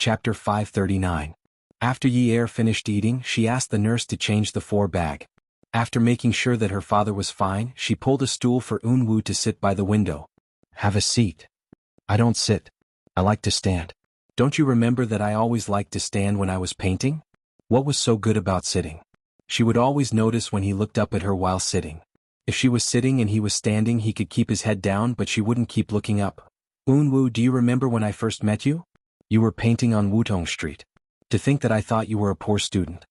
Chapter 539. After Yi Er finished eating, she asked the nurse to change the 4-bag. After making sure that her father was fine, she pulled a stool for Unwu to sit by the window. Have a seat. I don't sit. I like to stand. Don't you remember that I always liked to stand when I was painting? What was so good about sitting? She would always notice when he looked up at her while sitting. If she was sitting and he was standing, he could keep his head down, but she wouldn't keep looking up. Unwu, do you remember when I first met you? You were painting on Wutong Street. To think that I thought you were a poor student.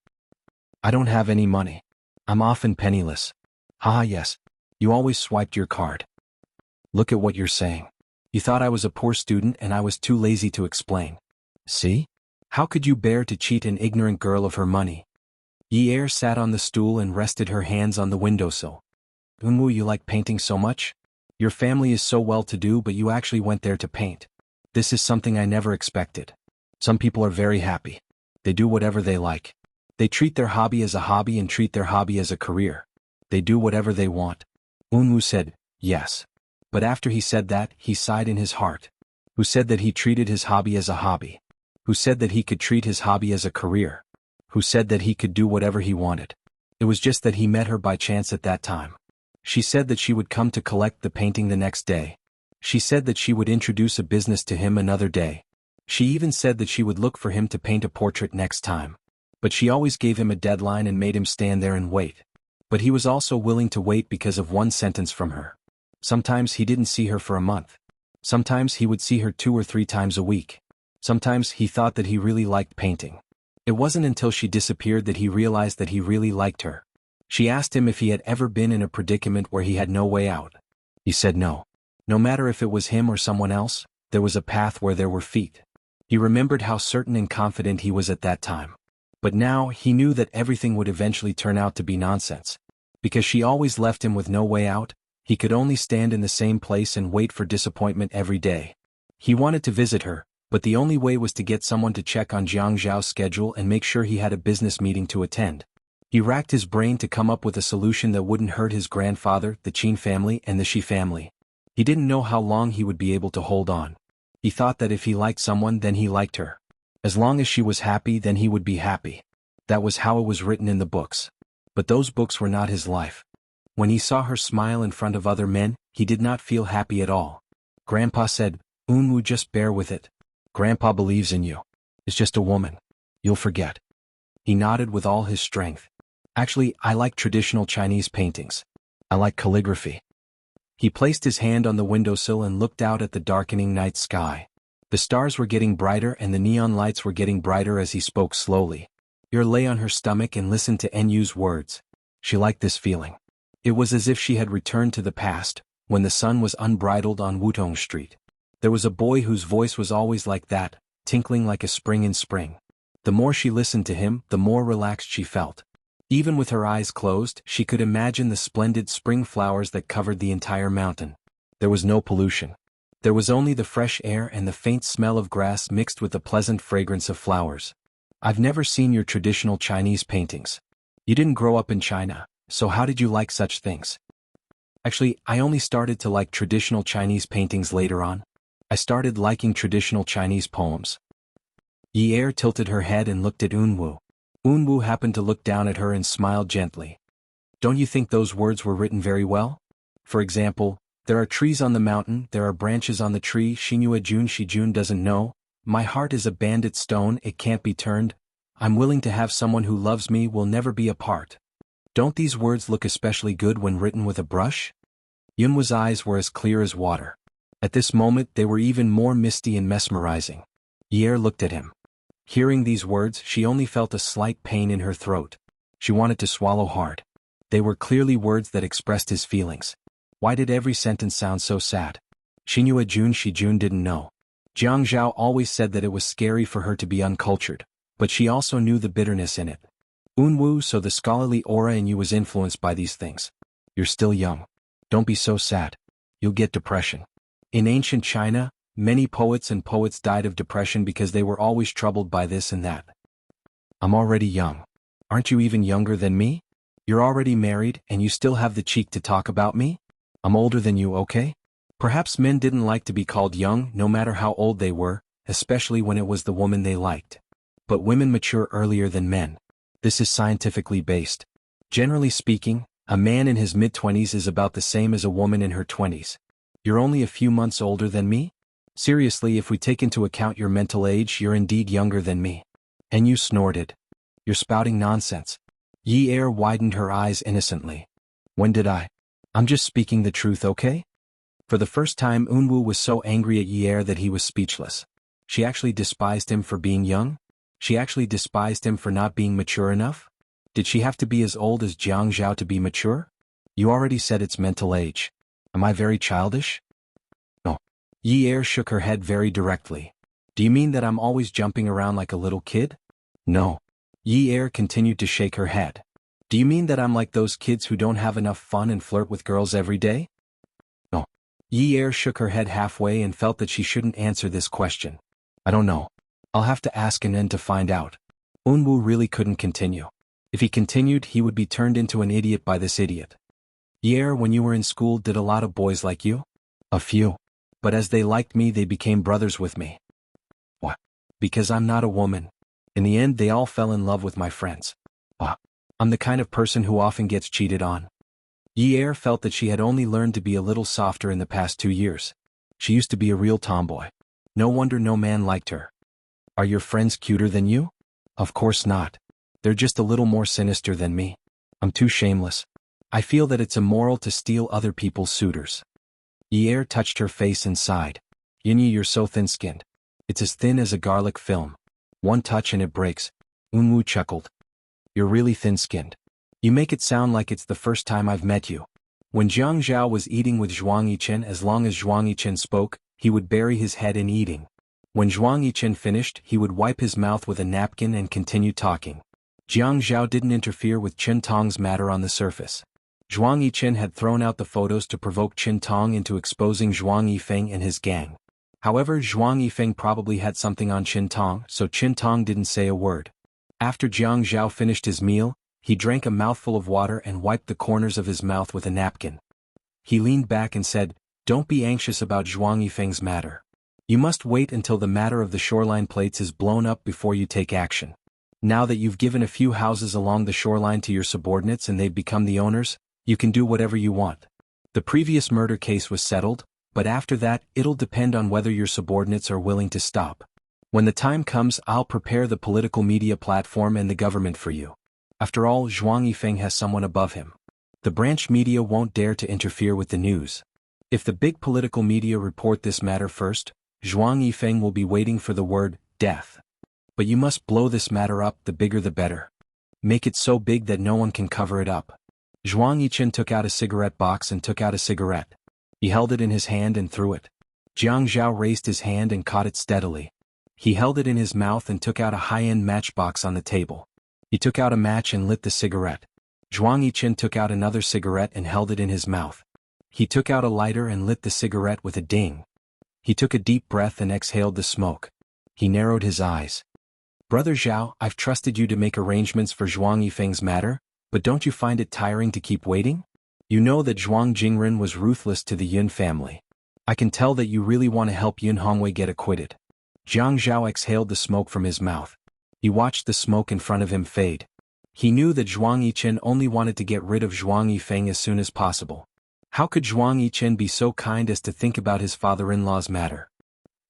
I don't have any money. I'm often penniless. Haha, yes. You always swiped your card. Look at what you're saying. You thought I was a poor student and I was too lazy to explain. See? How could you bear to cheat an ignorant girl of her money? Yi Er sat on the stool and rested her hands on the windowsill. Unwu, you like painting so much? Your family is so well-to-do, but you actually went there to paint. This is something I never expected. Some people are very happy. They do whatever they like. They treat their hobby as a hobby and treat their hobby as a career. They do whatever they want. Unwu said, yes. But after he said that, he sighed in his heart. Who said that he treated his hobby as a hobby? Who said that he could treat his hobby as a career? Who said that he could do whatever he wanted? It was just that he met her by chance at that time. She said that she would come to collect the painting the next day. She said that she would introduce a business to him another day. She even said that she would look for him to paint a portrait next time. But she always gave him a deadline and made him stand there and wait. But he was also willing to wait because of one sentence from her. Sometimes he didn't see her for a month. Sometimes he would see her 2 or 3 times a week. Sometimes he thought that he really liked painting. It wasn't until she disappeared that he realized that he really liked her. She asked him if he had ever been in a predicament where he had no way out. He said no. No matter if it was him or someone else, there was a path where there were feet. He remembered how certain and confident he was at that time. But now he knew that everything would eventually turn out to be nonsense. Because she always left him with no way out, he could only stand in the same place and wait for disappointment every day. He wanted to visit her, but the only way was to get someone to check on Jiang Zhao's schedule and make sure he had a business meeting to attend. He racked his brain to come up with a solution that wouldn't hurt his grandfather, the Qin family, and the Shi family. He didn't know how long he would be able to hold on. He thought that if he liked someone, then he liked her. As long as she was happy, then he would be happy. That was how it was written in the books. But those books were not his life. When he saw her smile in front of other men, he did not feel happy at all. Grandpa said, Unwu, just bear with it. Grandpa believes in you. It's just a woman. You'll forget. He nodded with all his strength. Actually, I like traditional Chinese paintings. I like calligraphy. He placed his hand on the windowsill and looked out at the darkening night sky. The stars were getting brighter and the neon lights were getting brighter as he spoke slowly. Yer lay on her stomach and listened to Nyu's words. She liked this feeling. It was as if she had returned to the past, when the sun was unbridled on Wutong Street. There was a boy whose voice was always like that, tinkling like a spring in spring. The more she listened to him, the more relaxed she felt. Even with her eyes closed, she could imagine the splendid spring flowers that covered the entire mountain. There was no pollution. There was only the fresh air and the faint smell of grass mixed with the pleasant fragrance of flowers. I've never seen your traditional Chinese paintings. You didn't grow up in China, so how did you like such things? Actually, I only started to like traditional Chinese paintings later on. I started liking traditional Chinese poems. Yi Er tilted her head and looked at Unwu. Unwu happened to look down at her and smiled gently. Don't you think those words were written very well? For example, there are trees on the mountain, there are branches on the tree, Xinhua Jun Shijun doesn't know, my heart is a bandit stone, it can't be turned, I'm willing to have someone who loves me, will never be apart. Don't these words look especially good when written with a brush? Yunwa's eyes were as clear as water. At this moment they were even more misty and mesmerizing. Yi Er looked at him. Hearing these words, she only felt a slight pain in her throat. She wanted to swallow hard. They were clearly words that expressed his feelings. Why did every sentence sound so sad? Xinhua Jun Shijun didn't know. Jiang Zhao always said that it was scary for her to be uncultured, but she also knew the bitterness in it. Unwu, so the scholarly aura in you was influenced by these things. You're still young. Don't be so sad. You'll get depression. In ancient China, many poets died of depression because they were always troubled by this and that. I'm already young. Aren't you even younger than me? You're already married and you still have the cheek to talk about me? I'm older than you, okay? Perhaps men didn't like to be called young no matter how old they were, especially when it was the woman they liked. But women mature earlier than men. This is scientifically based. Generally speaking, a man in his mid-20s is about the same as a woman in her 20s. You're only a few months older than me? Seriously, if we take into account your mental age, you're indeed younger than me. And you snorted. You're spouting nonsense. Yi Er widened her eyes innocently. When did I? I'm just speaking the truth, okay? For the first time, Unwu was so angry at Yi Er that he was speechless. She actually despised him for being young? She actually despised him for not being mature enough? Did she have to be as old as Jianghu to be mature? You already said it's mental age. Am I very childish? No. Yi Er shook her head very directly. Do you mean that I'm always jumping around like a little kid? No. Yi Er continued to shake her head. Do you mean that I'm like those kids who don't have enough fun and flirt with girls every day? No. Yi Er shook her head halfway and felt that she shouldn't answer this question. I don't know. I'll have to ask Anen to find out. Unwu really couldn't continue. If he continued, he would be turned into an idiot by this idiot. Yi Er, when you were in school, did a lot of boys like you? A few. But as they liked me, they became brothers with me. What? Because I'm not a woman. In the end, they all fell in love with my friends. I'm the kind of person who often gets cheated on. Yi Er felt that she had only learned to be a little softer in the past 2 years. She used to be a real tomboy. No wonder no man liked her. Are your friends cuter than you? Of course not. They're just a little more sinister than me. I'm too shameless. I feel that it's immoral to steal other people's suitors. Yi Er touched her face and sighed. Yinyi, you're so thin-skinned. It's as thin as a garlic film. One touch and it breaks. Unwu chuckled. You're really thin-skinned. You make it sound like it's the first time I've met you. When Jiang Zhao was eating with Zhuang Yichen, as long as Zhuang Yichen spoke, he would bury his head in eating. When Zhuang Yichen finished, he would wipe his mouth with a napkin and continue talking. Jiang Zhao didn't interfere with Chen Tong's matter on the surface. Zhuang Yichen had thrown out the photos to provoke Chen Tong into exposing Zhuang Yifeng and his gang. However, Zhuang Yifeng probably had something on Chen Tong, so Chen Tong didn't say a word. After Jiang Zhao finished his meal, he drank a mouthful of water and wiped the corners of his mouth with a napkin. He leaned back and said, Don't be anxious about Zhuang Yifeng's matter. You must wait until the matter of the shoreline plates is blown up before you take action. Now that you've given a few houses along the shoreline to your subordinates and they've become the owners, you can do whatever you want. The previous murder case was settled, but after that, it'll depend on whether your subordinates are willing to stop. When the time comes, I'll prepare the political media platform and the government for you. After all, Zhuang Yifeng has someone above him. The branch media won't dare to interfere with the news. If the big political media report this matter first, Zhuang Yifeng will be waiting for the word, death. But you must blow this matter up, the bigger the better. Make it so big that no one can cover it up. Zhuang Yichen took out a cigarette box and took out a cigarette. He held it in his hand and threw it. Jiang Zhao raised his hand and caught it steadily. He held it in his mouth and took out a high-end matchbox on the table. He took out a match and lit the cigarette. Zhuang Yichen took out another cigarette and held it in his mouth. He took out a lighter and lit the cigarette with a ding. He took a deep breath and exhaled the smoke. He narrowed his eyes. Brother Zhao, I've trusted you to make arrangements for Zhuang Yifeng's matter, but don't you find it tiring to keep waiting? You know that Zhuang Jingren was ruthless to the Yun family. I can tell that you really want to help Yun Hongwei get acquitted. Jiang Zhao exhaled the smoke from his mouth. He watched the smoke in front of him fade. He knew that Zhuang Yichen only wanted to get rid of Zhuang Yifeng as soon as possible. How could Zhuang Yichen be so kind as to think about his father-in-law's matter?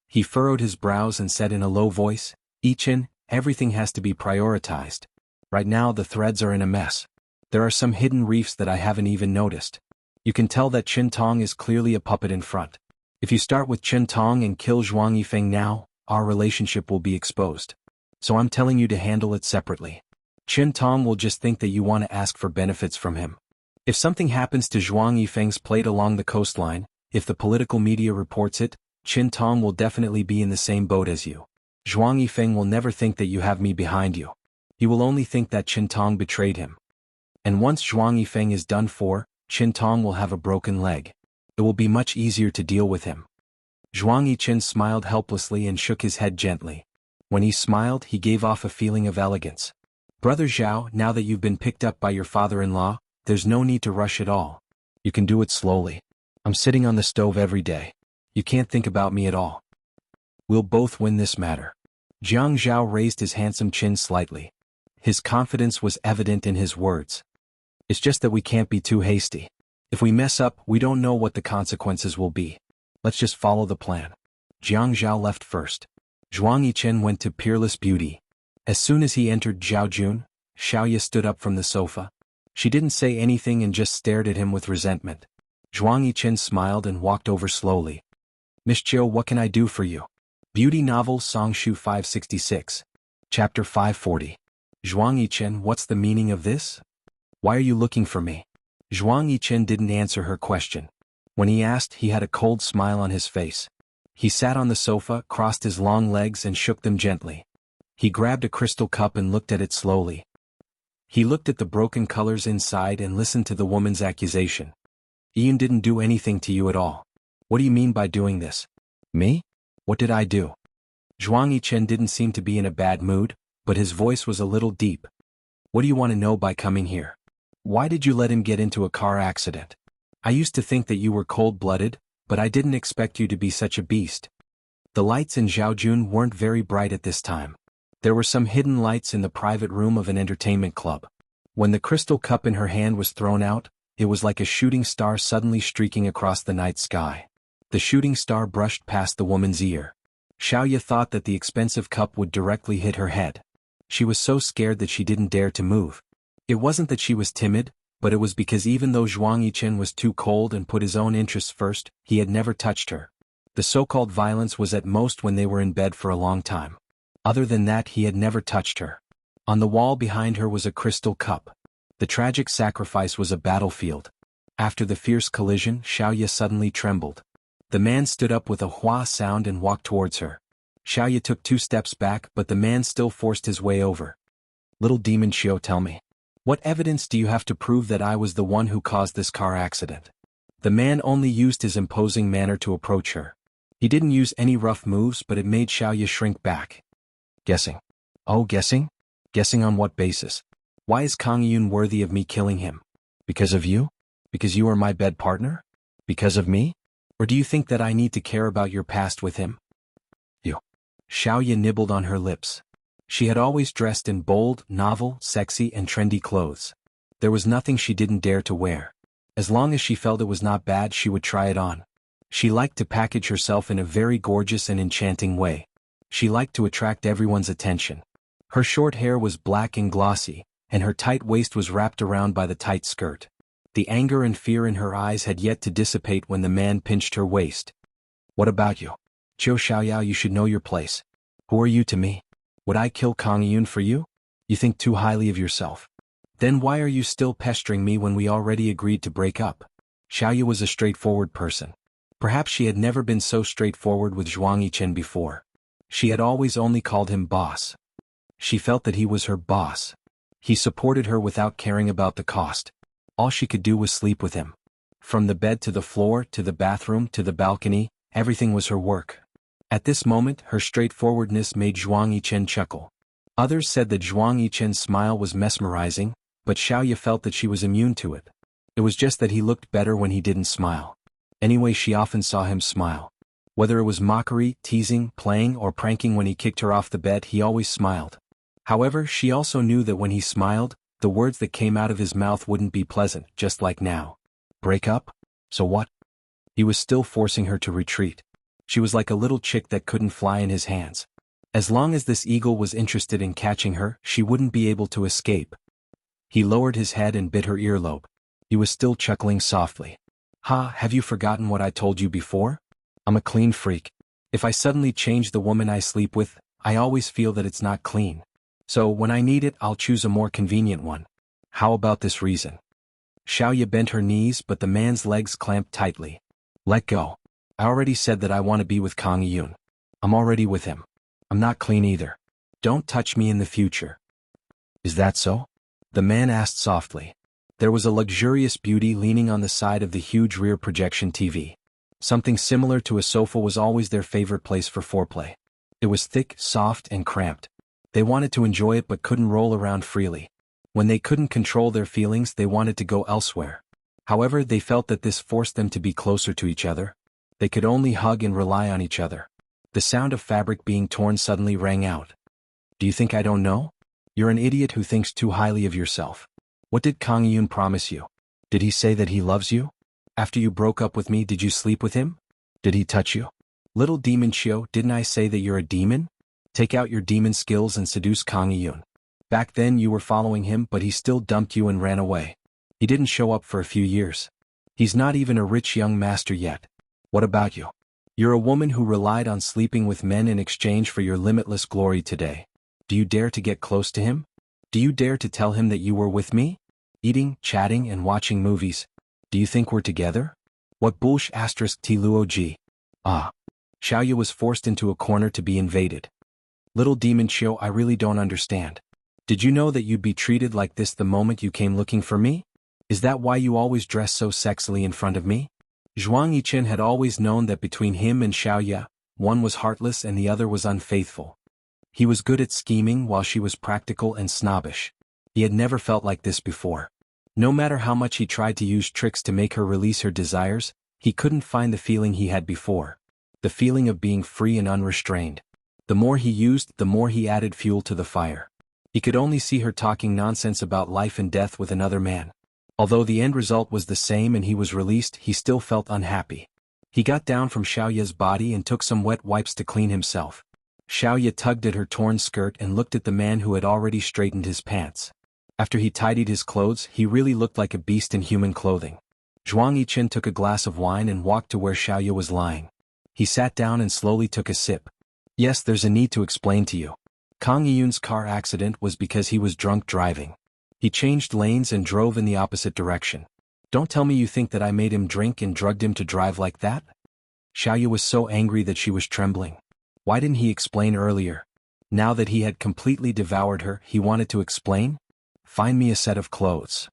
He furrowed his brows and said in a low voice, Yichen, everything has to be prioritized. Right now the threads are in a mess. There are some hidden reefs that I haven't even noticed. You can tell that Chen Tong is clearly a puppet in front. If you start with Chen Tong and kill Zhuang Yifeng now, our relationship will be exposed. So I'm telling you to handle it separately. Chen Tong will just think that you want to ask for benefits from him. If something happens to Zhuang Yifeng's plate along the coastline, if the political media reports it, Chen Tong will definitely be in the same boat as you. Zhuang Yifeng will never think that you have me behind you. He will only think that Chen Tong betrayed him. And once Zhuang Yifeng is done for, Chen Tong will have a broken leg. It will be much easier to deal with him. Zhuang Yichen smiled helplessly and shook his head gently. When he smiled, he gave off a feeling of elegance. Brother Zhao, now that you've been picked up by your father-in-law, there's no need to rush at all. You can do it slowly. I'm sitting on the stove every day. You can't think about me at all. We'll both win this matter. Jiang Zhao raised his handsome chin slightly. His confidence was evident in his words. It's just that we can't be too hasty. If we mess up, we don't know what the consequences will be. Let's just follow the plan. Jiang Zhao left first. Zhuang Yichen went to Peerless Beauty. As soon as he entered Zhaojun, Xiaoya stood up from the sofa. She didn't say anything and just stared at him with resentment. Zhuang Yichen smiled and walked over slowly. Miss Jiao, what can I do for you? Beauty Novel Songshu 566. Chapter 540. Zhuang Yichen, what's the meaning of this? Why are you looking for me? Zhuang Yichen didn't answer her question. When he asked, he had a cold smile on his face. He sat on the sofa, crossed his long legs and shook them gently. He grabbed a crystal cup and looked at it slowly. He looked at the broken colors inside and listened to the woman's accusation. Ian didn't do anything to you at all. What do you mean by doing this? Me? What did I do? Zhuang Yichen didn't seem to be in a bad mood, but his voice was a little deep. What do you want to know by coming here? Why did you let him get into a car accident? I used to think that you were cold-blooded, but I didn't expect you to be such a beast. The lights in Zhaojun weren't very bright at this time. There were some hidden lights in the private room of an entertainment club. When the crystal cup in her hand was thrown out, it was like a shooting star suddenly streaking across the night sky. The shooting star brushed past the woman's ear. Xiaoya thought that the expensive cup would directly hit her head. She was so scared that she didn't dare to move. It wasn't that she was timid, but it was because even though Zhuang Yichen was too cold and put his own interests first, he had never touched her. The so-called violence was at most when they were in bed for a long time. Other than that, he had never touched her. On the wall behind her was a crystal cup. The tragic sacrifice was a battlefield. After the fierce collision, Xiaoya suddenly trembled. The man stood up with a hua sound and walked towards her. Xiaoya took 2 steps back, but the man still forced his way over. Little demon Xiao, tell me. What evidence do you have to prove that I was the one who caused this car accident? The man only used his imposing manner to approach her. He didn't use any rough moves, but it made Xiaoya shrink back. Guessing. Oh, guessing? Guessing on what basis? Why is Kang Yun worthy of me killing him? Because of you? Because you are my bed partner? Because of me? Or do you think that I need to care about your past with him? You. Xiaoya nibbled on her lips. She had always dressed in bold, novel, sexy and trendy clothes. There was nothing she didn't dare to wear. As long as she felt it was not bad, she would try it on. She liked to package herself in a very gorgeous and enchanting way. She liked to attract everyone's attention. Her short hair was black and glossy, and her tight waist was wrapped around by the tight skirt. The anger and fear in her eyes had yet to dissipate when the man pinched her waist. What about you? Qiu Xiaoyao, you should know your place. Who are you to me? Would I kill Kang Yun for you? You think too highly of yourself. Then why are you still pestering me when we already agreed to break up? Xiaoya was a straightforward person. Perhaps she had never been so straightforward with Zhuang Yichen before. She had always only called him boss. She felt that he was her boss. He supported her without caring about the cost. All she could do was sleep with him. From the bed to the floor to the bathroom to the balcony, everything was her work. At this moment, her straightforwardness made Zhuang Yichen chuckle. Others said that Zhuang Yichen's smile was mesmerizing, but Xiaoya felt that she was immune to it. It was just that he looked better when he didn't smile. Anyway, she often saw him smile. Whether it was mockery, teasing, playing, or pranking when he kicked her off the bed, he always smiled. However, she also knew that when he smiled, the words that came out of his mouth wouldn't be pleasant, just like now. Break up? So what? He was still forcing her to retreat. She was like a little chick that couldn't fly in his hands. As long as this eagle was interested in catching her, she wouldn't be able to escape. He lowered his head and bit her earlobe. He was still chuckling softly. Ha, have you forgotten what I told you before? I'm a clean freak. If I suddenly change the woman I sleep with, I always feel that it's not clean. So when I need it, I'll choose a more convenient one. How about this reason? Xiaoya bent her knees, but the man's legs clamped tightly. Let go. I already said that I want to be with Kang Yun. I'm already with him. I'm not clean either. Don't touch me in the future. Is that so? The man asked softly. There was a luxurious beauty leaning on the side of the huge rear projection TV. Something similar to a sofa was always their favorite place for foreplay. It was thick, soft, and cramped. They wanted to enjoy it but couldn't roll around freely. When they couldn't control their feelings, they wanted to go elsewhere. However, they felt that this forced them to be closer to each other. They could only hug and rely on each other. The sound of fabric being torn suddenly rang out. Do you think I don't know? You're an idiot who thinks too highly of yourself. What did Kang Yun promise you? Did he say that he loves you? After you broke up with me, did you sleep with him? Did he touch you? Little demon Chio, didn't I say that you're a demon? Take out your demon skills and seduce Kang Yun. Back then you were following him, but he still dumped you and ran away. He didn't show up for a few years. He's not even a rich young master yet. What about you? You're a woman who relied on sleeping with men in exchange for your limitless glory today. Do you dare to get close to him? Do you dare to tell him that you were with me? Eating, chatting, and watching movies. Do you think we're together? What bullsh asterisk Tluog? Ah. Xiaoya was forced into a corner to be invaded. Little demon Xiao, I really don't understand. Did you know that you'd be treated like this the moment you came looking for me? Is that why you always dress so sexily in front of me? Zhuang Yichen had always known that between him and Xiaoya, one was heartless and the other was unfaithful. He was good at scheming while she was practical and snobbish. He had never felt like this before. No matter how much he tried to use tricks to make her release her desires, he couldn't find the feeling he had before. The feeling of being free and unrestrained. The more he used, the more he added fuel to the fire. He could only see her talking nonsense about life and death with another man. Although the end result was the same and he was released, he still felt unhappy. He got down from Xiaoya's body and took some wet wipes to clean himself. Xiaoya tugged at her torn skirt and looked at the man who had already straightened his pants. After he tidied his clothes, he really looked like a beast in human clothing. Zhuang Yichen took a glass of wine and walked to where Xiaoya was lying. He sat down and slowly took a sip. Yes, there's a need to explain to you. Kang Yun's car accident was because he was drunk driving. He changed lanes and drove in the opposite direction. Don't tell me you think that I made him drink and drugged him to drive like that? Xiaoya was so angry that she was trembling. Why didn't he explain earlier? Now that he had completely devoured her, he wanted to explain? Find me a set of clothes.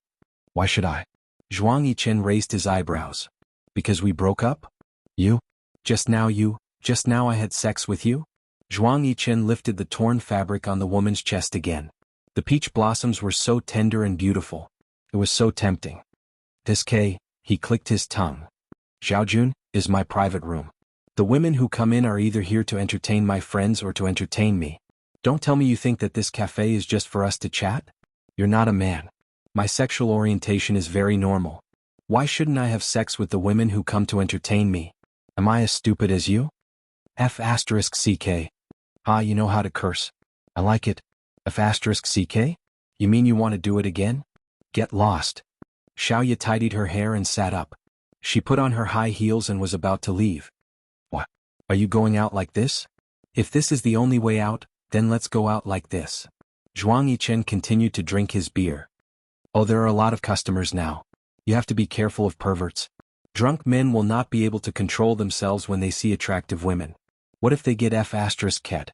Why should I? Zhuang Yichen raised his eyebrows. Because we broke up? You? Just now I had sex with you? Zhuang Yichen lifted the torn fabric on the woman's chest again. The peach blossoms were so tender and beautiful. It was so tempting. This K, he clicked his tongue. Xiaojun, is my private room. The women who come in are either here to entertain my friends or to entertain me. Don't tell me you think that this cafe is just for us to chat? You're not a man. My sexual orientation is very normal. Why shouldn't I have sex with the women who come to entertain me? Am I as stupid as you? F***ck. Ah, you know how to curse. I like it. F***ck? You mean you want to do it again? Get lost. Xiaoya tidied her hair and sat up. She put on her high heels and was about to leave. What? Are you going out like this? If this is the only way out, then let's go out like this. Zhuang Yichen continued to drink his beer. Oh, there are a lot of customers now. You have to be careful of perverts. Drunk men will not be able to control themselves when they see attractive women. What if they get F***ket?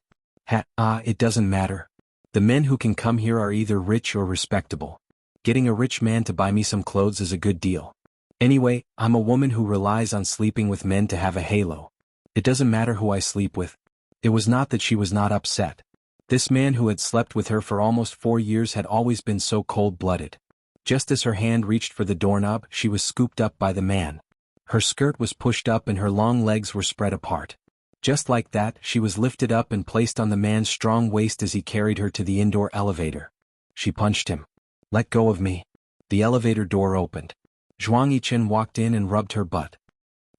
It doesn't matter. The men who can come here are either rich or respectable. Getting a rich man to buy me some clothes is a good deal. Anyway, I'm a woman who relies on sleeping with men to have a halo. It doesn't matter who I sleep with. It was not that she was not upset. This man who had slept with her for almost 4 years had always been so cold-blooded. Just as her hand reached for the doorknob, she was scooped up by the man. Her skirt was pushed up and her long legs were spread apart. Just like that, she was lifted up and placed on the man's strong waist as he carried her to the indoor elevator. She punched him. Let go of me. The elevator door opened. Zhuang Yichen walked in and rubbed her butt.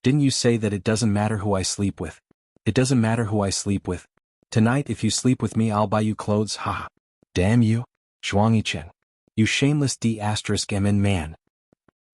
Didn't you say that it doesn't matter who I sleep with? It doesn't matter who I sleep with. Tonight if you sleep with me I'll buy you clothes, haha. Damn you, Zhuang Yichen. You shameless D***MN man.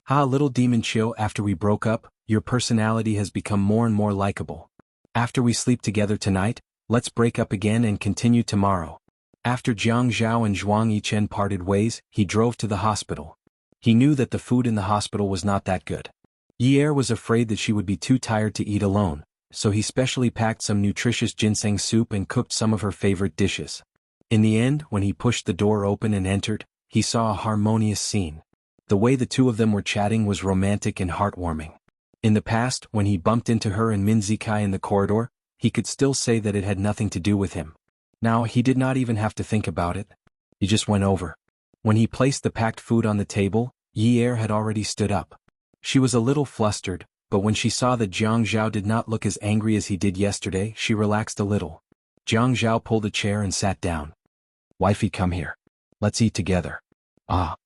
Ha, little demon Chio, after we broke up, your personality has become more and more likable. After we sleep together tonight, let's break up again and continue tomorrow. After Jiang Zhao and Zhuang Yichen parted ways, he drove to the hospital. He knew that the food in the hospital was not that good. Yi Er was afraid that she would be too tired to eat alone, so he specially packed some nutritious ginseng soup and cooked some of her favorite dishes. In the end, when he pushed the door open and entered, he saw a harmonious scene. The way the two of them were chatting was romantic and heartwarming. In the past, when he bumped into her and Min Zikai in the corridor, he could still say that it had nothing to do with him. Now, he did not even have to think about it. He just went over. When he placed the packed food on the table, Yi Er had already stood up. She was a little flustered, but when she saw that Jiang Zhao did not look as angry as he did yesterday, she relaxed a little. Jiang Zhao pulled a chair and sat down. Wifey, come here. Let's eat together. Ah.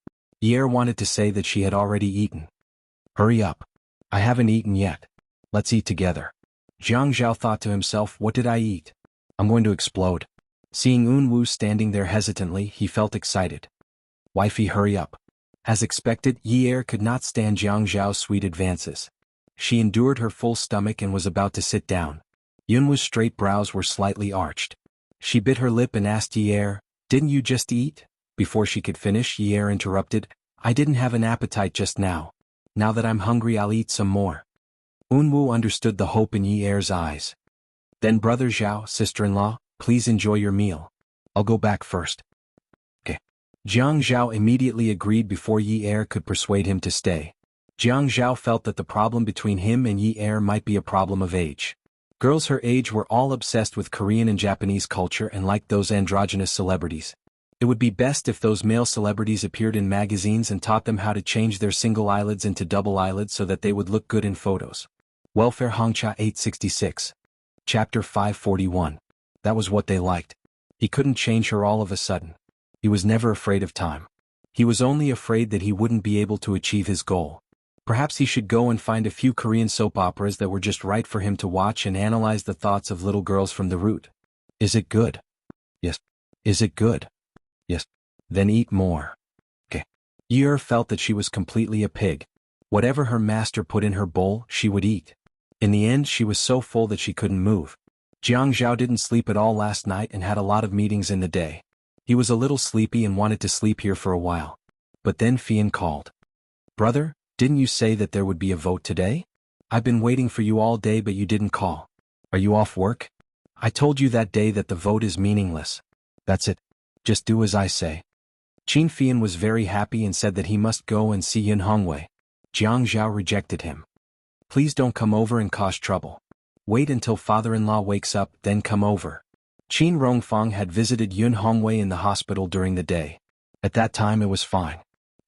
Yi wanted to say that she had already eaten. Hurry up. I haven't eaten yet. Let's eat together. Jiang Zhao thought to himself, what did I eat? I'm going to explode. Seeing Unwu standing there hesitantly, he felt excited. Wifey, hurry up. As expected, Yi could not stand Jiang Zhao's sweet advances. She endured her full stomach and was about to sit down. Yunwu's straight brows were slightly arched. She bit her lip and asked Yi, didn't you just eat? Before she could finish, Yi interrupted, I didn't have an appetite just now. Now that I'm hungry, I'll eat some more. Unwu understood the hope in Yi's eyes. Then brother Zhao, sister-in-law, please enjoy your meal. I'll go back first. Okay. Jiang Zhao immediately agreed before Yi could persuade him to stay. Jiang Zhao felt that the problem between him and Yi might be a problem of age. Girls her age were all obsessed with Korean and Japanese culture and liked those androgynous celebrities. It would be best if those male celebrities appeared in magazines and taught them how to change their single eyelids into double eyelids so that they would look good in photos. Welfare Hongcha 866. Chapter 541. That was what they liked. He couldn't change her all of a sudden. He was never afraid of time. He was only afraid that he wouldn't be able to achieve his goal. Perhaps he should go and find a few Korean soap operas that were just right for him to watch and analyze the thoughts of little girls from the root. Is it good? Yes. Is it good? Yes. Then eat more. Okay. Yi felt that she was completely a pig. Whatever her master put in her bowl, she would eat. In the end, she was so full that she couldn't move. Jiang Zhao didn't sleep at all last night and had a lot of meetings in the day. He was a little sleepy and wanted to sleep here for a while. But then Fian called. Brother, didn't you say that there would be a vote today? I've been waiting for you all day but you didn't call. Are you off work? I told you that day that the vote is meaningless. That's it. Just do as I say. Qin Fian was very happy and said that he must go and see Yun Hongwei. Jiang Zhao rejected him. Please don't come over and cause trouble. Wait until father-in-law wakes up, then come over. Qin Rongfang had visited Yun Hongwei in the hospital during the day. At that time it was fine.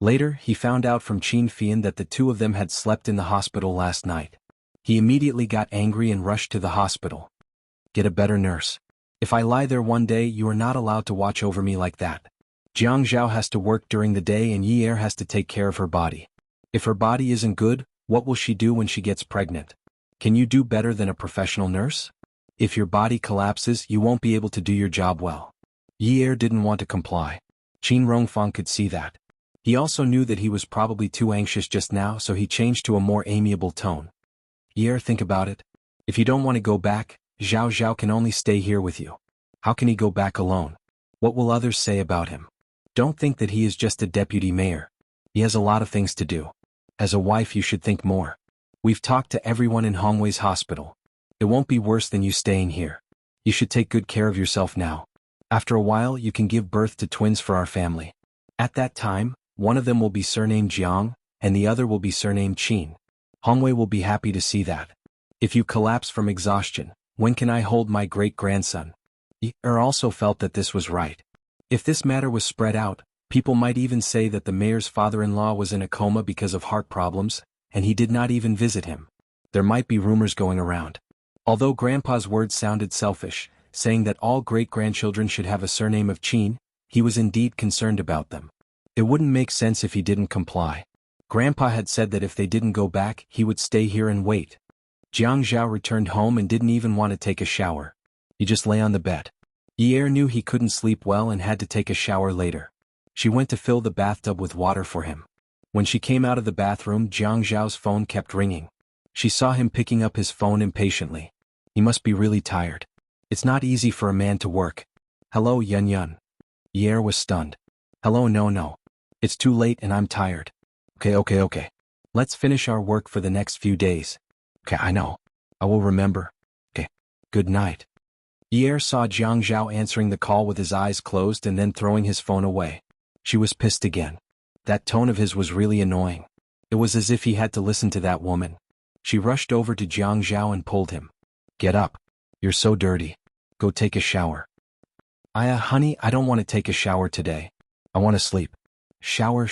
Later, he found out from Qin Fian that the two of them had slept in the hospital last night. He immediately got angry and rushed to the hospital. Get a better nurse. If I lie there one day, you are not allowed to watch over me like that. Jiang Zhao has to work during the day and Yi has to take care of her body. If her body isn't good, what will she do when she gets pregnant? Can you do better than a professional nurse? If your body collapses, you won't be able to do your job well. Yi didn't want to comply. Qin Rongfang could see that. He also knew that he was probably too anxious just now, so he changed to a more amiable tone. Yi, think about it. If you don't want to go back, Zhao Zhao can only stay here with you. How can he go back alone? What will others say about him? Don't think that he is just a deputy mayor. He has a lot of things to do. As a wife you should think more. We've talked to everyone in Hongwei's hospital. It won't be worse than you staying here. You should take good care of yourself now. After a while you can give birth to twins for our family. At that time, one of them will be surnamed Jiang, and the other will be surnamed Qin. Hongwei will be happy to see that. If you collapse from exhaustion, when can I hold my great-grandson? Yi also felt that this was right. If this matter was spread out, people might even say that the mayor's father-in-law was in a coma because of heart problems, and he did not even visit him. There might be rumors going around. Although Grandpa's words sounded selfish, saying that all great-grandchildren should have a surname of Qin, he was indeed concerned about them. It wouldn't make sense if he didn't comply. Grandpa had said that if they didn't go back, he would stay here and wait. Jiang Zhao returned home and didn't even want to take a shower. He just lay on the bed. Yi knew he couldn't sleep well and had to take a shower later. She went to fill the bathtub with water for him. When she came out of the bathroom, Jiang Zhao's phone kept ringing. She saw him picking up his phone impatiently. He must be really tired. It's not easy for a man to work. Hello, Yun Yun. Yi was stunned. Hello, no. It's too late and I'm tired. Okay. Let's finish our work for the next few days. Okay, I know. I will remember. Okay. Good night. Yi saw Jiang Zhao answering the call with his eyes closed and then throwing his phone away. She was pissed again. That tone of his was really annoying. It was as if he had to listen to that woman. She rushed over to Jiang Zhao and pulled him. Get up. You're so dirty. Go take a shower. Honey, I don't want to take a shower today. I want to sleep. Shower.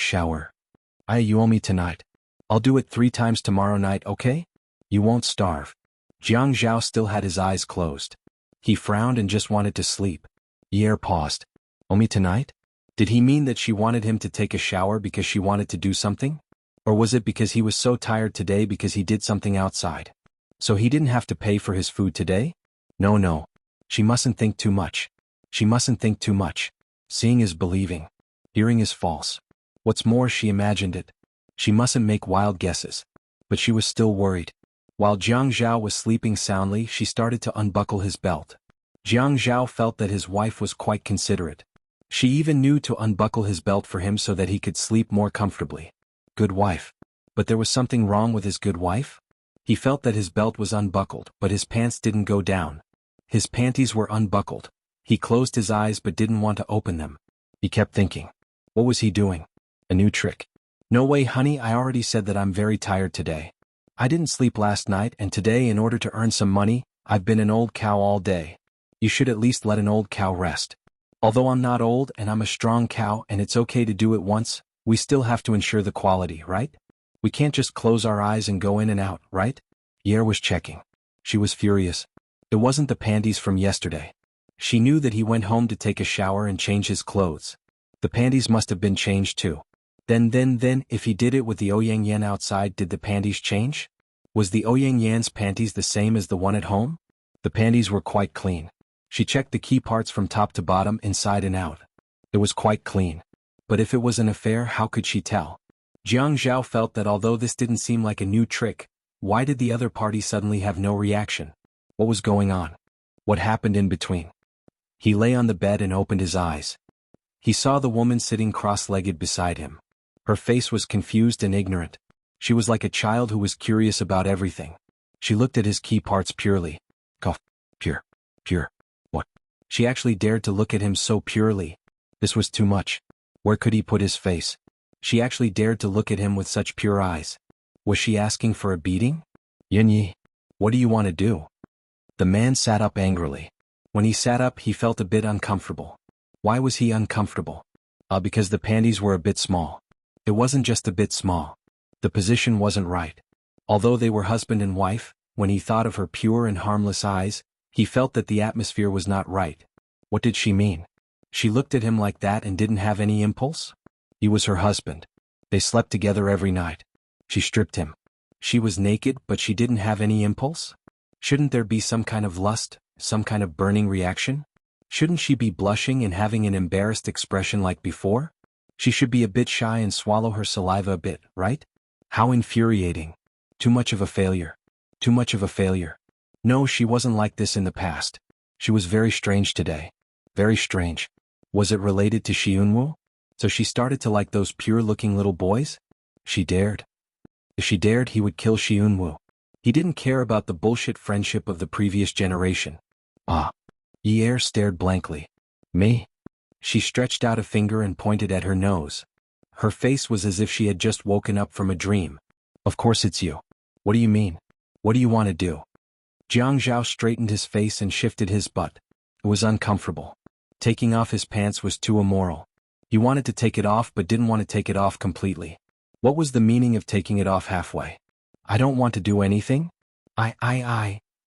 You owe me tonight. I'll do it 3 times tomorrow night, okay? You won't starve. Jiang Zhao still had his eyes closed. He frowned and just wanted to sleep. Ye paused. Only tonight? Did he mean that she wanted him to take a shower because she wanted to do something? Or was it because he was so tired today because he did something outside? So he didn't have to pay for his food today? No. She mustn't think too much. She mustn't think too much. Seeing is believing. Hearing is false. What's more, she imagined it. She mustn't make wild guesses. But she was still worried. While Jiang Zhao was sleeping soundly, she started to unbuckle his belt. Jiang Zhao felt that his wife was quite considerate. She even knew to unbuckle his belt for him so that he could sleep more comfortably. Good wife. But there was something wrong with his good wife? He felt that his belt was unbuckled, but his pants didn't go down. His panties were unbuckled. He closed his eyes but didn't want to open them. He kept thinking. What was he doing? A new trick. No way, honey, I already said that I'm very tired today. I didn't sleep last night, and today, in order to earn some money, I've been an old cow all day. You should at least let an old cow rest. Although I'm not old and I'm a strong cow and it's okay to do it once, we still have to ensure the quality, right? We can't just close our eyes and go in and out, right? Yer was checking. She was furious. It wasn't the panties from yesterday. She knew that he went home to take a shower and change his clothes. The panties must have been changed too. Then, if he did it with the Ouyang Yan outside, did the panties change? Was the Ouyang Yan's panties the same as the one at home? The panties were quite clean. She checked the key parts from top to bottom, inside and out. It was quite clean. But if it was an affair, how could she tell? Jiang Zhao felt that although this didn't seem like a new trick, why did the other party suddenly have no reaction? What was going on? What happened in between? He lay on the bed and opened his eyes. He saw the woman sitting cross-legged beside him. Her face was confused and ignorant. She was like a child who was curious about everything. She looked at his key parts purely. Pure. What? She actually dared to look at him so purely. This was too much. Where could he put his face? She actually dared to look at him with such pure eyes. Was she asking for a beating? Yinyi, what do you want to do? The man sat up angrily. When he sat up, he felt a bit uncomfortable. Why was he uncomfortable? Because the panties were a bit small. It wasn't just a bit small. The position wasn't right. Although they were husband and wife, when he thought of her pure and harmless eyes, he felt that the atmosphere was not right. What did she mean? She looked at him like that and didn't have any impulse? He was her husband. They slept together every night. She stripped him. She was naked, but she didn't have any impulse? Shouldn't there be some kind of lust, some kind of burning reaction? Shouldn't she be blushing and having an embarrassed expression like before? She should be a bit shy and swallow her saliva a bit, right? How infuriating. Too much of a failure. Too much of a failure. No, she wasn't like this in the past. She was very strange today. Very strange. Was it related to Xianhu? So she started to like those pure-looking little boys? She dared. If she dared, he would kill Xianhu. He didn't care about the bullshit friendship of the previous generation. Ye stared blankly. Me? She stretched out a finger and pointed at her nose. Her face was as if she had just woken up from a dream. Of course it's you. What do you mean? What do you want to do? Jiang Zhao straightened his face and shifted his butt. It was uncomfortable. Taking off his pants was too immoral. He wanted to take it off but didn't want to take it off completely. What was the meaning of taking it off halfway? I don't want to do anything?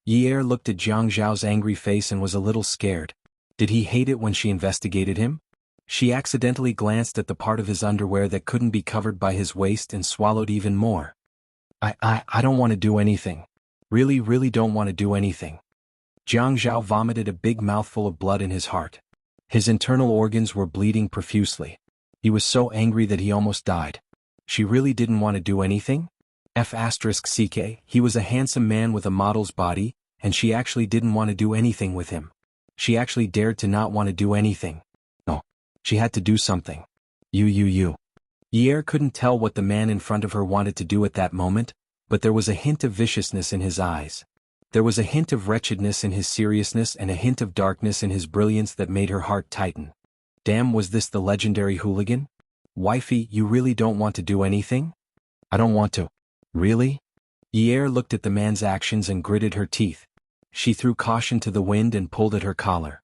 Ye looked at Jiang Zhao's angry face and was a little scared. Did he hate it when she investigated him? She accidentally glanced at the part of his underwear that couldn't be covered by his waist and swallowed even more. I don't want to do anything. Really don't want to do anything. Jiang Zhao vomited a big mouthful of blood in his heart. His internal organs were bleeding profusely. He was so angry that he almost died. She really didn't want to do anything? F***ck, he was a handsome man with a model's body, and she actually didn't want to do anything with him. She actually dared to not want to do anything. No. She had to do something. Ye couldn't tell what the man in front of her wanted to do at that moment, but there was a hint of viciousness in his eyes. There was a hint of wretchedness in his seriousness and a hint of darkness in his brilliance that made her heart tighten. Damn, was this the legendary hooligan? Wifey, you really don't want to do anything? I don't want to. Really? Ye looked at the man's actions and gritted her teeth. She threw caution to the wind and pulled at her collar.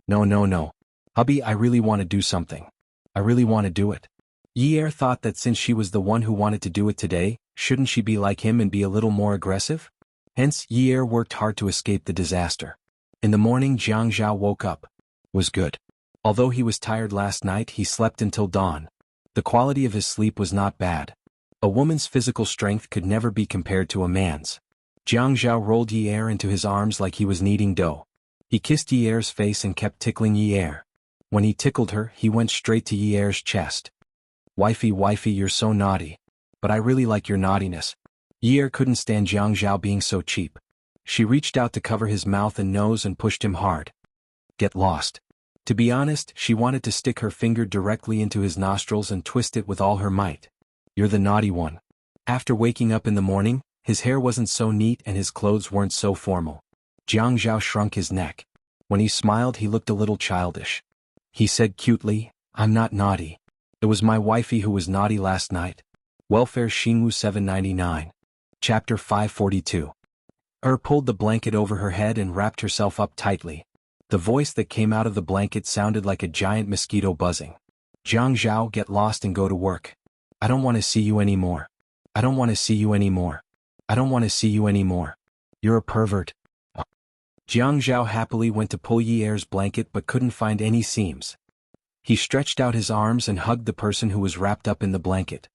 No. Hubby, I really want to do something. I really want to do it. Ye thought that since she was the one who wanted to do it today, shouldn't she be like him and be a little more aggressive? Hence, Yi worked hard to escape the disaster. In the morning, Jianghu woke up. Was good. Although he was tired last night, he slept until dawn. The quality of his sleep was not bad. A woman's physical strength could never be compared to a man's. Jianghu rolled Yi into his arms like he was kneading dough. He kissed Yi's face and kept tickling Yi. When he tickled her, he went straight to Yi's chest. Wifey, you're so naughty. But I really like your naughtiness. Yi couldn't stand Jianghu being so cheap. She reached out to cover his mouth and nose and pushed him hard. Get lost. To be honest, she wanted to stick her finger directly into his nostrils and twist it with all her might. You're the naughty one. After waking up in the morning, his hair wasn't so neat and his clothes weren't so formal. Jianghu shrunk his neck. When he smiled, he looked a little childish. He said cutely, I'm not naughty. It was my wifey who was naughty last night. Welfare Xinhu 799. Chapter 542. Pulled the blanket over her head and wrapped herself up tightly. The voice that came out of the blanket sounded like a giant mosquito buzzing. Jianghu, get lost and go to work. I don't want to see you anymore. I don't want to see you anymore. I don't want to see you anymore. You're a pervert. Jianghu happily went to pull Yi's blanket but couldn't find any seams. He stretched out his arms and hugged the person who was wrapped up in the blanket.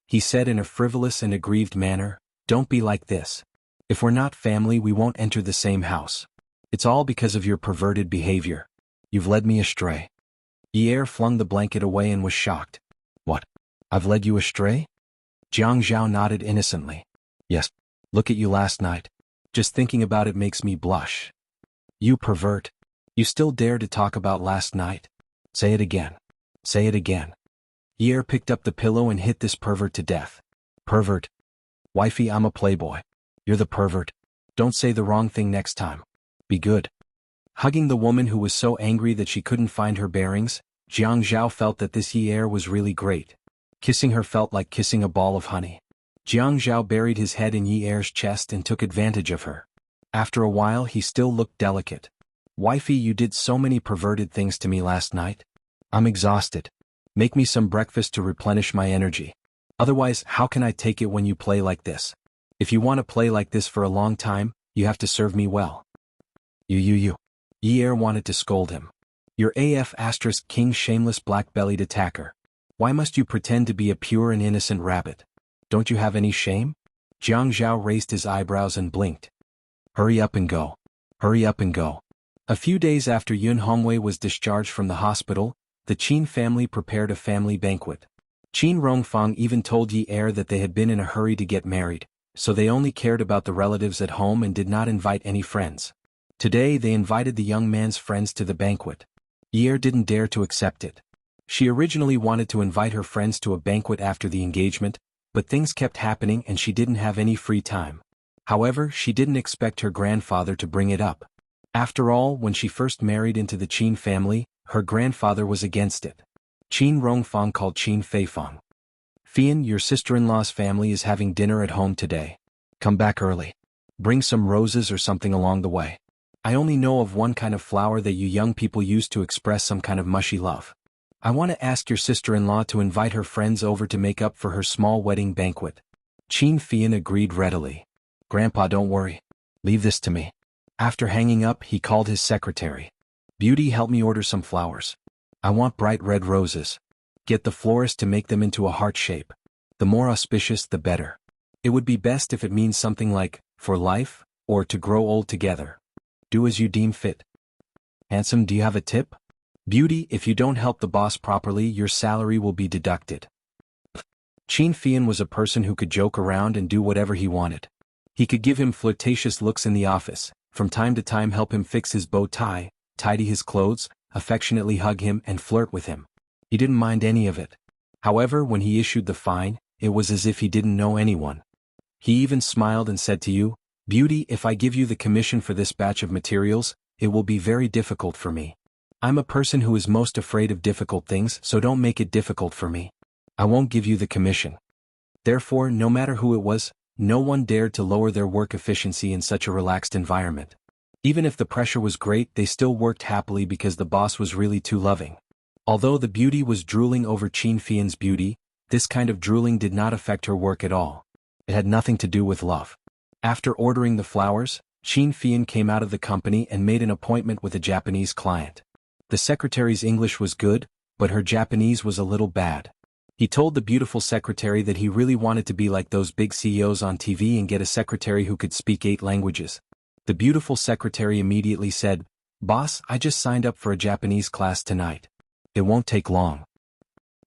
He said in a frivolous and aggrieved manner, don't be like this. If we're not family, we won't enter the same house. It's all because of your perverted behavior. You've led me astray. Yi flung the blanket away and was shocked. What? I've led you astray? Jianghu nodded innocently. Yes. Look at you last night. Just thinking about it makes me blush. You pervert. You still dare to talk about last night? Say it again. Say it again. Yi picked up the pillow and hit this pervert to death. Pervert. Wifey, I'm a playboy. You're the pervert. Don't say the wrong thing next time. Be good. Hugging the woman who was so angry that she couldn't find her bearings, Jianghu felt that this Yi was really great. Kissing her felt like kissing a ball of honey. Jianghu buried his head in Yi's chest and took advantage of her. After a while, he still looked delicate. Wifey, you did so many perverted things to me last night. I'm exhausted. Make me some breakfast to replenish my energy. Otherwise, how can I take it when you play like this? If you want to play like this for a long time, you have to serve me well. You. Yi wanted to scold him. You're king shameless black-bellied attacker. Why must you pretend to be a pure and innocent rabbit? Don't you have any shame? Jianghu raised his eyebrows and blinked. Hurry up and go. Hurry up and go. A few days after Xuanhuan was discharged from the hospital, the Qin family prepared a family banquet. Qin Rongfang even told Yi that they had been in a hurry to get married, so they only cared about the relatives at home and did not invite any friends. Today they invited the young man's friends to the banquet. Yi didn't dare to accept it. She originally wanted to invite her friends to a banquet after the engagement, but things kept happening and she didn't have any free time. However, she didn't expect her grandfather to bring it up. After all, when she first married into the Qin family, her grandfather was against it. Qin Rongfang called Qin Feifang. Fian, your sister-in-law's family is having dinner at home today. Come back early. Bring some roses or something along the way. I only know of one kind of flower that you young people use to express some kind of mushy love. I want to ask your sister-in-law to invite her friends over to make up for her small wedding banquet. Qin Fian agreed readily. Grandpa, don't worry. Leave this to me. After hanging up, he called his secretary. Beauty, help me order some flowers. I want bright red roses. Get the florist to make them into a heart shape. The more auspicious, the better. It would be best if it means something like, for life, or to grow old together. Do as you deem fit. Handsome, do you have a tip? Beauty, if you don't help the boss properly, your salary will be deducted. Qin Fian was a person who could joke around and do whatever he wanted. He could give him flirtatious looks in the office, from time to time help him fix his bow tie, tidy his clothes, affectionately hug him and flirt with him. He didn't mind any of it. However, when he issued the fine, it was as if he didn't know anyone. He even smiled and said to you, Beauty, if I give you the commission for this batch of materials, it will be very difficult for me. I'm a person who is most afraid of difficult things, so don't make it difficult for me. I won't give you the commission. Therefore, no matter who it was, no one dared to lower their work efficiency in such a relaxed environment. Even if the pressure was great, they still worked happily because the boss was really too loving. Although the beauty was drooling over Qin Fian's beauty, this kind of drooling did not affect her work at all. It had nothing to do with love. After ordering the flowers, Xianxian came out of the company and made an appointment with a Japanese client. The secretary's English was good, but her Japanese was a little bad. He told the beautiful secretary that he really wanted to be like those big CEOs on TV and get a secretary who could speak 8 languages. The beautiful secretary immediately said, "Boss, I just signed up for a Japanese class tonight. It won't take long."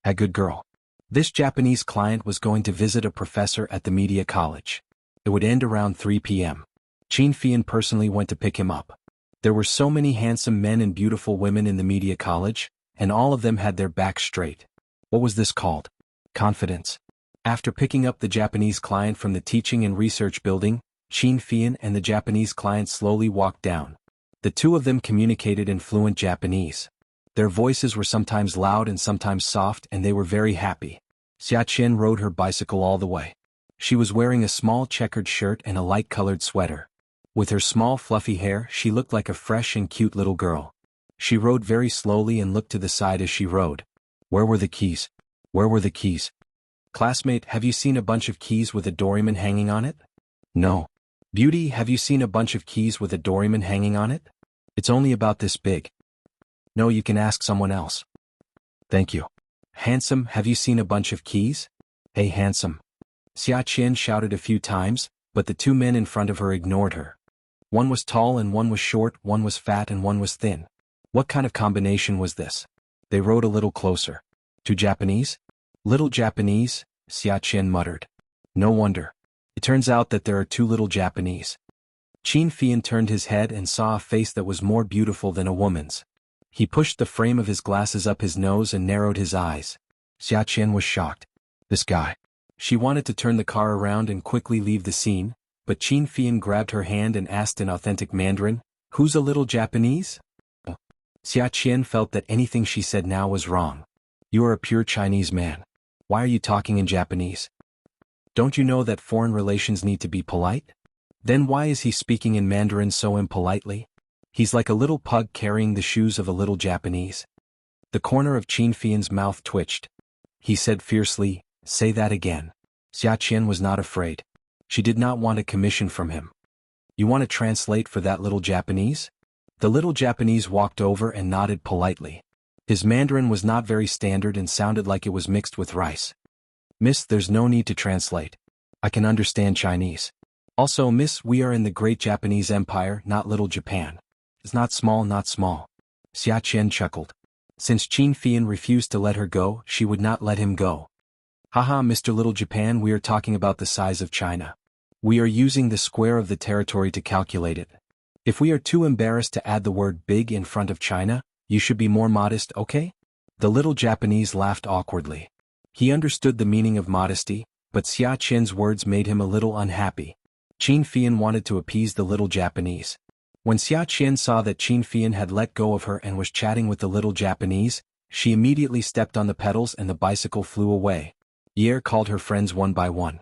A good girl. This Japanese client was going to visit a professor at the media college. It would end around 3 p.m. Xianxian personally went to pick him up. There were so many handsome men and beautiful women in the media college, and all of them had their backs straight. What was this called? Confidence. After picking up the Japanese client from the teaching and research building, Xianxian and the Japanese client slowly walked down. The two of them communicated in fluent Japanese. Their voices were sometimes loud and sometimes soft, and they were very happy. Xiaqian rode her bicycle all the way. She was wearing a small checkered shirt and a light-colored sweater. With her small fluffy hair, she looked like a fresh and cute little girl. She rode very slowly and looked to the side as she rode. Where were the keys? Where were the keys? Classmate, have you seen a bunch of keys with a Doraemon hanging on it? No. Beauty, have you seen a bunch of keys with a Doraemon hanging on it? It's only about this big. No, you can ask someone else. Thank you. Handsome, have you seen a bunch of keys? Hey, handsome. Xiaqian shouted a few times, but the two men in front of her ignored her. One was tall and one was short, one was fat and one was thin. What kind of combination was this? They rode a little closer. Two Japanese? Little Japanese, Xiaqian muttered. No wonder. It turns out that there are two little Japanese. Xianxian turned his head and saw a face that was more beautiful than a woman's. He pushed the frame of his glasses up his nose and narrowed his eyes. Xiaqian was shocked. This guy. She wanted to turn the car around and quickly leave the scene, but Xianxian grabbed her hand and asked in authentic Mandarin, "Who's a little Japanese?" Xiaqian felt that anything she said now was wrong. You are a pure Chinese man. Why are you talking in Japanese? Don't you know that foreign relations need to be polite? Then why is he speaking in Mandarin so impolitely? He's like a little pug carrying the shoes of a little Japanese. The corner of Xianxian's mouth twitched. He said fiercely, "Say that again." Xiaqian was not afraid. She did not want a commission from him. You want to translate for that little Japanese? The little Japanese walked over and nodded politely. His Mandarin was not very standard and sounded like it was mixed with rice. Miss, there's no need to translate. I can understand Chinese. Also, miss, we are in the great Japanese Empire, not little Japan. It's not small, not small. Xiaqian chuckled. Since Xianxian refused to let her go, she would not let him go. Haha, Mr. Little Japan, we are talking about the size of China. We are using the square of the territory to calculate it. If we are too embarrassed to add the word big in front of China, you should be more modest, okay? The little Japanese laughed awkwardly. He understood the meaning of modesty, but Xiaqian's words made him a little unhappy. Xianxian wanted to appease the little Japanese. When Xiaqian saw that Xianxian had let go of her and was chatting with the little Japanese, she immediately stepped on the pedals and the bicycle flew away. Ye called her friends one by one.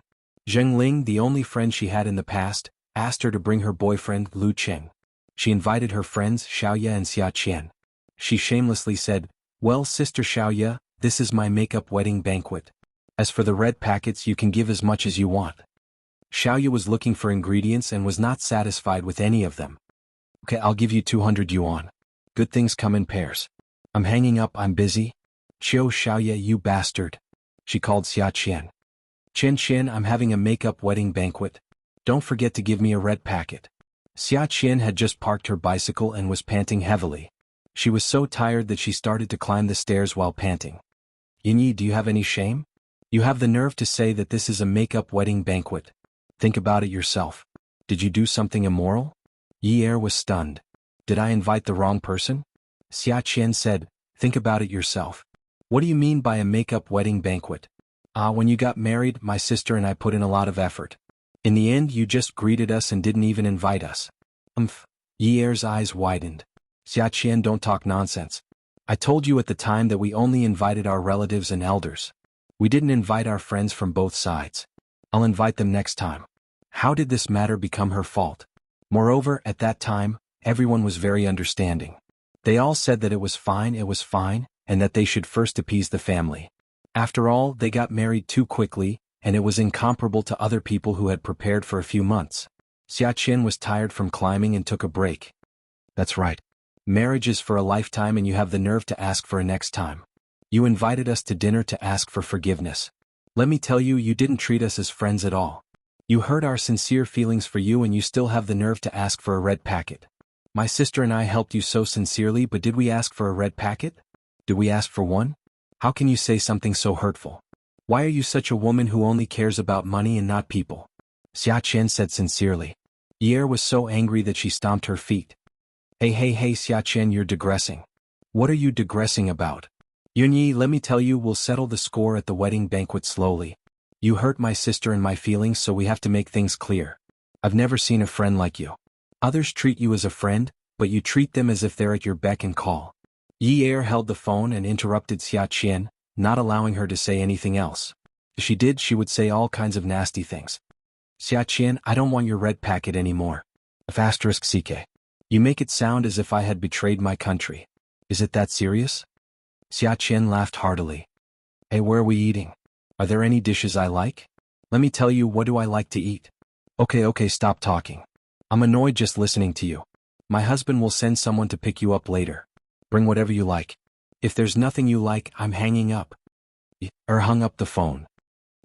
Zheng Ling, the only friend she had in the past, asked her to bring her boyfriend Lu Cheng. She invited her friends Xiaoya and Xiaqian. She shamelessly said, "Well, Sister Xiaoya, this is my makeup wedding banquet. As for the red packets, you can give as much as you want." Xiaoya was looking for ingredients and was not satisfied with any of them. Okay, I'll give you 200 yuan. Good things come in pairs. I'm hanging up, I'm busy. Chiu Xiaoya, you bastard. She called Xiaqian. Chen, I'm having a makeup wedding banquet. Don't forget to give me a red packet. Xiaqian had just parked her bicycle and was panting heavily. She was so tired that she started to climb the stairs while panting. Yinyi, do you have any shame? You have the nerve to say that this is a makeup wedding banquet. Think about it yourself. Did you do something immoral? Yi Er was stunned. Did I invite the wrong person? Xiaqian said, think about it yourself. What do you mean by a makeup wedding banquet? When you got married, my sister and I put in a lot of effort. In the end, you just greeted us and didn't even invite us. Yi Er's eyes widened. Xiaqian, don't talk nonsense. I told you at the time that we only invited our relatives and elders. We didn't invite our friends from both sides. I'll invite them next time. How did this matter become her fault? Moreover, at that time, everyone was very understanding. They all said that it was fine, and that they should first appease the family. After all, they got married too quickly, and it was incomparable to other people who had prepared for a few months. Xiaqian was tired from climbing and took a break. That's right. Marriage is for a lifetime and you have the nerve to ask for a next time. You invited us to dinner to ask for forgiveness. Let me tell you, you didn't treat us as friends at all. You hurt our sincere feelings for you and you still have the nerve to ask for a red packet. My sister and I helped you so sincerely, but did we ask for a red packet? Did we ask for one? How can you say something so hurtful? Why are you such a woman who only cares about money and not people? Xiaqian said sincerely. Yi was so angry that she stomped her feet. Hey Xiaqian, you're digressing. What are you digressing about? Yunyi, let me tell you, we'll settle the score at the wedding banquet slowly. You hurt my sister and my feelings, so we have to make things clear. I've never seen a friend like you. Others treat you as a friend, but you treat them as if they're at your beck and call. Yi held the phone and interrupted Xiaqian, not allowing her to say anything else. If she did, she would say all kinds of nasty things. Xiaqian, I don't want your red packet anymore. *CK. You make it sound as if I had betrayed my country. Is it that serious? Xiaqian laughed heartily. Hey, where are we eating? Are there any dishes I like? Let me tell you, what do I like to eat? Okay, stop talking. I'm annoyed just listening to you. My husband will send someone to pick you up later. Bring whatever you like. If there's nothing you like, I'm hanging up. Hung up the phone.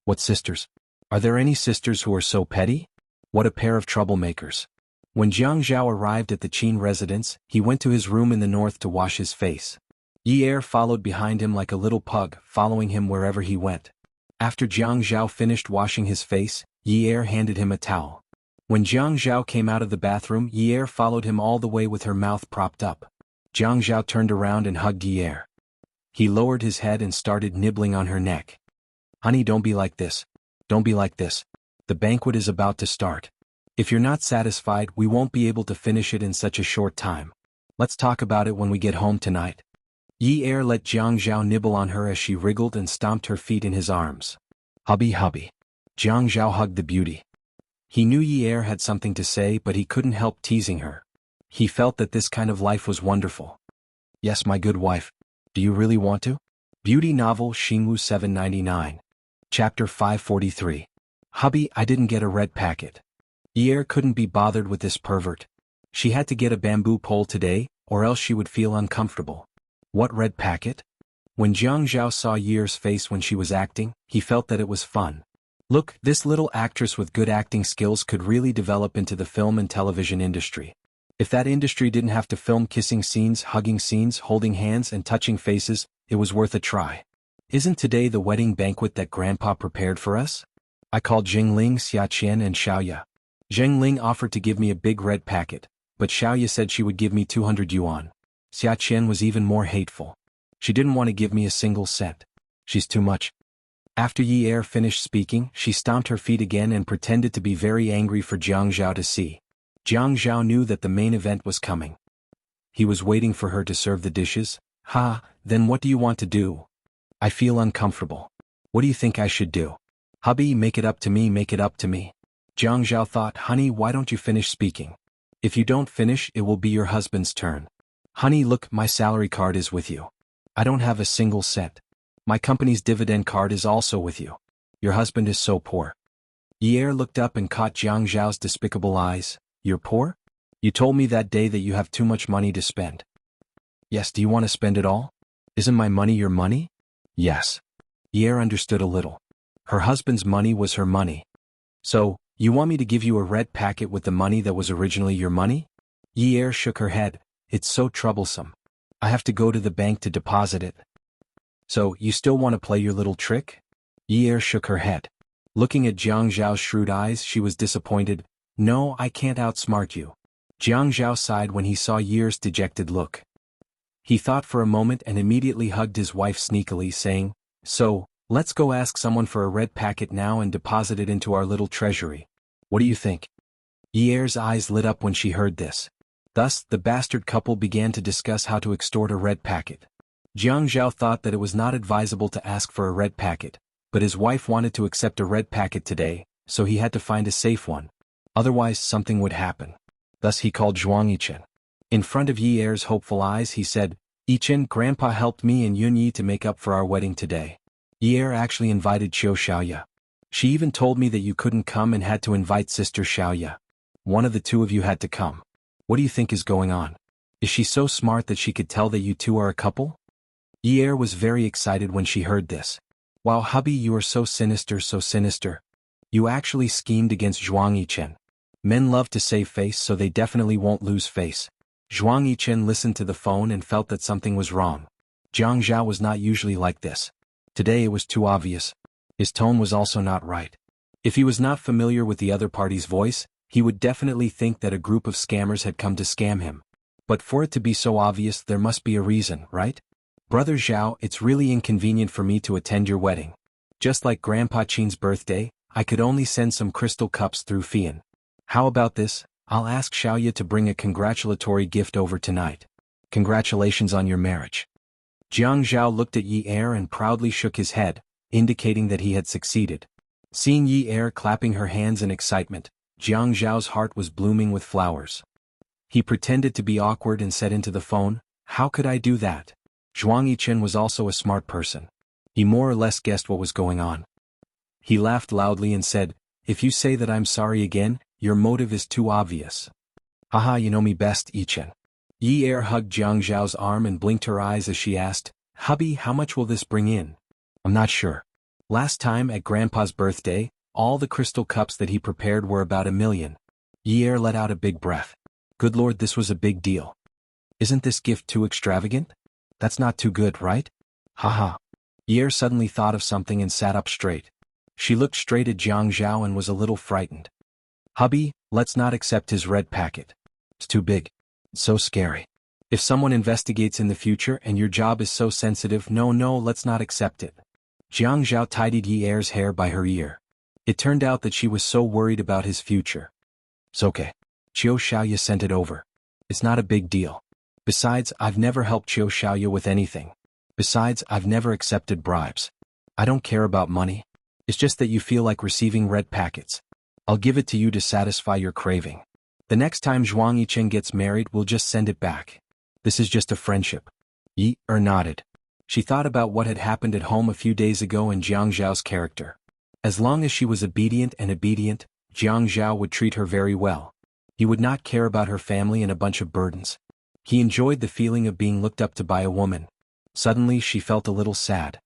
What sisters? Are there any sisters who are so petty? What a pair of troublemakers. When Jiang Zhao arrived at the Qin residence, he went to his room in the north to wash his face. Yi followed behind him like a little pug, following him wherever he went. After Jiang Zhao finished washing his face, Yi handed him a towel. When Jiang Zhao came out of the bathroom, Yi followed him all the way with her mouth propped up. Jiang Zhao turned around and hugged Yi. He lowered his head and started nibbling on her neck. Honey, don't be like this. Don't be like this. The banquet is about to start. If you're not satisfied, we won't be able to finish it in such a short time. Let's talk about it when we get home tonight. Yi let Jiang Zhao nibble on her as she wriggled and stomped her feet in his arms. Hubby. Jiang Zhao hugged the beauty. He knew Yi had something to say, but he couldn't help teasing her. He felt that this kind of life was wonderful. Yes, my good wife. Do you really want to? Beauty novel Xingwu 799. Chapter 543. Hubby, I didn't get a red packet. Yi couldn't be bothered with this pervert. She had to get a bamboo pole today, or else she would feel uncomfortable. What red packet? When Jiang Zhao saw Yi's face when she was acting, he felt that it was fun. Look, this little actress with good acting skills could really develop into the film and television industry. If that industry didn't have to film kissing scenes, hugging scenes, holding hands and touching faces, it was worth a try. Isn't today the wedding banquet that Grandpa prepared for us? I called Jingling, Xiaqian and Xiaoya. Zhengling offered to give me a big red packet, but Xiaoya said she would give me 200 yuan. Xiaqian was even more hateful. She didn't want to give me a single cent. She's too much. After Yi finished speaking, she stomped her feet again and pretended to be very angry for Jiang Zhao to see. Jiang Zhao knew that the main event was coming. He was waiting for her to serve the dishes. Then what do you want to do? I feel uncomfortable. What do you think I should do? Hubby, make it up to me, make it up to me. Jiang Zhao thought, honey, why don't you finish speaking? If you don't finish, it will be your husband's turn. Honey, look, my salary card is with you. I don't have a single cent. My company's dividend card is also with you. Your husband is so poor. Yi looked up and caught Jiang Zhao's despicable eyes. You're poor? You told me that day that you have too much money to spend. Yes, do you want to spend it all? Isn't my money your money? Yes. Yi understood a little. Her husband's money was her money. So, you want me to give you a red packet with the money that was originally your money? Yi shook her head. It's so troublesome. I have to go to the bank to deposit it. So, you still want to play your little trick? Yi shook her head. Looking at Jiang Zhao's shrewd eyes, she was disappointed. No, I can't outsmart you. Jiang Zhao sighed when he saw Yi's dejected look. He thought for a moment and immediately hugged his wife sneakily, saying, So, let's go ask someone for a red packet now and deposit it into our little treasury. What do you think? Yi's eyes lit up when she heard this. Thus, the bastard couple began to discuss how to extort a red packet. Jiang Zhao thought that it was not advisable to ask for a red packet, but his wife wanted to accept a red packet today, so he had to find a safe one. Otherwise, something would happen. Thus he called Zhuang Yichen. In front of Yi's hopeful eyes, he said, Yichen, Grandpa helped me and Yunyi to make up for our wedding today. Yi actually invited Xiaoya. She even told me that you couldn't come and had to invite Sister Xiaoya. One of the two of you had to come. What do you think is going on? Is she so smart that she could tell that you two are a couple? Yi was very excited when she heard this. Wow, hubby, you are so sinister, so sinister. You actually schemed against Zhuang Yichen. Men love to save face, so they definitely won't lose face. Zhuang Yichen listened to the phone and felt that something was wrong. Jiang Zhao was not usually like this. Today it was too obvious. His tone was also not right. If he was not familiar with the other party's voice, he would definitely think that a group of scammers had come to scam him. But for it to be so obvious, there must be a reason, right? Brother Zhao, it's really inconvenient for me to attend your wedding. Just like Grandpa Qin's birthday, I could only send some crystal cups through Fian. How about this? I'll ask Xiaoya to bring a congratulatory gift over tonight. Congratulations on your marriage. Jiang Zhao looked at Yi and proudly shook his head, indicating that he had succeeded. Seeing Yi clapping her hands in excitement, Jiang Zhao's heart was blooming with flowers. He pretended to be awkward and said into the phone, "How could I do that?" Zhuang Yichen was also a smart person. He more or less guessed what was going on. He laughed loudly and said, "If you say that I'm sorry again, your motive is too obvious." Haha, you know me best, Yichen. Yi hugged Jiang Zhao's arm and blinked her eyes as she asked, "Hubby, how much will this bring in?" "I'm not sure. Last time at Grandpa's birthday, all the crystal cups that he prepared were about 1,000,000. Yi let out a big breath. Good lord, this was a big deal. Isn't this gift too extravagant? That's not too good, right? Haha. Yi suddenly thought of something and sat up straight. She looked straight at Jiang Zhao and was a little frightened. "Hubby, let's not accept his red packet. It's too big. It's so scary. If someone investigates in the future and your job is so sensitive, no, let's not accept it." Jiang Zhao tidied Yi's hair by her ear. It turned out that she was so worried about his future. "It's okay. Qiu Xiaoya sent it over. It's not a big deal. Besides, I've never helped Qiu Xiaoya with anything. Besides, I've never accepted bribes. I don't care about money. It's just that you feel like receiving red packets. I'll give it to you to satisfy your craving. The next time Zhuang Yichen gets married, we'll just send it back. This is just a friendship." Yi nodded. She thought about what had happened at home a few days ago and Jiang Zhao's character. As long as she was obedient, Jiang Zhao would treat her very well. He would not care about her family and a bunch of burdens. He enjoyed the feeling of being looked up to by a woman. Suddenly she felt a little sad.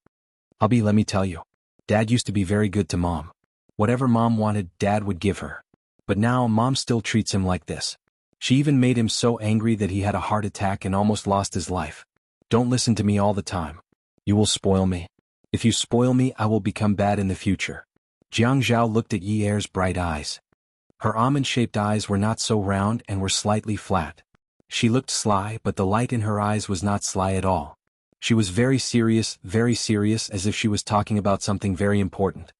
"Hubby, let me tell you. Dad used to be very good to Mom. Whatever Mom wanted, Dad would give her. But now Mom still treats him like this. She even made him so angry that he had a heart attack and almost lost his life. Don't listen to me all the time. You will spoil me. If you spoil me, I will become bad in the future." Jiang Zhao looked at Yi's bright eyes. Her almond-shaped eyes were not so round and were slightly flat. She looked sly, but the light in her eyes was not sly at all. She was very serious, as if she was talking about something very important.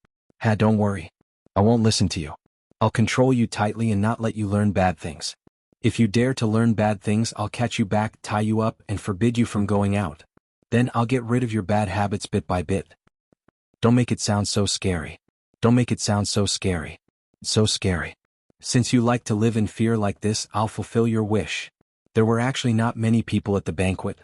Don't worry. I won't listen to you. I'll control you tightly and not let you learn bad things. If you dare to learn bad things, I'll catch you back, tie you up, and forbid you from going out. Then I'll get rid of your bad habits bit by bit. Don't make it sound so scary. Don't make it sound so scary. It's so scary. Since you like to live in fear like this, I'll fulfill your wish." There were actually not many people at the banquet.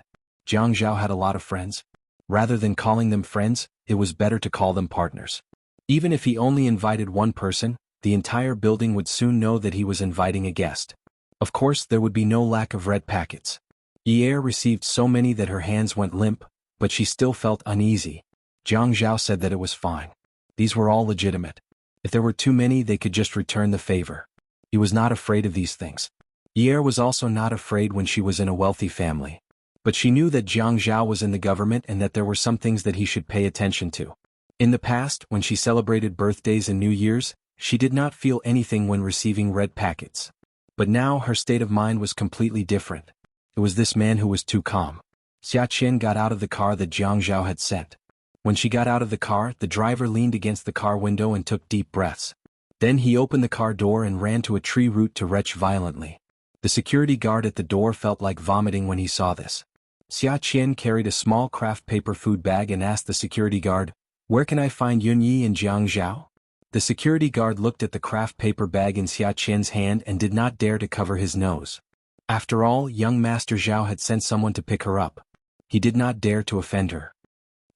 Jiang Zhao had a lot of friends. Rather than calling them friends, it was better to call them partners. Even if he only invited one person, the entire building would soon know that he was inviting a guest. Of course, there would be no lack of red packets. Yi received so many that her hands went limp, but she still felt uneasy. Jiang Zhao said that it was fine. These were all legitimate. If there were too many, they could just return the favor. He was not afraid of these things. Yi was also not afraid when she was in a wealthy family. But she knew that Jiang Zhao was in the government and that there were some things that he should pay attention to. In the past, when she celebrated birthdays and New Year's, she did not feel anything when receiving red packets. But now her state of mind was completely different. It was this man who was too calm. Xia Qian got out of the car that Jiang Zhao had sent. When she got out of the car, the driver leaned against the car window and took deep breaths. Then he opened the car door and ran to a tree root to retch violently. The security guard at the door felt like vomiting when he saw this. Xia Qian carried a small craft paper food bag and asked the security guard, "Where can I find Yunyi and Jiang Zhao?" The security guard looked at the craft paper bag in Xia Qian's hand and did not dare to cover his nose. After all, young Master Zhao had sent someone to pick her up. He did not dare to offend her.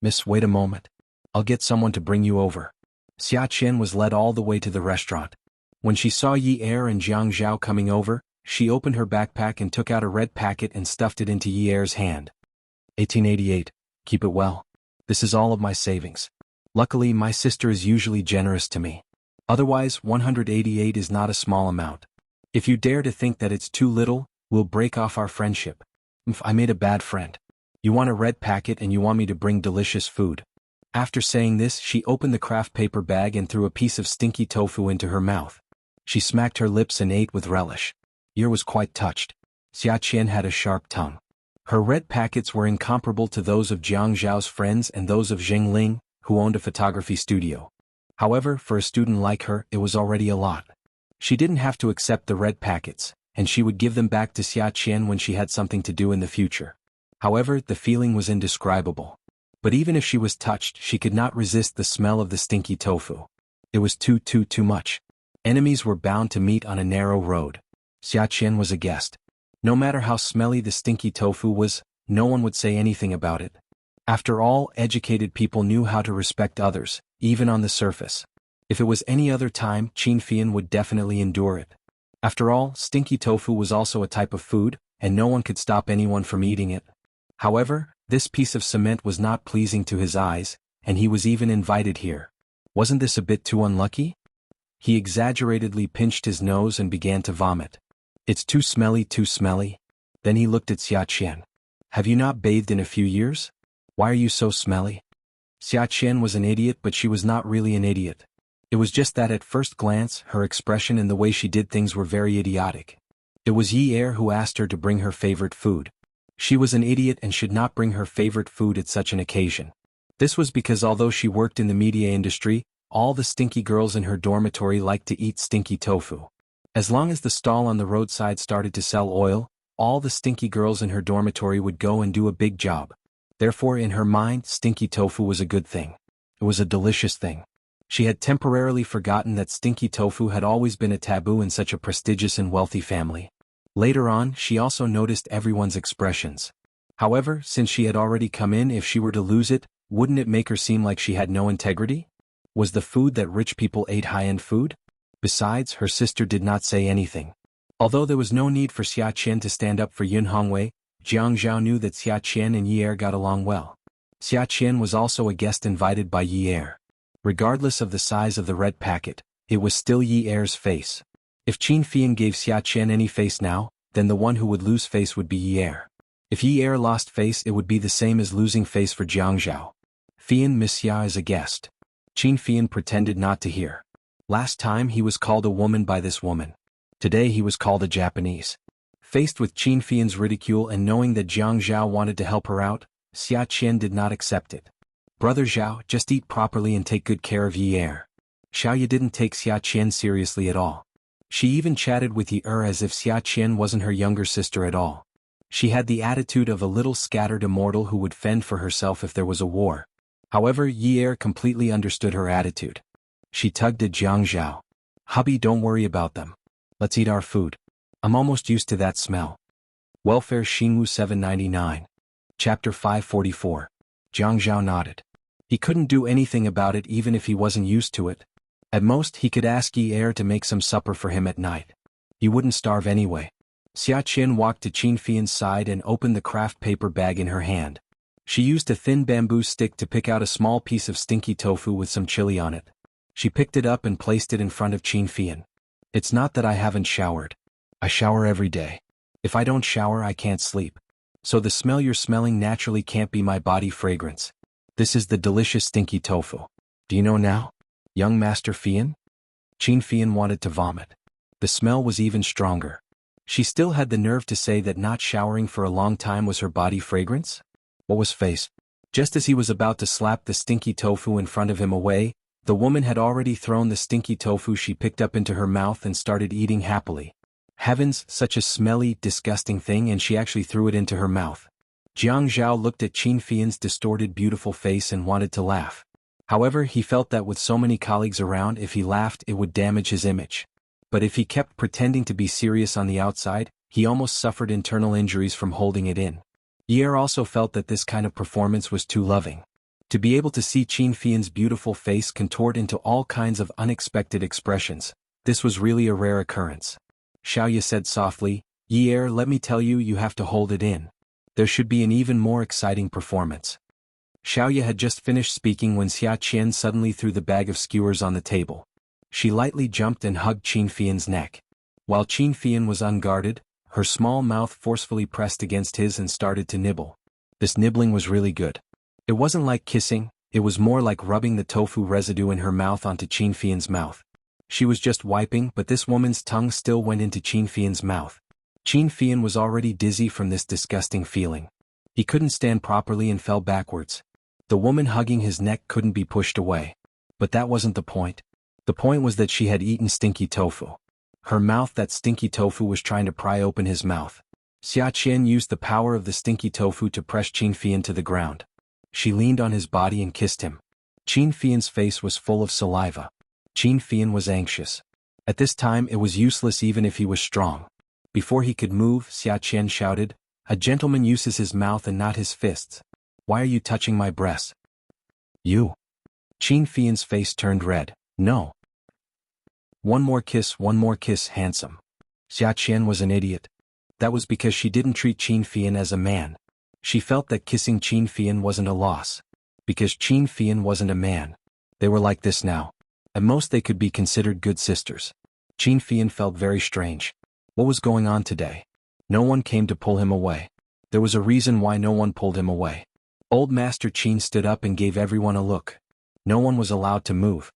"Miss, wait a moment. I'll get someone to bring you over." Xia Qian was led all the way to the restaurant. When she saw Yi Er and Jiang Zhao coming over, she opened her backpack and took out a red packet and stuffed it into Yi Er's hand. 1888. Keep it well. This is all of my savings. Luckily, my sister is usually generous to me. Otherwise, 188 is not a small amount. If you dare to think that it's too little, we'll break off our friendship. I made a bad friend. You want a red packet and you want me to bring delicious food. After saying this, she opened the craft paper bag and threw a piece of stinky tofu into her mouth. She smacked her lips and ate with relish. Yer was quite touched. Xiaqian had a sharp tongue. Her red packets were incomparable to those of Jiang Zhao's friends and those of Zheng Ling, who owned a photography studio. However, for a student like her, it was already a lot. She didn't have to accept the red packets, and she would give them back to Xiaqian when she had something to do in the future. However, the feeling was indescribable. But even if she was touched, she could not resist the smell of the stinky tofu. It was too much. Enemies were bound to meet on a narrow road. Xiaqian was a guest. No matter how smelly the stinky tofu was, no one would say anything about it. After all, educated people knew how to respect others, even on the surface. If it was any other time, Qin Fian would definitely endure it. After all, stinky tofu was also a type of food, and no one could stop anyone from eating it. However, this piece of cement was not pleasing to his eyes, and he was even invited here. Wasn't this a bit too unlucky? He exaggeratedly pinched his nose and began to vomit. It's too smelly. Then he looked at Xiaqian. Have you not bathed in a few years? Why are you so smelly? Xiaqian was an idiot, but she was not really an idiot. It was just that at first glance, her expression and the way she did things were very idiotic. It was Yi Er who asked her to bring her favorite food. She was an idiot and should not bring her favorite food at such an occasion. This was because although she worked in the media industry, all the stinky girls in her dormitory liked to eat stinky tofu. As long as the stall on the roadside started to sell oil, all the stinky girls in her dormitory would go and do a big job. Therefore, in her mind, stinky tofu was a good thing. It was a delicious thing. She had temporarily forgotten that stinky tofu had always been a taboo in such a prestigious and wealthy family. Later on, she also noticed everyone's expressions. However, since she had already come in, if she were to lose it, wouldn't it make her seem like she had no integrity? Was the food that rich people ate high-end food? Besides, her sister did not say anything. Although there was no need for Xiaqian to stand up for Yunhongwei, Jiang Zhao knew that Xiaqian and Yi Er got along well. Xiaqian was also a guest invited by Yi Er. Regardless of the size of the red packet, it was still Yi Er's face. If Qin Fian gave Xiaqian any face now, then the one who would lose face would be Yi Er. If Yi Er lost face, it would be the same as losing face for Jiang Zhao. Fian Miss Xia is a guest. Qin Fian pretended not to hear. Last time he was called a woman by this woman. Today he was called a Japanese. Faced with Qin Fian's ridicule and knowing that Jiang Zhao wanted to help her out, Xiaqian did not accept it. Brother Zhao, just eat properly and take good care of Yi Er. Xiaoya didn't take Xiaqian seriously at all. She even chatted with Yi Er as if Xiaqian wasn't her younger sister at all. She had the attitude of a little scattered immortal who would fend for herself if there was a war. However, Yi Er completely understood her attitude. She tugged at Jiang Zhao. Hubby, don't worry about them. Let's eat our food. I'm almost used to that smell. Welfare Xinwu 799. Chapter 544. Jiang Zhao nodded. He couldn't do anything about it even if he wasn't used to it. At most, he could ask Yi Er to make some supper for him at night. He wouldn't starve anyway. Xiaqian walked to Qin Fian's side and opened the craft paper bag in her hand. She used a thin bamboo stick to pick out a small piece of stinky tofu with some chili on it. She picked it up and placed it in front of Qin Fian. It's not that I haven't showered. I shower every day. If I don't shower, I can't sleep. So the smell you're smelling naturally can't be my body fragrance. This is the delicious stinky tofu. Do you know now? Young Master Fian? Qin Fian wanted to vomit. The smell was even stronger. She still had the nerve to say that not showering for a long time was her body fragrance? What was face? Just as he was about to slap the stinky tofu in front of him away, the woman had already thrown the stinky tofu she picked up into her mouth and started eating happily. Heavens, such a smelly, disgusting thing, and she actually threw it into her mouth. Jiang Zhao looked at Qin Fian's distorted beautiful face and wanted to laugh. However, he felt that with so many colleagues around, if he laughed it would damage his image. But if he kept pretending to be serious on the outside, he almost suffered internal injuries from holding it in. Yi Er also felt that this kind of performance was too loving. To be able to see Qin Fian's beautiful face contort into all kinds of unexpected expressions, This was really a rare occurrence. Xiaoya said softly, Yi, let me tell you, you have to hold it in. There should be an even more exciting performance. Xiaoya had just finished speaking when Xia Qian suddenly threw the bag of skewers on the table. She lightly jumped and hugged Qin Fian's neck. While Qin Fian was unguarded, her small mouth forcefully pressed against his and started to nibble. This nibbling was really good. It wasn't like kissing, it was more like rubbing the tofu residue in her mouth onto Qin Fian's mouth. She was just wiping, but this woman's tongue still went into Qin Fian's mouth. Qin Fian was already dizzy from this disgusting feeling. He couldn't stand properly and fell backwards. The woman hugging his neck couldn't be pushed away. But that wasn't the point. The point was that she had eaten stinky tofu. Her mouth, that stinky tofu, was trying to pry open his mouth. Xia Qian used the power of the stinky tofu to press Qin Fian to the ground. She leaned on his body and kissed him. Qin Fian's face was full of saliva. Qin Fian was anxious. At this time it was useless even if he was strong. Before he could move, Xia Qian shouted, "A gentleman uses his mouth and not his fists. Why are you touching my breasts?" You. Qin Fian's face turned red. No. One more kiss, handsome. Xia Qian was an idiot. That was because she didn't treat Qin Fian as a man. She felt that kissing Qin Fian wasn't a loss. Because Qin Fian wasn't a man. They were like this now. At most they could be considered good sisters. Qin Fian felt very strange. What was going on today? No one came to pull him away. There was a reason why no one pulled him away. Old Master Qin stood up and gave everyone a look. No one was allowed to move.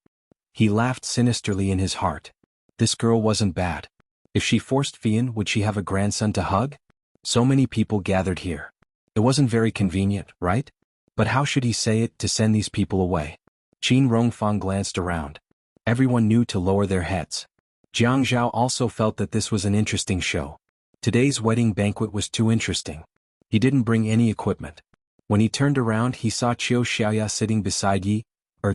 He laughed sinisterly in his heart. This girl wasn't bad. If she forced Fian, would she have a grandson to hug? So many people gathered here. It wasn't very convenient, right? But how should he say it to send these people away? Qin Rongfang glanced around. Everyone knew to lower their heads. Jiang Zhao also felt that this was an interesting show. Today's wedding banquet was too interesting. He didn't bring any equipment. When he turned around, he saw Qiu Xiaoya sitting beside Yi,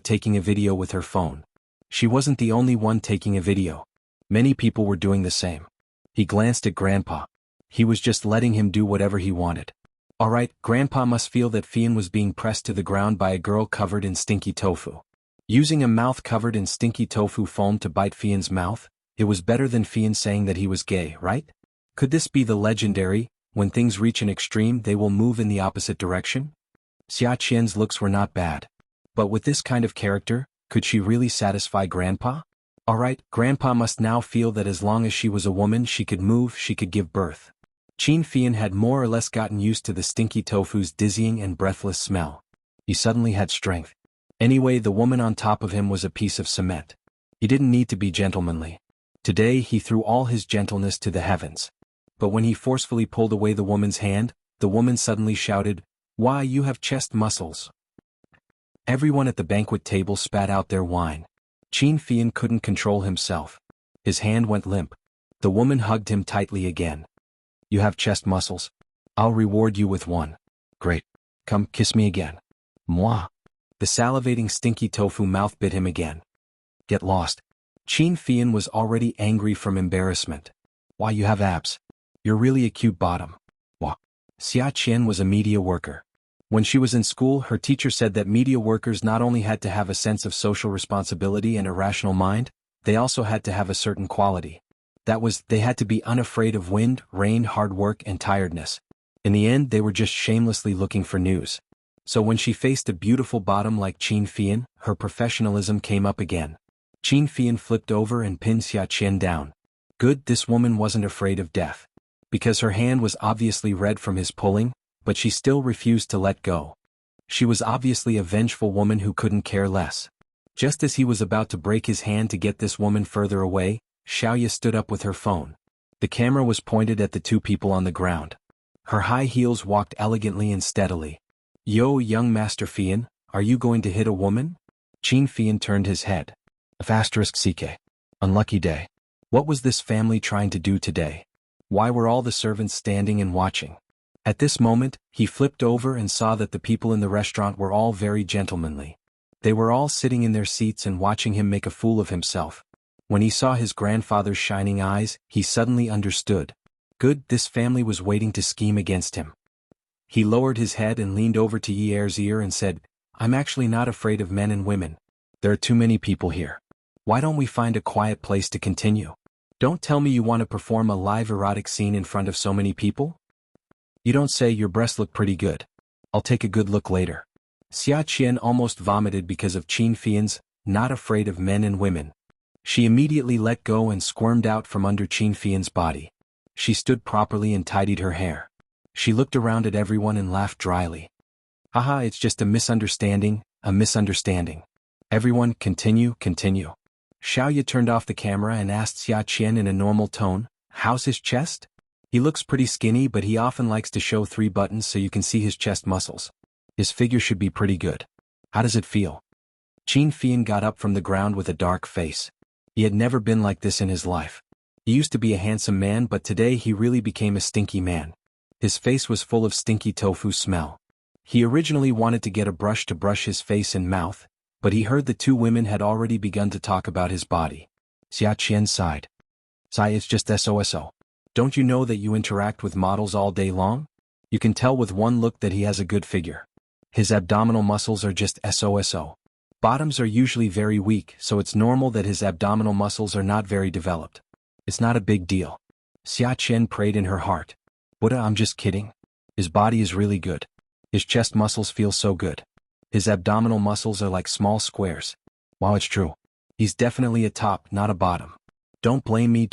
taking a video with her phone. She wasn't the only one taking a video. Many people were doing the same. He glanced at Grandpa. He was just letting him do whatever he wanted. Alright, Grandpa must feel that Fian was being pressed to the ground by a girl covered in stinky tofu. Using a mouth covered in stinky tofu foam to bite Fian's mouth, it was better than Fian saying that he was gay, right? Could this be the legendary, when things reach an extreme they will move in the opposite direction? Xia Qian's looks were not bad. But with this kind of character, could she really satisfy Grandpa? Alright, Grandpa must now feel that as long as she was a woman she could move, she could give birth. Qin Fian had more or less gotten used to the stinky tofu's dizzying and breathless smell. He suddenly had strength. Anyway, the woman on top of him was a piece of cement. He didn't need to be gentlemanly. Today he threw all his gentleness to the heavens. But when he forcefully pulled away the woman's hand, the woman suddenly shouted, "Why, you have chest muscles." Everyone at the banquet table spat out their wine. Qin Fian couldn't control himself. His hand went limp. The woman hugged him tightly again. "You have chest muscles? I'll reward you with one." "Great. Come, kiss me again." "Moi." The salivating stinky tofu mouth bit him again. "Get lost." Qin Fian was already angry from embarrassment. "Why, you have abs. You're really a cute bottom." "Wah." Xia Qian was a media worker. When she was in school, her teacher said that media workers not only had to have a sense of social responsibility and a rational mind, they also had to have a certain quality. That was, they had to be unafraid of wind, rain, hard work, and tiredness. In the end, they were just shamelessly looking for news. So when she faced a beautiful bottom like Qin Fian, her professionalism came up again. Qin Fian flipped over and pinned Xia Qian down. Good, this woman wasn't afraid of death. Because her hand was obviously red from his pulling, but she still refused to let go. She was obviously a vengeful woman who couldn't care less. Just as he was about to break his hand to get this woman further away, Xiaoya stood up with her phone. The camera was pointed at the two people on the ground. Her high heels walked elegantly and steadily. "Yo, young Master Fian, are you going to hit a woman?" Qin Fian turned his head. *CK. Unlucky day. What was this family trying to do today? Why were all the servants standing and watching? At this moment, he flipped over and saw that the people in the restaurant were all very gentlemanly. They were all sitting in their seats and watching him make a fool of himself. When he saw his grandfather's shining eyes, he suddenly understood. Good, this family was waiting to scheme against him. He lowered his head and leaned over to Yi Er's ear and said, "I'm actually not afraid of men and women. There are too many people here. Why don't we find a quiet place to continue? Don't tell me you want to perform a live erotic scene in front of so many people? You don't say. Your breasts look pretty good. I'll take a good look later. Xia Qian almost vomited because of Qin Fian's not afraid of men and women. She immediately let go and squirmed out from under Qin Fian's body. She stood properly and tidied her hair. She looked around at everyone and laughed dryly. Haha, it's just a misunderstanding, a misunderstanding. Everyone, continue. Xiaoya turned off the camera and asked Xia Qian in a normal tone, how's his chest? He looks pretty skinny, but he often likes to show 3 buttons so you can see his chest muscles. His figure should be pretty good. How does it feel? Qin Fian got up from the ground with a dark face. He had never been like this in his life. He used to be a handsome man, but today he really became a stinky man. His face was full of stinky tofu smell. He originally wanted to get a brush to brush his face and mouth, but he heard the 2 women had already begun to talk about his body. Xia Qian sighed. Sigh, it's just SOSO. Don't you know that you interact with models all day long? You can tell with one look that he has a good figure. His abdominal muscles are just SOSO. Bottoms are usually very weak, so it's normal that his abdominal muscles are not very developed. It's not a big deal. Xia Qian prayed in her heart. Buddha, I'm just kidding. His body is really good. His chest muscles feel so good. His abdominal muscles are like small squares. Wow, it's true. He's definitely a top, not a bottom. Don't blame me.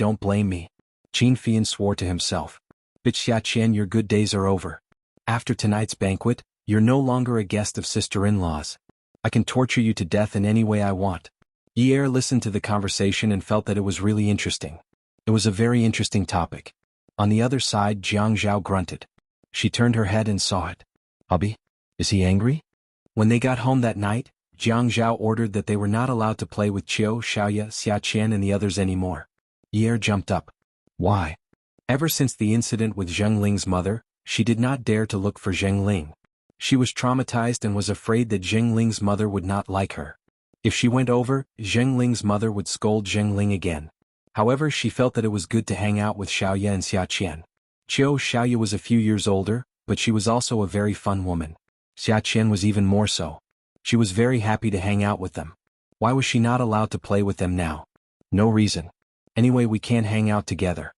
Qin Fian swore to himself. Bitch Xia Qian, your good days are over. After tonight's banquet, you're no longer a guest of sister-in-laws. I can torture you to death in any way I want. Yi Er listened to the conversation and felt that it was really interesting. It was a very interesting topic. On the other side, Jiang Zhao grunted. She turned her head and saw it. Hubby? Is he angry? When they got home that night, Jiang Zhao ordered that they were not allowed to play with Qiu, Xiaoya, Xia Qian and the others anymore. Yi Er jumped up. Why? Ever since the incident with Zheng Ling's mother, she did not dare to look for Zheng Ling. She was traumatized and was afraid that Zheng Ling's mother would not like her. If she went over, Zheng Ling's mother would scold Zheng Ling again. However, she felt that it was good to hang out with Xiaoya and Xia Qian. Xiaoya was a few years older, but she was also a very fun woman. Xia Qian was even more so. She was very happy to hang out with them. Why was she not allowed to play with them now? No reason. Anyway, we can't hang out together.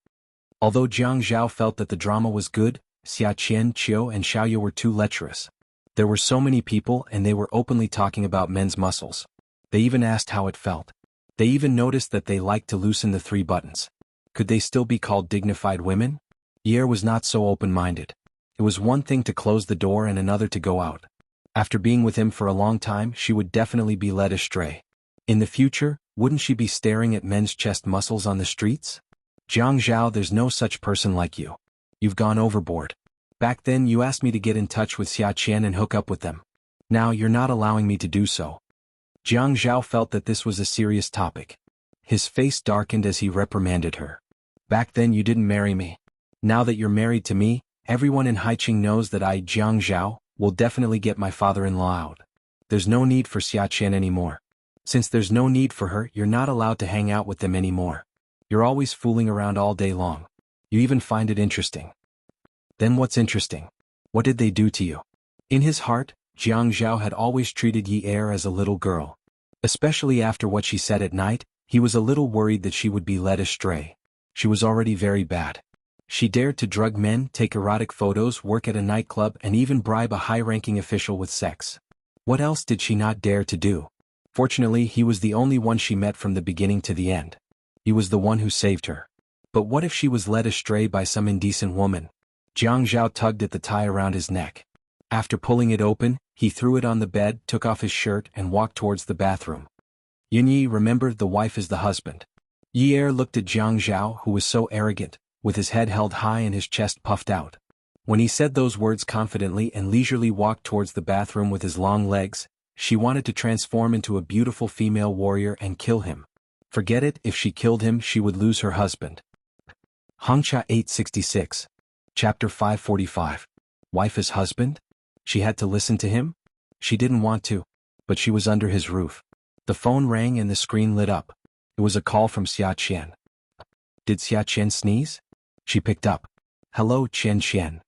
Although Jiang Zhao felt that the drama was good, Xia Qian, Qiu and Xiaoya were too lecherous. There were so many people and they were openly talking about men's muscles. They even asked how it felt. They even noticed that they liked to loosen the 3 buttons. Could they still be called dignified women? Yi was not so open-minded. It was one thing to close the door and another to go out. After being with him for a long time, she would definitely be led astray. In the future, wouldn't she be staring at men's chest muscles on the streets? Jiang Zhao, there's no such person like you. You've gone overboard. Back then you asked me to get in touch with Xia Qian and hook up with them. Now you're not allowing me to do so. Jiang Zhao felt that this was a serious topic. His face darkened as he reprimanded her. Back then you didn't marry me. Now that you're married to me, everyone in Haiqing knows that I, Jiang Zhao, will definitely get my father-in-law out. There's no need for Xia Qian anymore. Since there's no need for her, you're not allowed to hang out with them anymore. You're always fooling around all day long. You even find it interesting. Then what's interesting? What did they do to you? In his heart, Jiang Zhao had always treated Yi Er as a little girl. Especially after what she said at night, he was a little worried that she would be led astray. She was already very bad. She dared to drug men, take erotic photos, work at a nightclub and even bribe a high-ranking official with sex. What else did she not dare to do? Fortunately, he was the only one she met from the beginning to the end. He was the one who saved her. But what if she was led astray by some indecent woman? Jiang Zhao tugged at the tie around his neck. After pulling it open, he threw it on the bed, took off his shirt and walked towards the bathroom. Yunyi, remember, the wife is the husband. Yi Er looked at Jiang Zhao, who was so arrogant, with his head held high and his chest puffed out. When he said those words confidently and leisurely walked towards the bathroom with his long legs, she wanted to transform into a beautiful female warrior and kill him. Forget it, if she killed him she would lose her husband. Hangcha 866. Chapter 545. Wife is husband? She had to listen to him? She didn't want to, but she was under his roof. The phone rang and the screen lit up. It was a call from Xia Qian. Did Xia Qian sneeze? She picked up. Hello, Qian Qian.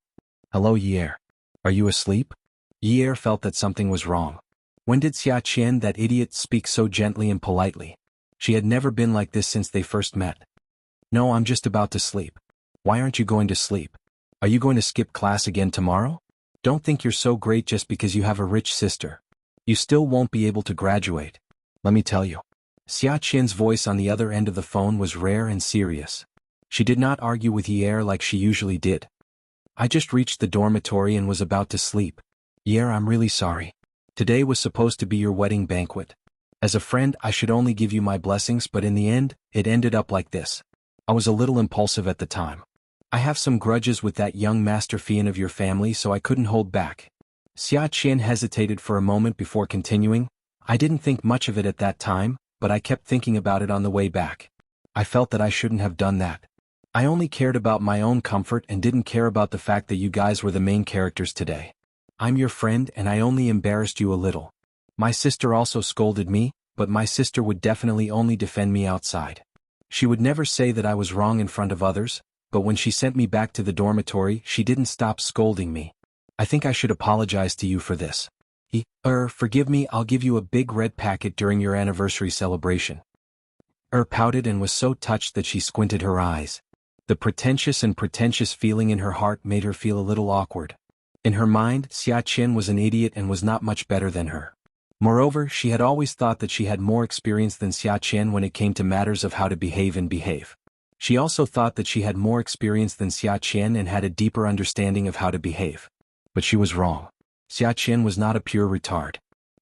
Hello, Yi Er. Are you asleep? Yi Er felt that something was wrong. When did Xia Qian, that idiot, speak so gently and politely? She had never been like this since they first met. No, I'm just about to sleep. Why aren't you going to sleep? Are you going to skip class again tomorrow? Don't think you're so great just because you have a rich sister. You still won't be able to graduate. Let me tell you. Xiaqian's voice on the other end of the phone was rare and serious. She did not argue with Yer like she usually did. I just reached the dormitory and was about to sleep. Yer, I'm really sorry. Today was supposed to be your wedding banquet. As a friend, I should only give you my blessings, but in the end, it ended up like this. I was a little impulsive at the time. I have some grudges with that young Master Fian of your family, so I couldn't hold back. Xiaqian hesitated for a moment before continuing. I didn't think much of it at that time, but I kept thinking about it on the way back. I felt that I shouldn't have done that. I only cared about my own comfort and didn't care about the fact that you guys were the main characters today. I'm your friend and I only embarrassed you a little. My sister also scolded me, but my sister would definitely only defend me outside. She would never say that I was wrong in front of others, but when she sent me back to the dormitory, she didn't stop scolding me. I think I should apologize to you for this. Forgive me, I'll give you a big red packet during your anniversary celebration. Pouted and was so touched that she squinted her eyes. The pretentious feeling in her heart made her feel a little awkward. In her mind, Xiaqian was an idiot and was not much better than her. Moreover, she had always thought that she had more experience than Xiaqian when it came to matters of how to behave. She also thought that she had more experience than Xiaqian and had a deeper understanding of how to behave. But she was wrong. Xiaqian was not a pure retard.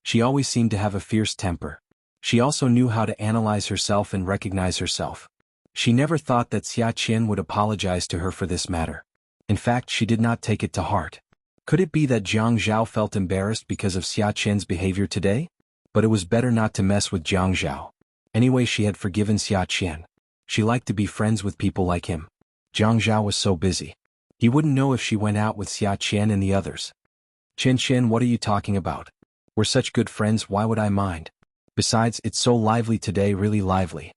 She always seemed to have a fierce temper. She also knew how to analyze herself and recognize herself. She never thought that Xiaqian would apologize to her for this matter. In fact, she did not take it to heart. Could it be that Jianghu felt embarrassed because of Xiaqian's behavior today? But it was better not to mess with Jianghu. Anyway, she had forgiven Xiaqian. She liked to be friends with people like him. Jianghu was so busy. He wouldn't know if she went out with Xiaqian and the others. Chen, what are you talking about? We're such good friends, why would I mind? Besides, it's so lively today, really lively.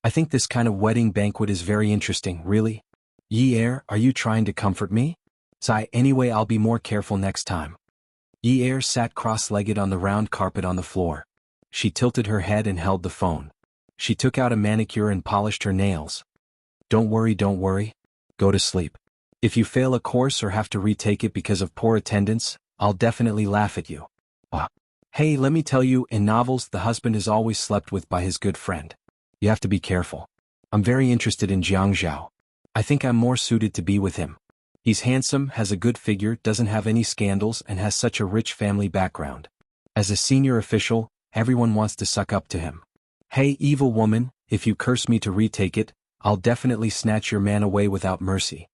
I think this kind of wedding banquet is very interesting, really. Yi-Er, are you trying to comfort me? Sigh, anyway, I'll be more careful next time. Yi-Er sat cross-legged on the round carpet on the floor. She tilted her head and held the phone. She took out a manicure and polished her nails. Don't worry. Go to sleep. If you fail a course or have to retake it because of poor attendance, I'll definitely laugh at you. Hey, let me tell you, in novels the husband is always slept with by his good friend. You have to be careful. I'm very interested in Jianghu. I think I'm more suited to be with him. He's handsome, has a good figure, doesn't have any scandals and has such a rich family background. As a senior official, everyone wants to suck up to him. Hey, evil woman, if you curse me to retake it, I'll definitely snatch your man away without mercy.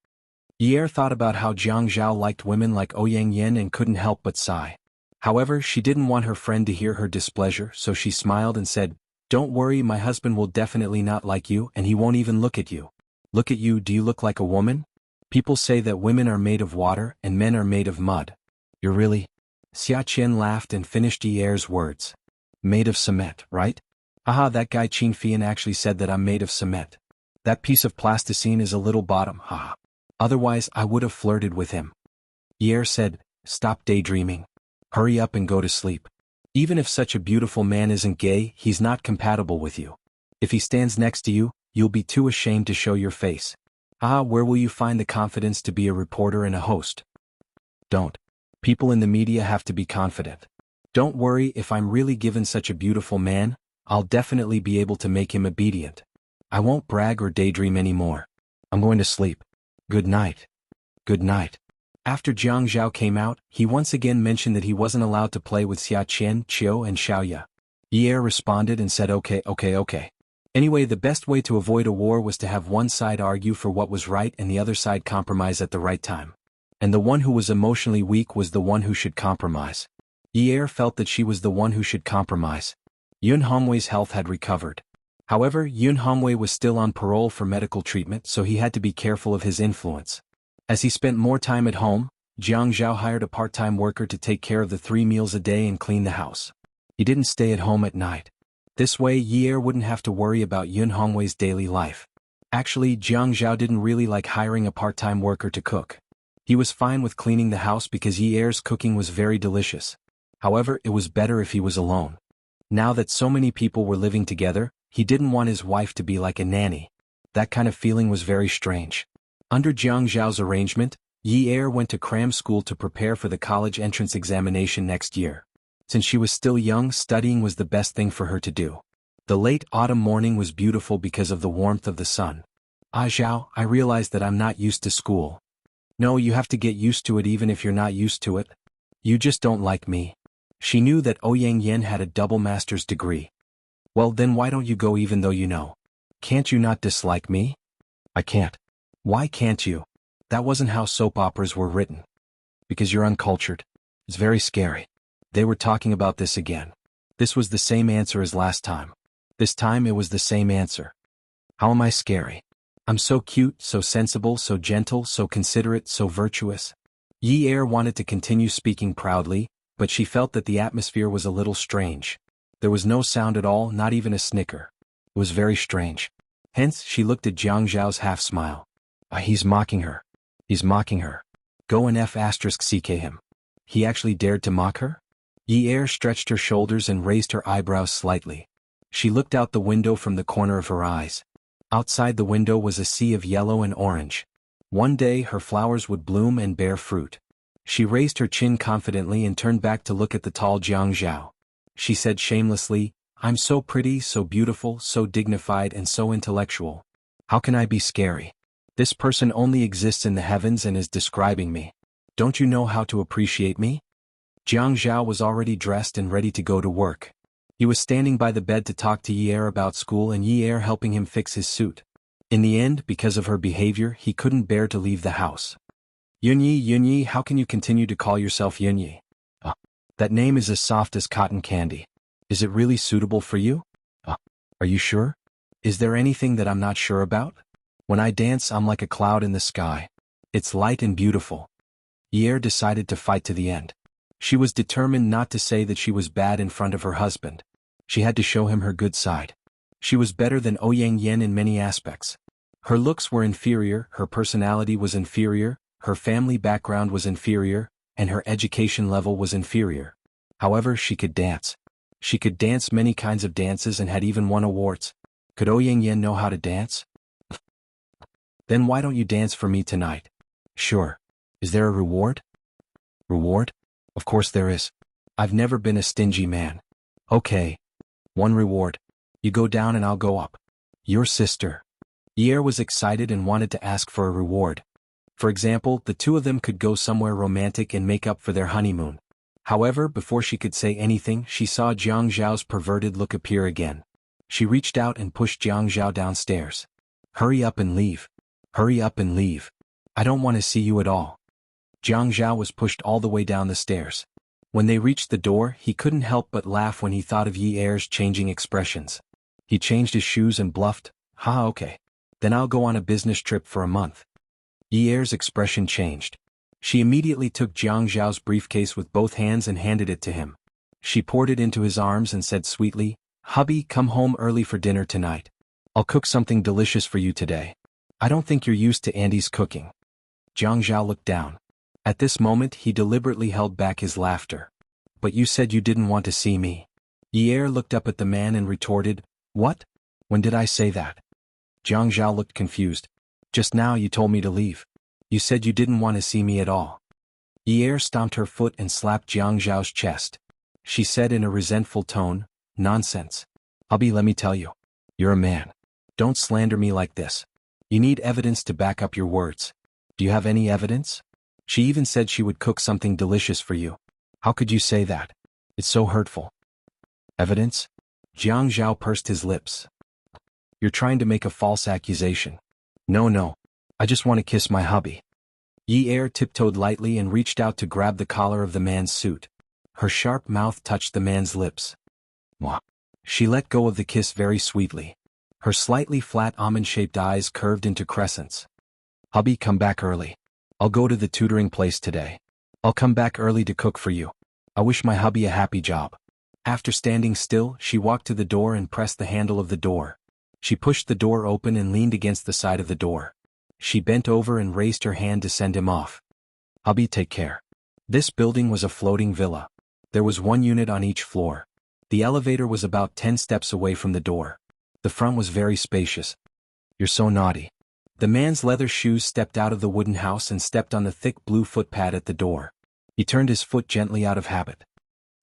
Yi-Er thought about how Jianghu liked women like Ouyang Yen and couldn't help but sigh. However, she didn't want her friend to hear her displeasure, so she smiled and said, Don't worry, my husband will definitely not like you and he won't even look at you. Look at you, do you look like a woman? People say that women are made of water and men are made of mud. You're really? Xiaqian laughed and finished Yi-Er's words. Made of cement, right? Haha, that guy Qin Fian actually said that I'm made of cement. That piece of plasticine is a little bottom, haha. Otherwise I would have flirted with him. Yi-Er said, Stop daydreaming. Hurry up and go to sleep. Even if such a beautiful man isn't gay, he's not compatible with you. If he stands next to you, you'll be too ashamed to show your face. Where will you find the confidence to be a reporter and a host? Don't. People in the media have to be confident. Don't worry, if I'm really given such a beautiful man, I'll definitely be able to make him obedient. I won't brag or daydream anymore. I'm going to sleep. Good night. Good night. After Jianghu came out, he once again mentioned that he wasn't allowed to play with Xiaqian, Qiu and Xiaoya. Yi-Er responded and said okay. Anyway, the best way to avoid a war was to have one side argue for what was right and the other side compromise at the right time. And the one who was emotionally weak was the one who should compromise. Yi-Er felt that she was the one who should compromise. Yunhongwei's health had recovered. However, Yunhongwei was still on parole for medical treatment, so he had to be careful of his influence. As he spent more time at home, Jianghu hired a part-time worker to take care of the 3 meals a day and clean the house. He didn't stay at home at night. This way, Yi-Er wouldn't have to worry about Yunhongwei's daily life. Actually, Jianghu didn't really like hiring a part-time worker to cook. He was fine with cleaning the house because Yi-Er's cooking was very delicious. However, it was better if he was alone. Now that so many people were living together, He didn't want his wife to be like a nanny. That kind of feeling was very strange. Under Jiang Zhao's arrangement, Yi Er went to cram school to prepare for the college entrance examination next year. Since she was still young, studying was the best thing for her to do. The late autumn morning was beautiful because of the warmth of the sun. Ah Zhao, I realize that I'm not used to school. No, you have to get used to it even if you're not used to it. You just don't like me. She knew that Ouyang Yen had a double master's degree. Well then why don't you go even though you know? Can't you not dislike me? I can't. Why can't you? That wasn't how soap operas were written. Because you're uncultured. It's very scary. They were talking about this again. This was the same answer as last time. This time it was the same answer. How am I scary? I'm so cute, so sensible, so gentle, so considerate, so virtuous. Yi Er wanted to continue speaking proudly, but she felt that the atmosphere was a little strange. There was no sound at all, not even a snicker. It was very strange. Hence, she looked at Jiang Zhao's half-smile. He's mocking her. He's mocking her. Go and *CK him. He actually dared to mock her? Yi Er stretched her shoulders and raised her eyebrows slightly. She looked out the window from the corner of her eyes. Outside the window was a sea of yellow and orange. One day her flowers would bloom and bear fruit. She raised her chin confidently and turned back to look at the tall Jiang Zhao. She said shamelessly, I'm so pretty, so beautiful, so dignified and so intellectual. How can I be scary? This person only exists in the heavens and is describing me. Don't you know how to appreciate me? Jiang Zhao was already dressed and ready to go to work. He was standing by the bed to talk to Yi Er about school and Yi Er helping him fix his suit. In the end, because of her behavior, he couldn't bear to leave the house. Yunyi, how can you continue to call yourself Yunyi? That name is as soft as cotton candy. Is it really suitable for you? Are you sure? Is there anything that I'm not sure about? When I dance, I'm like a cloud in the sky. It's light and beautiful. Yi Er decided to fight to the end. She was determined not to say that she was bad in front of her husband. She had to show him her good side. She was better than Ouyang Yen in many aspects. Her looks were inferior, her personality was inferior, her family background was inferior, and her education level was inferior. However, she could dance. She could dance many kinds of dances and had even won awards. Could Ouyang Yen know how to dance? Then why don't you dance for me tonight? Sure. Is there a reward? Reward? Of course there is. I've never been a stingy man. Okay. One reward. You go down and I'll go up. Your sister. Yi Er was excited and wanted to ask for a reward. For example, the two of them could go somewhere romantic and make up for their honeymoon. However, before she could say anything, she saw Jiang Zhao's perverted look appear again. She reached out and pushed Jiang Zhao downstairs. Hurry up and leave. Hurry up and leave. I don't want to see you at all. Jiang Zhao was pushed all the way down the stairs. When they reached the door, he couldn't help but laugh when he thought of Yi Er's changing expressions. He changed his shoes and bluffed, okay. Then I'll go on a business trip for a month. Yi Er's expression changed. She immediately took Jiang Zhao's briefcase with both hands and handed it to him. She poured it into his arms and said sweetly, Hubby, come home early for dinner tonight. I'll cook something delicious for you today. I don't think you're used to Andy's cooking. Jiang Zhao looked down. At this moment he deliberately held back his laughter. But you said you didn't want to see me. Yi Er looked up at the man and retorted, What? When did I say that? Jiang Zhao looked confused. Just now you told me to leave. You said you didn't want to see me at all. Yi Er stomped her foot and slapped Jiang Zhao's chest. She said in a resentful tone, Nonsense. Hubby, let me tell you. You're a man. Don't slander me like this. You need evidence to back up your words. Do you have any evidence? She even said she would cook something delicious for you. How could you say that? It's so hurtful. Evidence? Jiang Zhao pursed his lips. You're trying to make a false accusation. No. I just want to kiss my hubby. Yi Er tiptoed lightly and reached out to grab the collar of the man's suit. Her sharp mouth touched the man's lips. Mwah. She let go of the kiss very sweetly. Her slightly flat almond-shaped eyes curved into crescents. Hubby, come back early. I'll go to the tutoring place today. I'll come back early to cook for you. I wish my hubby a happy job. After standing still, she walked to the door and pressed the handle of the door. She pushed the door open and leaned against the side of the door. She bent over and raised her hand to send him off. Hubby, take care. This building was a floating villa. There was one unit on each floor. The elevator was about 10 steps away from the door. The front was very spacious. You're so naughty. The man's leather shoes stepped out of the wooden house and stepped on the thick blue footpad at the door. He turned his foot gently out of habit.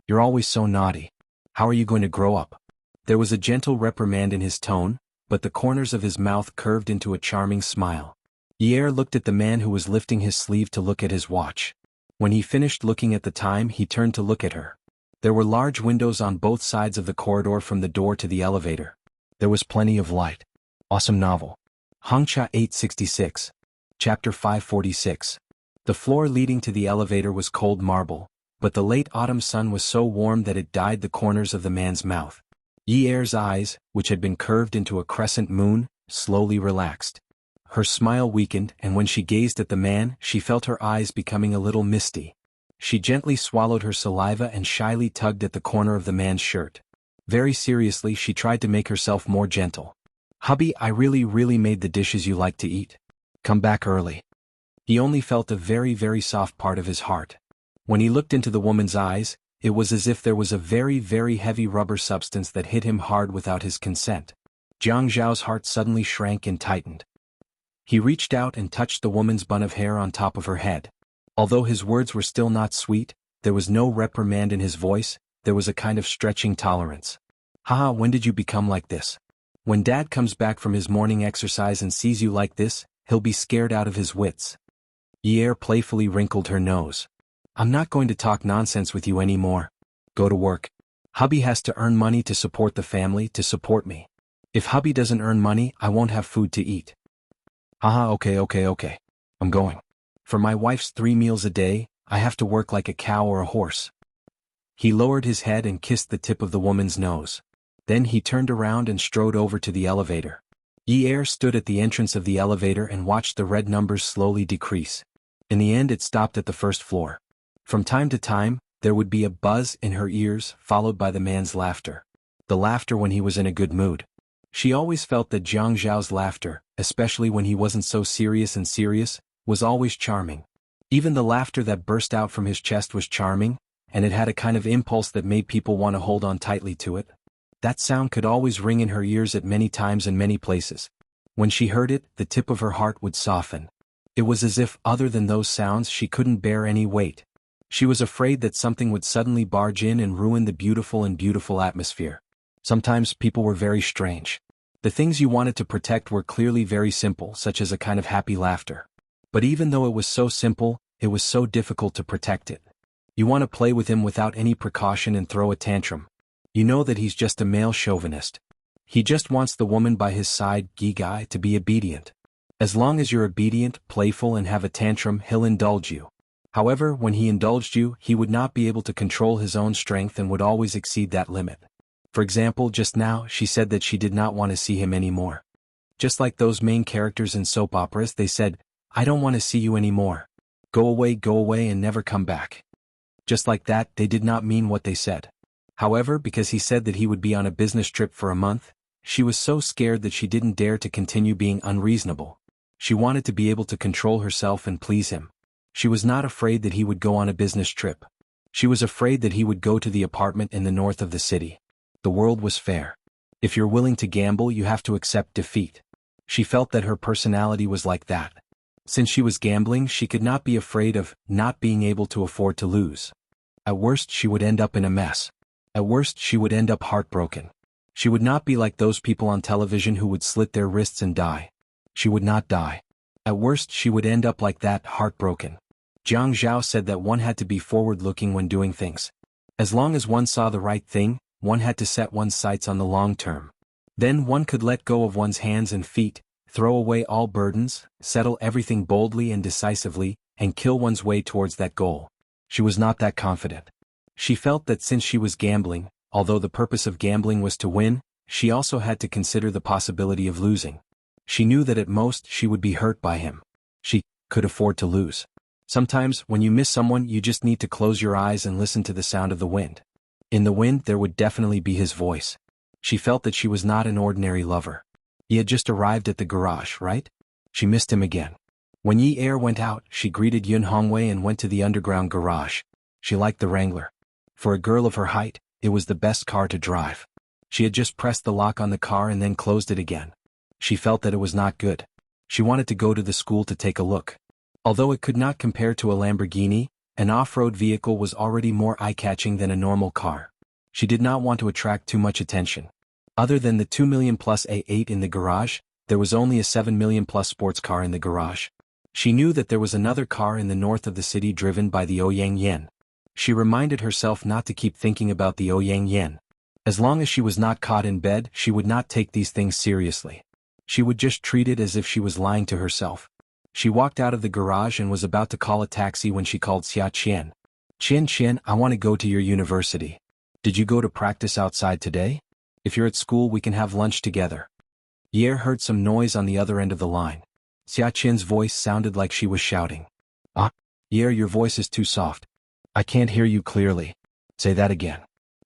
You're always so naughty. How are you going to grow up? There was a gentle reprimand in his tone, but the corners of his mouth curved into a charming smile. Pierre looked at the man who was lifting his sleeve to look at his watch. When he finished looking at the time, he turned to look at her. There were large windows on both sides of the corridor from the door to the elevator. There was plenty of light. Awesome novel. xianxia 866. Chapter 546. The floor leading to the elevator was cold marble, but the late autumn sun was so warm that it dyed the corners of the man's mouth. Pierre's eyes, which had been curved into a crescent moon, slowly relaxed. Her smile weakened, and when she gazed at the man, she felt her eyes becoming a little misty. She gently swallowed her saliva and shyly tugged at the corner of the man's shirt. Very seriously, she tried to make herself more gentle. Hubby, I really made the dishes you like to eat. Come back early. He only felt a very soft part of his heart. When he looked into the woman's eyes, it was as if there was a very heavy rubber substance that hit him hard without his consent. Jiang Zhao's heart suddenly shrank and tightened. He reached out and touched the woman's bun of hair on top of her head. Although his words were still not sweet, there was no reprimand in his voice, there was a kind of stretching tolerance. Haha, when did you become like this? When Dad comes back from his morning exercise and sees you like this, he'll be scared out of his wits. Pierre playfully wrinkled her nose. I'm not going to talk nonsense with you anymore. Go to work. Hubby has to earn money to support the family, to support me. If hubby doesn't earn money, I won't have food to eat. Haha, okay. I'm going. For my wife's 3 meals a day, I have to work like a cow or a horse. He lowered his head and kissed the tip of the woman's nose. Then he turned around and strode over to the elevator. Pierre stood at the entrance of the elevator and watched the red numbers slowly decrease. In the end, it stopped at the first floor. From time to time, there would be a buzz in her ears, followed by the man's laughter. The laughter when he was in a good mood. She always felt that Jiang Zhao's laughter, especially when he wasn't so serious, was always charming. Even the laughter that burst out from his chest was charming, and it had a kind of impulse that made people want to hold on tightly to it. That sound could always ring in her ears at many times and many places. When she heard it, the tip of her heart would soften. It was as if, other than those sounds, she couldn't bear any weight. She was afraid that something would suddenly barge in and ruin the beautiful atmosphere. Sometimes people were very strange. The things you wanted to protect were clearly very simple, such as a kind of happy laughter. But even though it was so simple, it was so difficult to protect it. You want to play with him without any precaution and throw a tantrum. You know that he's just a male chauvinist. He just wants the woman by his side, guy, to be obedient. As long as you're obedient, playful and have a tantrum, he'll indulge you. However, when he indulged you, he would not be able to control his own strength and would always exceed that limit. For example, just now, she said that she did not want to see him anymore. Just like those main characters in soap operas, they said, I don't want to see you anymore. Go away and never come back. Just like that, they did not mean what they said. However, because he said that he would be on a business trip for a month, she was so scared that she didn't dare to continue being unreasonable. She wanted to be able to control herself and please him. She was not afraid that he would go on a business trip. She was afraid that he would go to the apartment in the north of the city. The world was fair. If you're willing to gamble, you have to accept defeat. She felt that her personality was like that. Since she was gambling, she could not be afraid of not being able to afford to lose. At worst, she would end up in a mess. At worst, she would end up heartbroken. She would not be like those people on television who would slit their wrists and die. She would not die. At worst, she would end up like that, heartbroken. Jiang Zhao said that one had to be forward-looking when doing things. As long as one saw the right thing, one had to set one's sights on the long term. Then one could let go of one's hands and feet, throw away all burdens, settle everything boldly and decisively, and kill one's way towards that goal. She was not that confident. She felt that since she was gambling, although the purpose of gambling was to win, she also had to consider the possibility of losing. She knew that at most she would be hurt by him. She could afford to lose. Sometimes, when you miss someone, you just need to close your eyes and listen to the sound of the wind. In the wind, there would definitely be his voice. She felt that she was not an ordinary lover. He had just arrived at the garage, right? She missed him again. When Yi Er went out, she greeted Yun Hongwei and went to the underground garage. She liked the Wrangler. For a girl of her height, it was the best car to drive. She had just pressed the lock on the car and then closed it again. She felt that it was not good. She wanted to go to the school to take a look. Although it could not compare to a Lamborghini, an off-road vehicle was already more eye-catching than a normal car. She did not want to attract too much attention. Other than the 2 million plus A8 in the garage, there was only a 7 million plus sports car in the garage. She knew that there was another car in the north of the city driven by the Ouyang Yen. She reminded herself not to keep thinking about the Ouyang Yen. As long as she was not caught in bed, she would not take these things seriously. She would just treat it as if she was lying to herself. She walked out of the garage and was about to call a taxi when she called Xianxia. Xian, I want to go to your university. Did you go to practice outside today? If you're at school, we can have lunch together. Ye heard some noise on the other end of the line. Xiaqian's voice sounded like she was shouting. Ye, your voice is too soft. I can't hear you clearly. Say that again.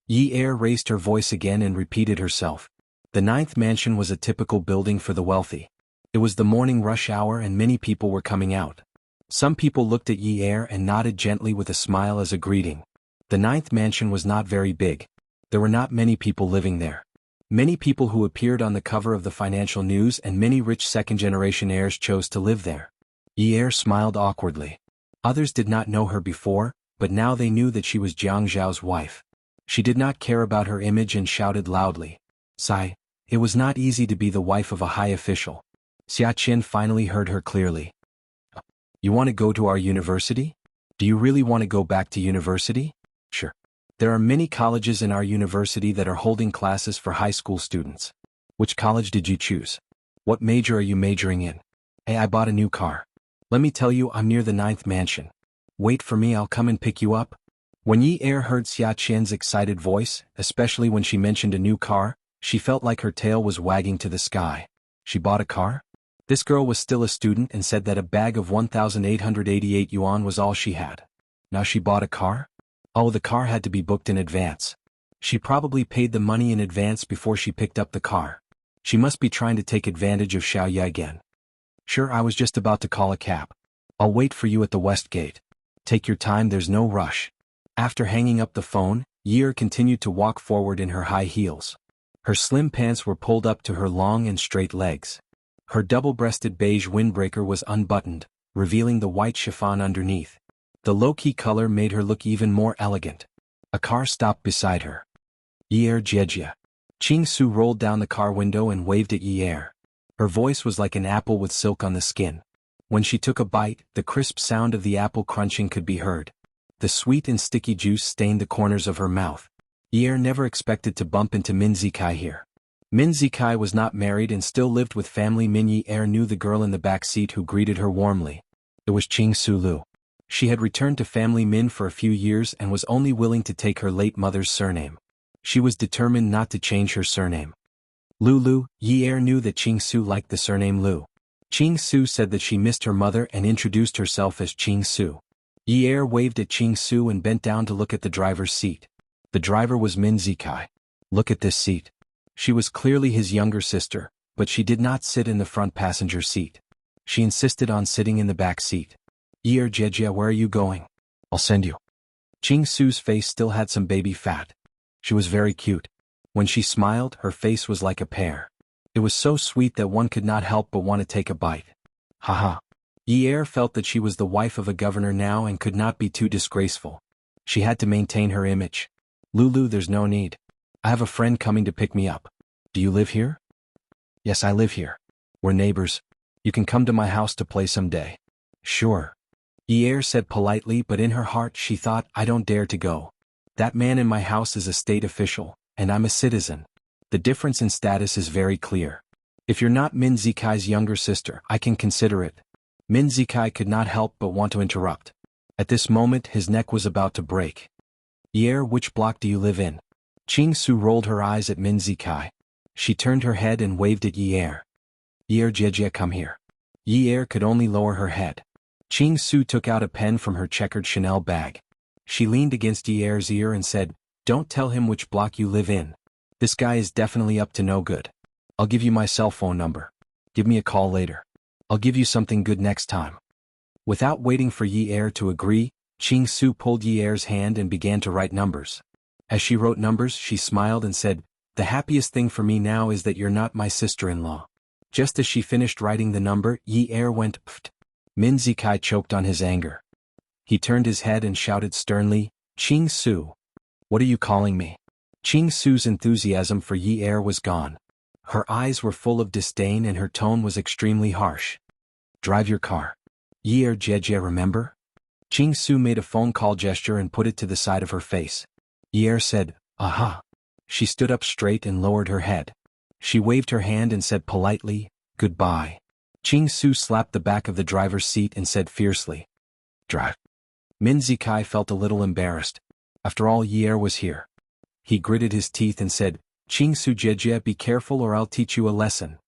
Ye raised her voice again and repeated herself. The 9th mansion was a typical building for the wealthy. It was the morning rush hour and many people were coming out. Some people looked at Ye and nodded gently with a smile as a greeting. The 9th mansion was not very big. There were not many people living there. Many people who appeared on the cover of the financial news and many rich second-generation heirs chose to live there. Ye smiled awkwardly. Others did not know her before, but now they knew that she was Jiang Zhao's wife. She did not care about her image and shouted loudly. Sigh. It was not easy to be the wife of a high official. Xiaqian finally heard her clearly. You want to go to our university? Do you really want to go back to university? Sure. There are many colleges in our university that are holding classes for high school students. Which college did you choose? What major are you majoring in? Hey, I bought a new car. Let me tell you, I'm near the 9th mansion. Wait for me, I'll come and pick you up. When Ye heard Xiaqian's excited voice, especially when she mentioned a new car, she felt like her tail was wagging to the sky. She bought a car? This girl was still a student and said that a bag of 1,888 yuan was all she had. Now she bought a car? Oh, the car had to be booked in advance. She probably paid the money in advance before she picked up the car. She must be trying to take advantage of Xiaoya again. Sure, I was just about to call a cab. I'll wait for you at the west gate. Take your time, there's no rush. After hanging up the phone, Ye continued to walk forward in her high heels. Her slim pants were pulled up to her long and straight legs. Her double-breasted beige windbreaker was unbuttoned, revealing the white chiffon underneath. The low-key color made her look even more elegant. A car stopped beside her. Ye Jejia. Ching Su rolled down the car window and waved at Ye. Her voice was like an apple with silk on the skin. When she took a bite, the crisp sound of the apple crunching could be heard. The sweet and sticky juice stained the corners of her mouth. Ye never expected to bump into Min Zikai here. Min Zikai was not married and still lived with family. Min Ye knew the girl in the back seat who greeted her warmly. It was Ching Su Lu. She had returned to family Min for a few years and was only willing to take her late mother's surname. She was determined not to change her surname. Lu, Ye knew that Ching Su liked the surname Lu. Ching Su said that she missed her mother and introduced herself as Ching Su. Ye waved at Ching Su and bent down to look at the driver's seat. The driver was Min Zikai. Look at this seat. She was clearly his younger sister, but she did not sit in the front passenger seat. She insisted on sitting in the back seat. Ye Jejia, where are you going? I'll send you. Ching Su's face still had some baby fat. She was very cute. When she smiled, her face was like a pear. It was so sweet that one could not help but want to take a bite. Haha. Ye felt that she was the wife of a governor now and could not be too disgraceful. She had to maintain her image. Lulu, there's no need. I have a friend coming to pick me up. Do you live here? Yes, I live here. We're neighbors. You can come to my house to play someday. Sure. Ye said politely, but in her heart she thought, I don't dare to go. That man in my house is a state official, and I'm a citizen. The difference in status is very clear. If you're not Min Zikai's younger sister, I can consider it. Min Zikai could not help but want to interrupt. At this moment his neck was about to break. Ye, which block do you live in? Ching Su rolled her eyes at Min Zikai. She turned her head and waved at Ye. Ye Jejia, come here. Ye could only lower her head. Ching Su took out a pen from her checkered Chanel bag. She leaned against Ye's ear and said, Don't tell him which block you live in. This guy is definitely up to no good. I'll give you my cell phone number. Give me a call later. I'll give you something good next time. Without waiting for Ye to agree, Ching Su pulled Ye's hand and began to write numbers. As she wrote numbers, she smiled and said, The happiest thing for me now is that you're not my sister-in-law. Just as she finished writing the number, Yi Er went pfft. Min Zikai choked on his anger. He turned his head and shouted sternly, Qing Su. What are you calling me? Qing Su's enthusiasm for Yi Er was gone. Her eyes were full of disdain and her tone was extremely harsh. Drive your car. Yi Er Jejie, remember? Qing Su made a phone call gesture and put it to the side of her face. Yi Er said, aha. She stood up straight and lowered her head. She waved her hand and said politely, goodbye. Qing Su slapped the back of the driver's seat and said fiercely, drive. Min Zikai felt a little embarrassed. After all, Yi Er was here. He gritted his teeth and said, Qing Su Jejie, be careful or I'll teach you a lesson.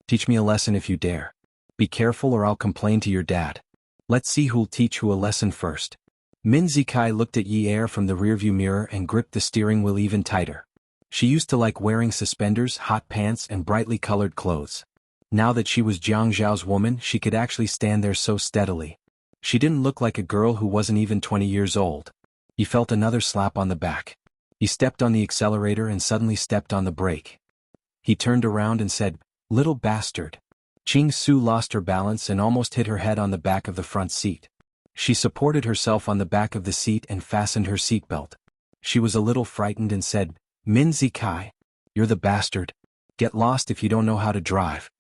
Teach me a lesson if you dare. Be careful or I'll complain to your dad. Let's see who'll teach who a lesson first. Min Zikai looked at Yi Er from the rearview mirror and gripped the steering wheel even tighter. She used to like wearing suspenders, hot pants and brightly colored clothes. Now that she was Jiang Zhao's woman, she could actually stand there so steadily. She didn't look like a girl who wasn't even 20 years old. He felt another slap on the back. He stepped on the accelerator and suddenly stepped on the brake. He turned around and said, little bastard. Qing Su lost her balance and almost hit her head on the back of the front seat. She supported herself on the back of the seat and fastened her seatbelt. She was a little frightened and said, Min Zikai, you're the bastard. Get lost if you don't know how to drive.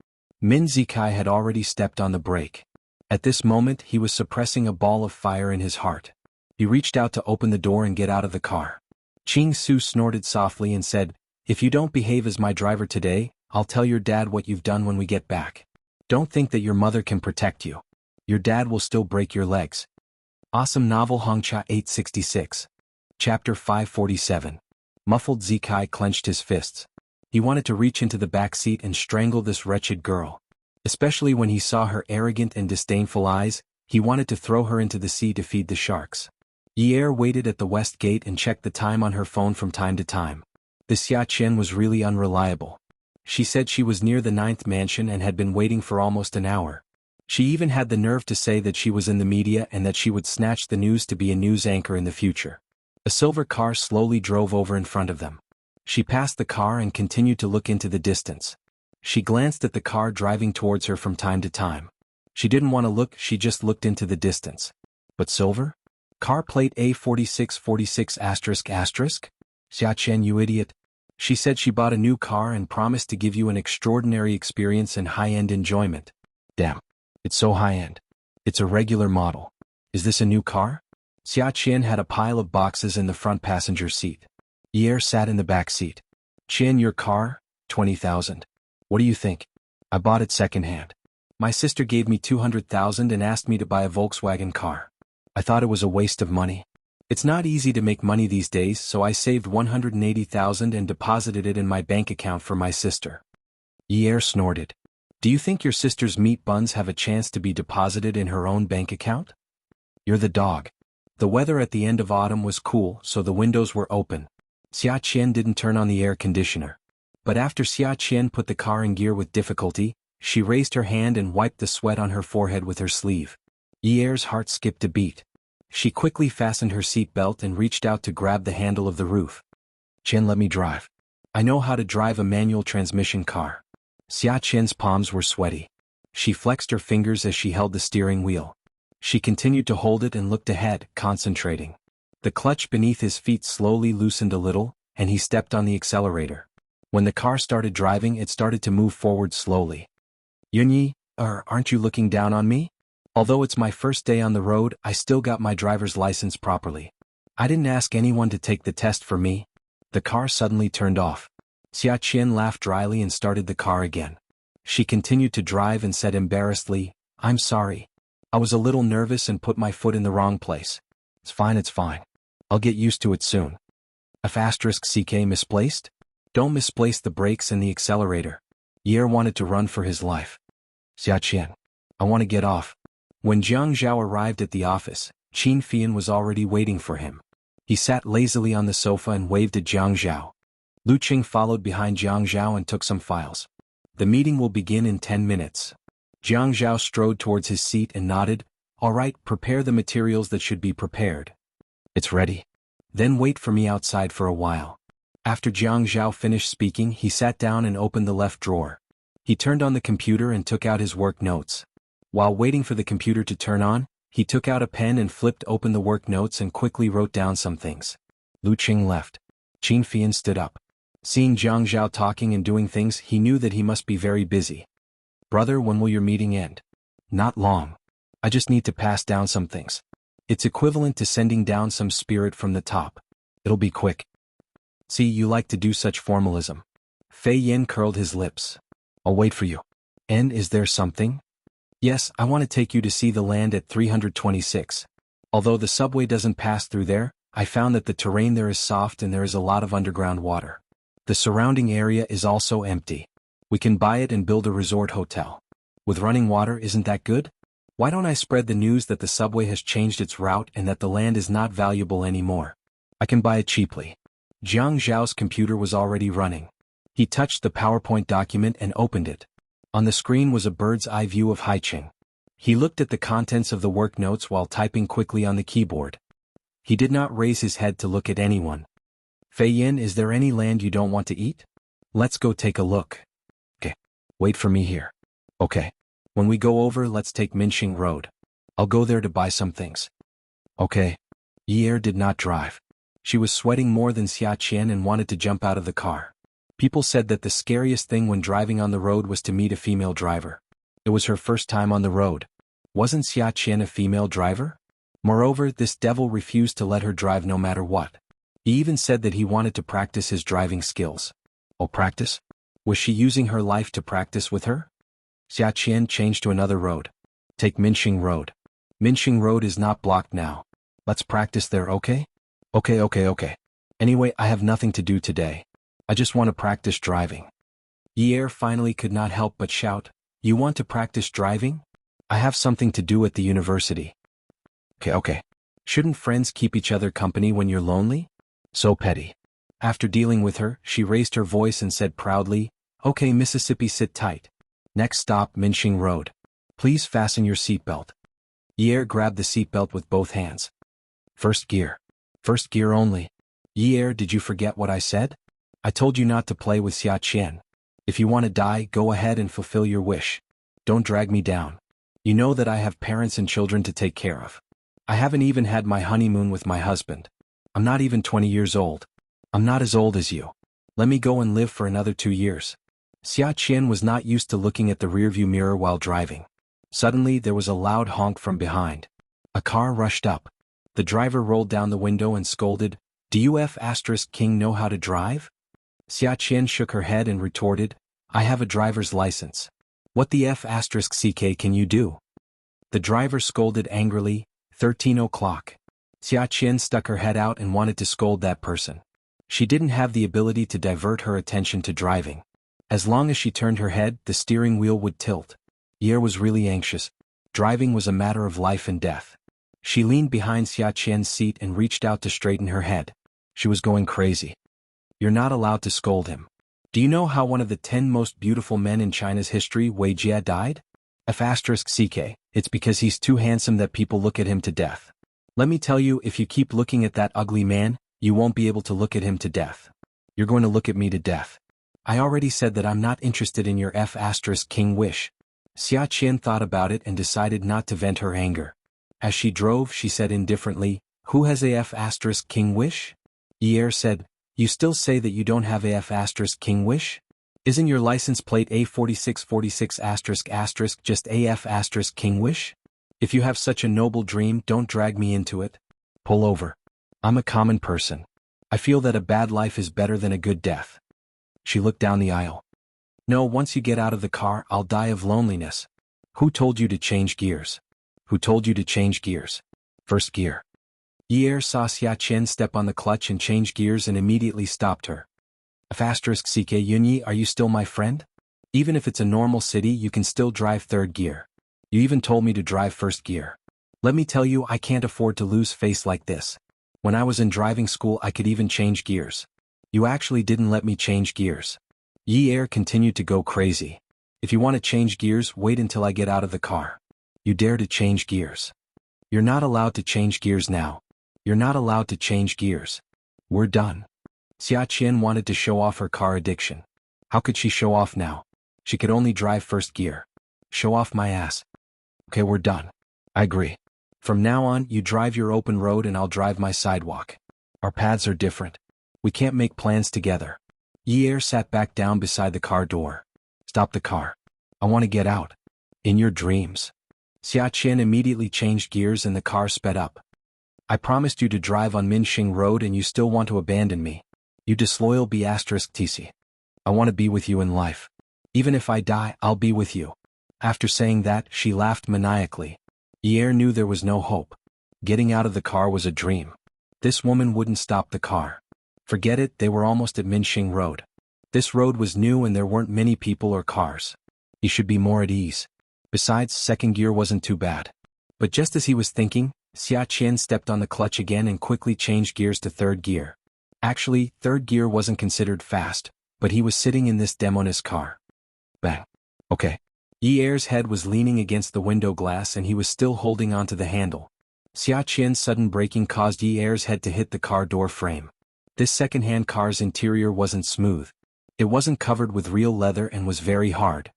Min Zikai had already stepped on the brake. At this moment he was suppressing a ball of fire in his heart. He reached out to open the door and get out of the car. Qing Su snorted softly and said, if you don't behave as my driver today, I'll tell your dad what you've done when we get back. Don't think that your mother can protect you. Your dad will still break your legs. Awesome novel Hongcha 866. Chapter 547. Muffled Zikai clenched his fists. He wanted to reach into the back seat and strangle this wretched girl. Especially when he saw her arrogant and disdainful eyes, he wanted to throw her into the sea to feed the sharks. Yi Er waited at the west gate and checked the time on her phone from time to time. The Xiaqian was really unreliable. She said she was near the 9th mansion and had been waiting for almost an hour. She even had the nerve to say that she was in the media and that she would snatch the news to be a news anchor in the future. A silver car slowly drove over in front of them. She passed the car and continued to look into the distance. She glanced at the car driving towards her from time to time. She didn't want to look, she just looked into the distance. But silver? Car plate A4646***? Xiaqian, you idiot. She said she bought a new car and promised to give you an extraordinary experience and high-end enjoyment. Damn. It's so high-end. It's a regular model. Is this a new car? Xiaqian had a pile of boxes in the front passenger seat. Yi Er sat in the back seat. Qian, your car? 20,000. What do you think? I bought it second-hand. My sister gave me 200,000 and asked me to buy a Volkswagen car. I thought it was a waste of money. It's not easy to make money these days, so I saved 180,000 and deposited it in my bank account for my sister. Yi Er snorted. Do you think your sister's meat buns have a chance to be deposited in her own bank account? You're the dog. The weather at the end of autumn was cool, so the windows were open. Xiaqian didn't turn on the air conditioner. But after Xiaqian put the car in gear with difficulty, she raised her hand and wiped the sweat on her forehead with her sleeve. Yi Er's heart skipped a beat. She quickly fastened her seatbelt and reached out to grab the handle of the roof. Qian, let me drive. I know how to drive a manual transmission car. Xiaqian's palms were sweaty. She flexed her fingers as she held the steering wheel. She continued to hold it and looked ahead, concentrating. The clutch beneath his feet slowly loosened a little, and he stepped on the accelerator. When the car started driving, it started to move forward slowly. Yunyi, aren't you looking down on me? Although it's my first day on the road, I still got my driver's license properly. I didn't ask anyone to take the test for me. The car suddenly turned off. Xiaqian laughed dryly and started the car again. She continued to drive and said embarrassedly, I'm sorry. I was a little nervous and put my foot in the wrong place. It's fine. I'll get used to it soon. *CK misplaced? Don't misplace the brakes and the accelerator. Yi Er wanted to run for his life. Xiaqian, I want to get off. When Jiang Zhao arrived at the office, Qin Fian was already waiting for him. He sat lazily on the sofa and waved at Jiang Zhao. Lu Qing followed behind Jiang Zhao and took some files. The meeting will begin in 10 minutes. Jiang Zhao strode towards his seat and nodded. All right, prepare the materials that should be prepared. It's ready. Then wait for me outside for a while. After Jiang Zhao finished speaking, he sat down and opened the left drawer. He turned on the computer and took out his work notes. While waiting for the computer to turn on, he took out a pen and flipped open the work notes and quickly wrote down some things. Lu Qing left. Qin Fian stood up. Seeing Jiang Zhao talking and doing things, he knew that he must be very busy. Brother, when will your meeting end? Not long. I just need to pass down some things. It's equivalent to sending down some spirit from the top. It'll be quick. See, you like to do such formalism. Fei Yin curled his lips. I'll wait for you. And is there something? Yes, I want to take you to see the land at 326. Although the subway doesn't pass through there, I found that the terrain there is soft and there is a lot of underground water. The surrounding area is also empty. We can buy it and build a resort hotel. With running water, isn't that good? Why don't I spread the news that the subway has changed its route and that the land is not valuable anymore? I can buy it cheaply. Jiang Zhao's computer was already running. He touched the PowerPoint document and opened it. On the screen was a bird's eye view of Haiqing. He looked at the contents of the work notes while typing quickly on the keyboard. He did not raise his head to look at anyone. Fei Yin, is there any land you don't want to eat? Let's go take a look. Okay. Wait for me here. Okay. When we go over, let's take Minxing Road. I'll go there to buy some things. Okay. Yi did not drive. She was sweating more than Xia Qian and wanted to jump out of the car. People said that the scariest thing when driving on the road was to meet a female driver. It was her first time on the road. Wasn't Xia Qian a female driver? Moreover, this devil refused to let her drive no matter what. He even said that he wanted to practice his driving skills. Oh, practice? Was she using her life to practice with her? Xia Qian changed to another road. Take Minxing Road. Minxing Road is not blocked now. Let's practice there, okay? Okay. Anyway, I have nothing to do today. I just want to practice driving. Yi finally could not help but shout, You want to practice driving? I have something to do at the university. Okay. Shouldn't friends keep each other company when you're lonely? So petty. After dealing with her, she raised her voice and said proudly, Okay, Mississippi, sit tight. Next stop, Minxing Road. Please fasten your seatbelt. Yi grabbed the seatbelt with both hands. First gear. First gear only. Yi, did you forget what I said? I told you not to play with Xia Qian. If you want to die, go ahead and fulfill your wish. Don't drag me down. You know that I have parents and children to take care of. I haven't even had my honeymoon with my husband. I'm not even 20 years old. I'm not as old as you. Let me go and live for another 2 years. Xia Qian was not used to looking at the rearview mirror while driving. Suddenly, there was a loud honk from behind. A car rushed up. The driver rolled down the window and scolded, Do you King know how to drive? Xia Qian shook her head and retorted, I have a driver's license. What the CK can you do? The driver scolded angrily, 13 o'clock. Xia Qian stuck her head out and wanted to scold that person. She didn't have the ability to divert her attention to driving. As long as she turned her head, the steering wheel would tilt. Yi was really anxious. Driving was a matter of life and death. She leaned behind Xia Qian's seat and reached out to straighten her head. She was going crazy. You're not allowed to scold him. Do you know how one of the 10 most beautiful men in China's history, Wei Jia, died? CK, it's because he's too handsome that people look at him to death. Let me tell you, if you keep looking at that ugly man, you won't be able to look at him to death. You're going to look at me to death. I already said that I'm not interested in your King wish. Xia Qian thought about it and decided not to vent her anger. As she drove, she said indifferently, Who has a King wish? Yi said, You still say that you don't have a King wish? Isn't your license plate A4646** just AF** King wish? If you have such a noble dream, don't drag me into it. Pull over. I'm a common person. I feel that a bad life is better than a good death. She looked down the aisle. No, once you get out of the car, I'll die of loneliness. Who told you to change gears? Who told you to change gears? First gear. Yi saw Xia Qian step on the clutch and change gears and immediately stopped her. CK Yunyi, are you still my friend? Even if it's a normal city, you can still drive third gear. You even told me to drive first gear. Let me tell you, I can't afford to lose face like this. When I was in driving school, I could even change gears. You actually didn't let me change gears. Yi continued to go crazy. If you want to change gears, wait until I get out of the car. You dare to change gears. You're not allowed to change gears now. You're not allowed to change gears. We're done. Xianxia wanted to show off her car addiction. How could she show off now? She could only drive first gear. Show off my ass. Okay, we're done. I agree. From now on, you drive your open road and I'll drive my sidewalk. Our paths are different. We can't make plans together. Yi sat back down beside the car door. Stop the car. I want to get out. In your dreams. Xianxia immediately changed gears and the car sped up. I promised you to drive on Minxing Road and you still want to abandon me. You disloyal B*TC. I want to be with you in life. Even if I die, I'll be with you. After saying that, she laughed maniacally. Yi knew there was no hope. Getting out of the car was a dream. This woman wouldn't stop the car. Forget it, they were almost at Minxing Road. This road was new and there weren't many people or cars. He should be more at ease. Besides, second gear wasn't too bad. But just as he was thinking, Xianxia stepped on the clutch again and quickly changed gears to third gear. Actually, third gear wasn't considered fast, but he was sitting in this demoness car. Bang. Okay. Yi's head was leaning against the window glass and he was still holding onto the handle. Xianxia's sudden braking caused Yi's head to hit the car door frame. This second-hand car's interior wasn't smooth. It wasn't covered with real leather and was very hard.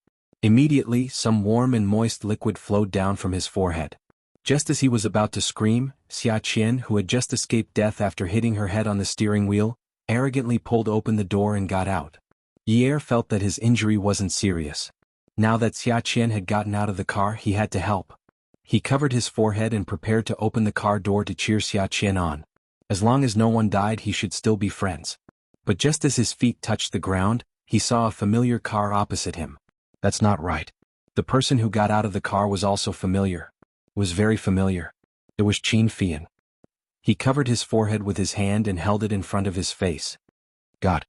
Immediately, some warm and moist liquid flowed down from his forehead. Just as he was about to scream, Xianxia, who had just escaped death after hitting her head on the steering wheel, arrogantly pulled open the door and got out. Yi felt that his injury wasn't serious. Now that Xianxia had gotten out of the car, he had to help. He covered his forehead and prepared to open the car door to cheer Xianxia on. As long as no one died, he should still be friends. But just as his feet touched the ground, he saw a familiar car opposite him. That's not right. The person who got out of the car was also familiar. Was very familiar. It was Xianxia. He covered his forehead with his hand and held it in front of his face. God.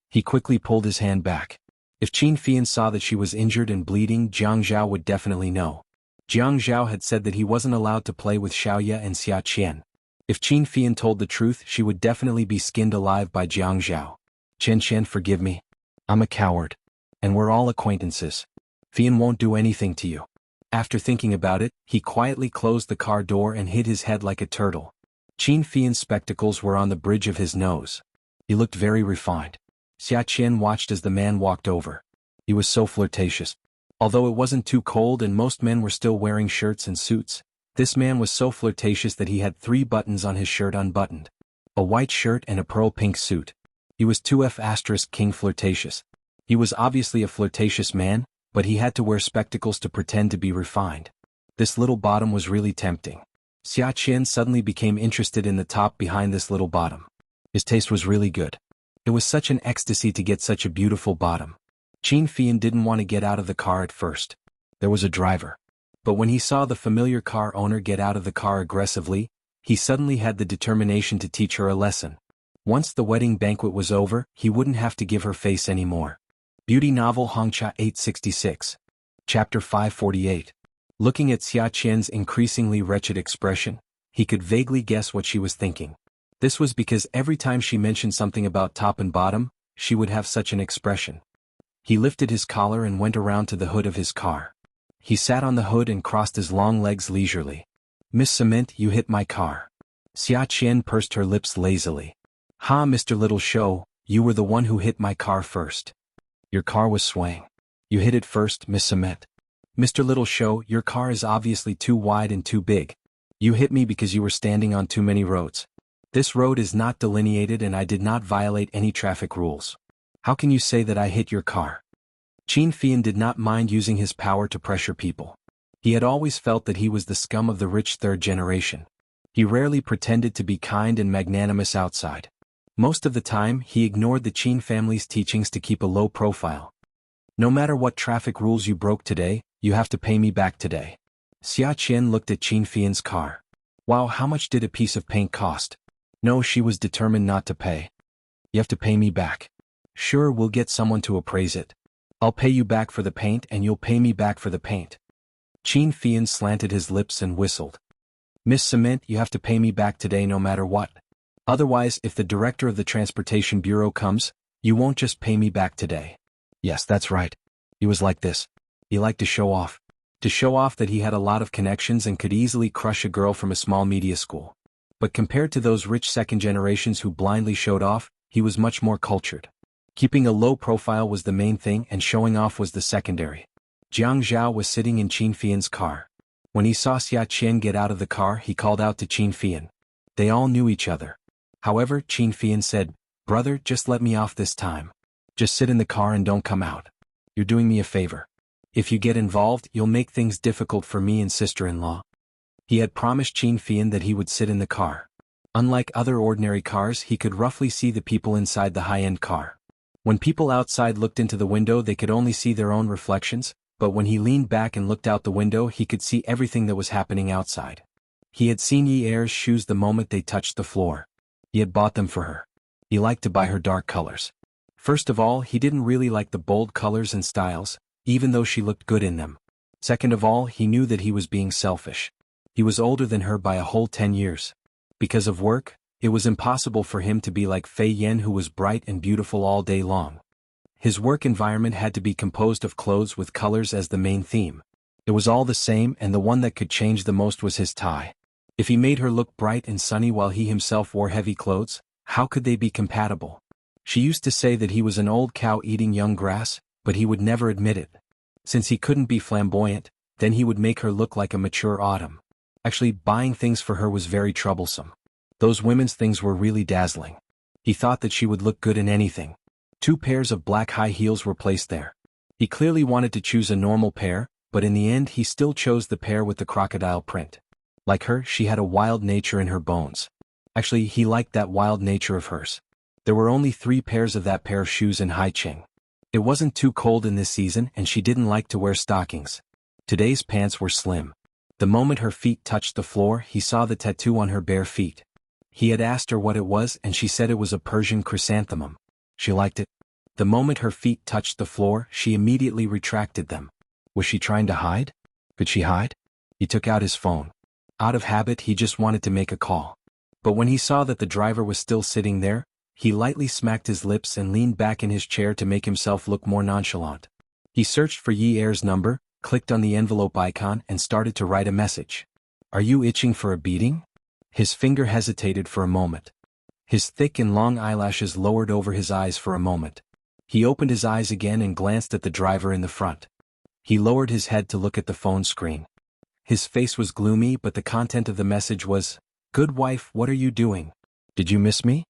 He quickly pulled his hand back. If Xianxia saw that she was injured and bleeding, Jianghu would definitely know. Jianghu had said that he wasn't allowed to play with Xiaoya and Xianxia. If Xianxia told the truth, she would definitely be skinned alive by Jianghu. Xianxia, forgive me. I'm a coward. And we're all acquaintances. Fian won't do anything to you. After thinking about it, he quietly closed the car door and hid his head like a turtle. Xianxia's spectacles were on the bridge of his nose. He looked very refined. Xianxia watched as the man walked over. He was so flirtatious. Although it wasn't too cold and most men were still wearing shirts and suits, this man was so flirtatious that he had 3 buttons on his shirt unbuttoned. A white shirt and a pearl pink suit. He was 2F** king flirtatious. He was obviously a flirtatious man, but he had to wear spectacles to pretend to be refined. This little bottom was really tempting. Xianxia suddenly became interested in the top behind this little bottom. His taste was really good. It was such an ecstasy to get such a beautiful bottom. Xianxia didn't want to get out of the car at first. There was a driver. But when he saw the familiar car owner get out of the car aggressively, he suddenly had the determination to teach her a lesson. Once the wedding banquet was over, he wouldn't have to give her face anymore. Beauty Novel Hongcha 866. Chapter 548. Looking at Xianxia's increasingly wretched expression, he could vaguely guess what she was thinking. This was because every time she mentioned something about top and bottom, she would have such an expression. He lifted his collar and went around to the hood of his car. He sat on the hood and crossed his long legs leisurely. Miss Cement, you hit my car. Xianxia pursed her lips lazily. Ha, Mr. Little Show, you were the one who hit my car first. Your car was swaying. You hit it first, Miss Cement. Mr. Little Show, your car is obviously too wide and too big. You hit me because you were standing on too many roads. This road is not delineated and I did not violate any traffic rules. How can you say that I hit your car? Xianxia did not mind using his power to pressure people. He had always felt that he was the scum of the rich third generation. He rarely pretended to be kind and magnanimous outside. Most of the time, he ignored the Qin family's teachings to keep a low profile. No matter what traffic rules you broke today, you have to pay me back today. Xianxia looked at Xianxia's car. Wow, how much did a piece of paint cost? No, she was determined not to pay. You have to pay me back. Sure, we'll get someone to appraise it. I'll pay you back for the paint and you'll pay me back for the paint. Xianxia slanted his lips and whistled. Miss Cement, you have to pay me back today no matter what. Otherwise, if the director of the Transportation Bureau comes, you won't just pay me back today. Yes, that's right. He was like this. He liked to show off. To show off that he had a lot of connections and could easily crush a girl from a small media school. But compared to those rich second generations who blindly showed off, he was much more cultured. Keeping a low profile was the main thing and showing off was the secondary. Jiang Zhao was sitting in Qin Fian's car. When he saw Xia Qian get out of the car, he called out to Qin Fian. They all knew each other. However, Qin Fian said, "Brother, just let me off this time. Just sit in the car and don't come out. You're doing me a favor. If you get involved, you'll make things difficult for me and sister-in-law." He had promised Qin Fian that he would sit in the car. Unlike other ordinary cars, he could roughly see the people inside the high-end car. When people outside looked into the window, they could only see their own reflections, but when he leaned back and looked out the window, he could see everything that was happening outside. He had seen Yi Er's shoes the moment they touched the floor. He had bought them for her. He liked to buy her dark colors. First of all, he didn't really like the bold colors and styles, even though she looked good in them. Second of all, he knew that he was being selfish. He was older than her by a whole 10 years. Because of work, it was impossible for him to be like Fei Yan, who was bright and beautiful all day long. His work environment had to be composed of clothes with colors as the main theme. It was all the same, and the one that could change the most was his tie. If he made her look bright and sunny while he himself wore heavy clothes, how could they be compatible? She used to say that he was an old cow eating young grass, but he would never admit it. Since he couldn't be flamboyant, then he would make her look like a mature autumn. Actually, buying things for her was very troublesome. Those women's things were really dazzling. He thought that she would look good in anything. 2 pairs of black high heels were placed there. He clearly wanted to choose a normal pair, but in the end he still chose the pair with the crocodile print. Like her, she had a wild nature in her bones. Actually, he liked that wild nature of hers. There were only 3 pairs of that pair of shoes in Haicheng. It wasn't too cold in this season and she didn't like to wear stockings. Today's pants were slim. The moment her feet touched the floor, he saw the tattoo on her bare feet. He had asked her what it was and she said it was a Persian chrysanthemum. She liked it. The moment her feet touched the floor, she immediately retracted them. Was she trying to hide? Could she hide? He took out his phone. Out of habit, he just wanted to make a call. But when he saw that the driver was still sitting there, he lightly smacked his lips and leaned back in his chair to make himself look more nonchalant. He searched for Yi Er's number, clicked on the envelope icon and started to write a message. "Are you itching for a beating?" His finger hesitated for a moment. His thick and long eyelashes lowered over his eyes for a moment. He opened his eyes again and glanced at the driver in the front. He lowered his head to look at the phone screen. His face was gloomy, but the content of the message was, "Good wife, what are you doing? Did you miss me?"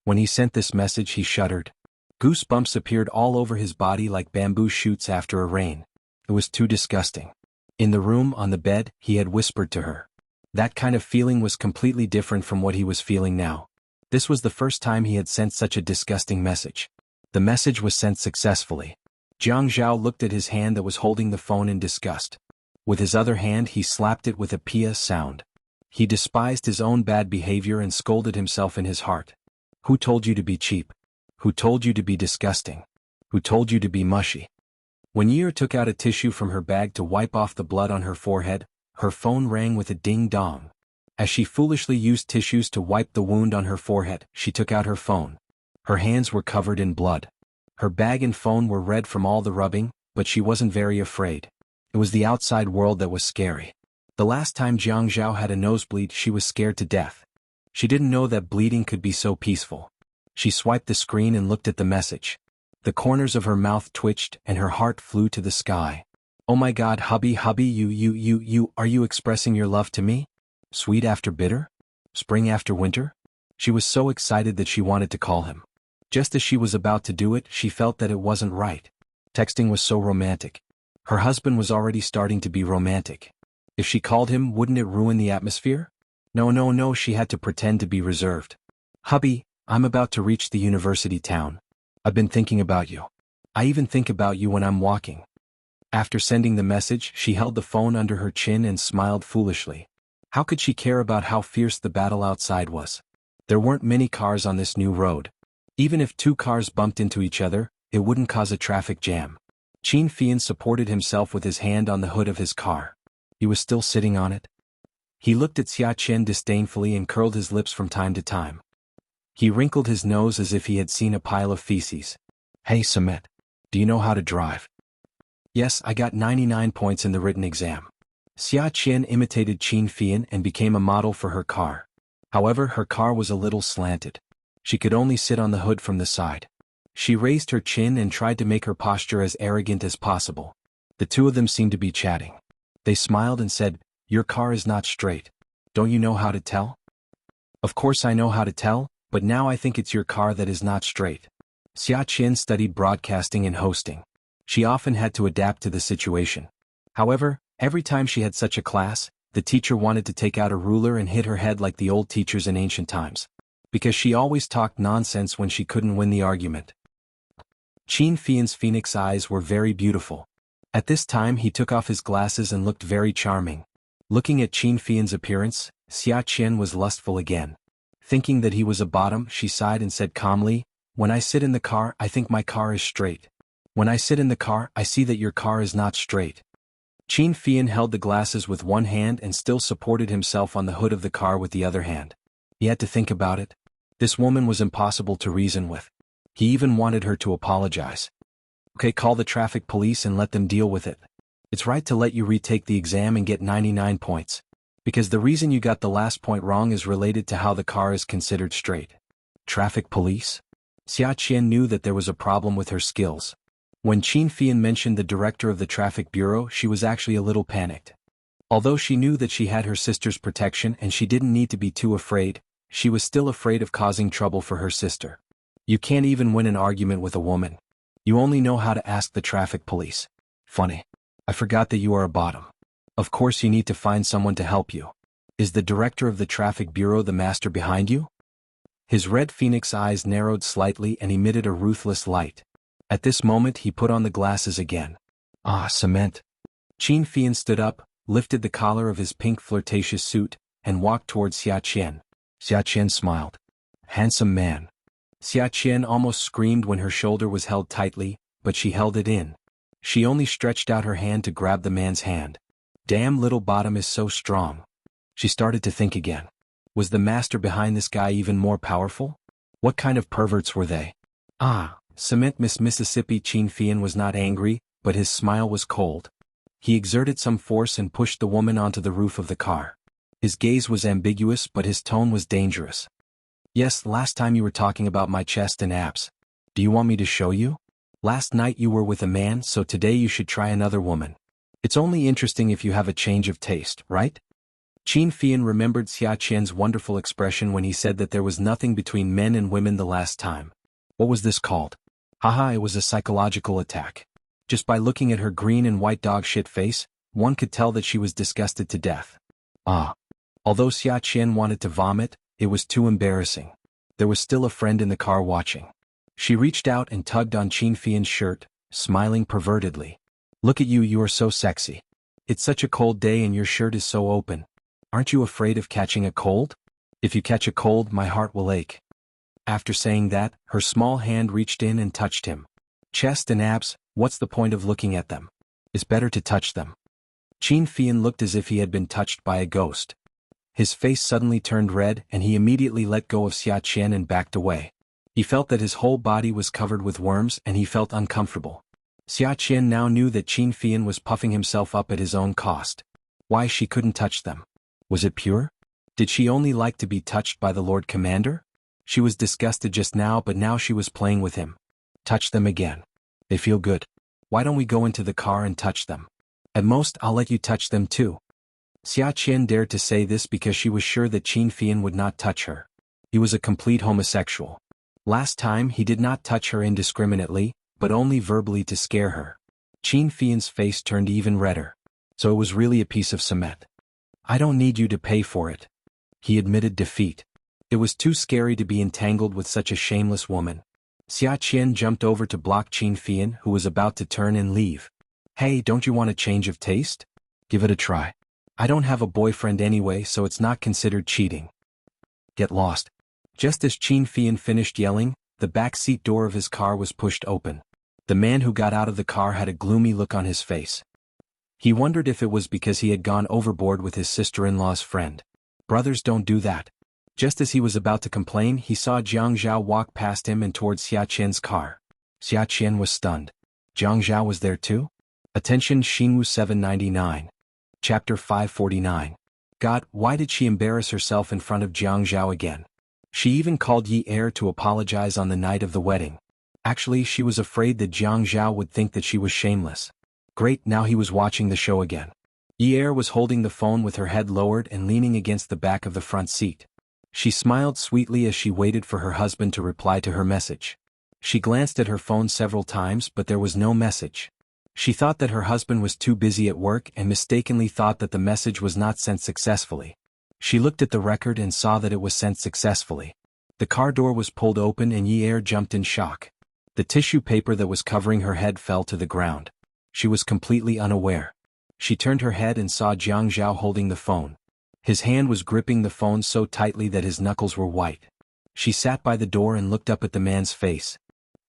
When he sent this message, he shuddered. Goosebumps appeared all over his body like bamboo shoots after a rain. It was too disgusting. In the room, on the bed, he had whispered to her. That kind of feeling was completely different from what he was feeling now. This was the first time he had sent such a disgusting message. The message was sent successfully. Jiang Zhao looked at his hand that was holding the phone in disgust. With his other hand he slapped it with a pia sound. He despised his own bad behavior and scolded himself in his heart. Who told you to be cheap? Who told you to be disgusting? Who told you to be mushy? When Yi took out a tissue from her bag to wipe off the blood on her forehead, her phone rang with a ding-dong. As she foolishly used tissues to wipe the wound on her forehead, she took out her phone. Her hands were covered in blood. Her bag and phone were red from all the rubbing, but she wasn't very afraid. It was the outside world that was scary. The last time Jiang Zhao had a nosebleed, she was scared to death. She didn't know that bleeding could be so peaceful. She swiped the screen and looked at the message. The corners of her mouth twitched and her heart flew to the sky. "Oh my God, hubby, you, are you expressing your love to me? Sweet after bitter? Spring after winter?" She was so excited that she wanted to call him. Just as she was about to do it, she felt that it wasn't right. Texting was so romantic. Her husband was already starting to be romantic. If she called him, wouldn't it ruin the atmosphere? No, she had to pretend to be reserved. "Hubby, I'm about to reach the university town. I've been thinking about you. I even think about you when I'm walking." After sending the message, she held the phone under her chin and smiled foolishly. How could she care about how fierce the battle outside was? There weren't many cars on this new road. Even if 2 cars bumped into each other, it wouldn't cause a traffic jam. Qin Fian supported himself with his hand on the hood of his car. He was still sitting on it. He looked at Xia Qian disdainfully and curled his lips from time to time. He wrinkled his nose as if he had seen a pile of feces. "Hey Samet, do you know how to drive?" "Yes, I got 99 points in the written exam." Xia Qian imitated Qin Fian and became a model for her car. However, her car was a little slanted. She could only sit on the hood from the side. She raised her chin and tried to make her posture as arrogant as possible. The two of them seemed to be chatting. They smiled and said, "Your car is not straight. Don't you know how to tell?" "Of course I know how to tell, but now I think it's your car that is not straight." Xiaqian studied broadcasting and hosting. She often had to adapt to the situation. However, every time she had such a class, the teacher wanted to take out a ruler and hit her head like the old teachers in ancient times. Because she always talked nonsense when she couldn't win the argument. Qin Fian's phoenix eyes were very beautiful. At this time he took off his glasses and looked very charming. Looking at Qin Fian's appearance, Xia Qian was lustful again. Thinking that he was a bottom, she sighed and said calmly, "When I sit in the car, I think my car is straight. When I sit in the car, I see that your car is not straight." Qin Fian held the glasses with one hand and still supported himself on the hood of the car with the other hand. He had to think about it. This woman was impossible to reason with. He even wanted her to apologize. "Okay, call the traffic police and let them deal with it. It's right to let you retake the exam and get 99 points. Because the reason you got the last point wrong is related to how the car is considered straight." Traffic police? Xia Qian knew that there was a problem with her skills. When Qin Fian mentioned the director of the traffic bureau, she was actually a little panicked. Although she knew that she had her sister's protection and she didn't need to be too afraid, she was still afraid of causing trouble for her sister. You can't even win an argument with a woman. You only know how to ask the traffic police. Funny. I forgot that you are a bottom. Of course you need to find someone to help you. Is the director of the traffic bureau the master behind you? His red phoenix eyes narrowed slightly and emitted a ruthless light. At this moment he put on the glasses again. Ah, cement. Qin Fian stood up, lifted the collar of his pink flirtatious suit, and walked towards Xia Qian. Xia Qian smiled. Handsome man. Xia Qian almost screamed when her shoulder was held tightly, but she held it in. She only stretched out her hand to grab the man's hand. Damn, little bottom is so strong. She started to think again. Was the master behind this guy even more powerful? What kind of perverts were they? Ah, cement Miss Mississippi. Qin Fian was not angry, but his smile was cold. He exerted some force and pushed the woman onto the roof of the car. His gaze was ambiguous, but his tone was dangerous. Yes, last time you were talking about my chest and abs. Do you want me to show you? Last night you were with a man, so today you should try another woman. It's only interesting if you have a change of taste, right? Qin Fian remembered Xia Qian's wonderful expression when he said that there was nothing between men and women the last time. What was this called? Haha, it was a psychological attack. Just by looking at her green and white dog shit face, one could tell that she was disgusted to death. Ah. Although Xia Qian wanted to vomit, it was too embarrassing. There was still a friend in the car watching. She reached out and tugged on Qin Fian's shirt, smiling pervertedly. Look at you, you are so sexy. It's such a cold day and your shirt is so open. Aren't you afraid of catching a cold? If you catch a cold, my heart will ache. After saying that, her small hand reached in and touched him. Chest and abs, what's the point of looking at them? It's better to touch them. Qin Fian looked as if he had been touched by a ghost. His face suddenly turned red and he immediately let go of Xia Qian and backed away. He felt that his whole body was covered with worms and he felt uncomfortable. Xia Qian now knew that Qin Fian was puffing himself up at his own cost. Why she couldn't touch them? Was it pure? Did she only like to be touched by the Lord Commander? She was disgusted just now, but now she was playing with him. Touch them again. They feel good. Why don't we go into the car and touch them? At most, I'll let you touch them too. Xia Qian dared to say this because she was sure that Qin Fian would not touch her. He was a complete homosexual. Last time he did not touch her indiscriminately, but only verbally to scare her. Qin Fian's face turned even redder. So it was really a piece of cement. I don't need you to pay for it. He admitted defeat. It was too scary to be entangled with such a shameless woman. Xia Qian jumped over to block Qin Fian, who was about to turn and leave. Hey, don't you want a change of taste? Give it a try. I don't have a boyfriend anyway, so it's not considered cheating. Get lost. Just as Qin Fian finished yelling, the back seat door of his car was pushed open. The man who got out of the car had a gloomy look on his face. He wondered if it was because he had gone overboard with his sister-in-law's friend. Brothers don't do that. Just as he was about to complain, he saw Jianghu walk past him and towards Xia Qian's car. Xia Qian was stunned. Jianghu was there too? Attention, Xinwu 799. Chapter 549. God, why did she embarrass herself in front of Jianghu again? She even called Yi Er to apologize on the night of the wedding. Actually, she was afraid that Jiang Zhao would think that she was shameless. Great, now he was watching the show again. Yi Er was holding the phone with her head lowered and leaning against the back of the front seat. She smiled sweetly as she waited for her husband to reply to her message. She glanced at her phone several times, but there was no message. She thought that her husband was too busy at work and mistakenly thought that the message was not sent successfully. She looked at the record and saw that it was sent successfully. The car door was pulled open and Yi Er jumped in shock. The tissue paper that was covering her head fell to the ground. She was completely unaware. She turned her head and saw Jiang Zhao holding the phone. His hand was gripping the phone so tightly that his knuckles were white. She sat by the door and looked up at the man's face.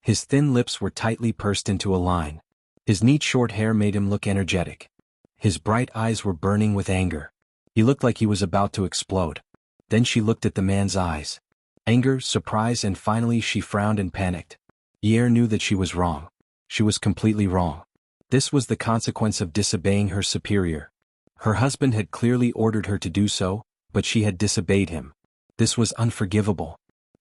His thin lips were tightly pursed into a line. His neat short hair made him look energetic. His bright eyes were burning with anger. He looked like he was about to explode. Then she looked at the man's eyes. Anger, surprise, and finally she frowned and panicked. Yi Er knew that she was wrong. She was completely wrong. This was the consequence of disobeying her superior. Her husband had clearly ordered her to do so, but she had disobeyed him. This was unforgivable.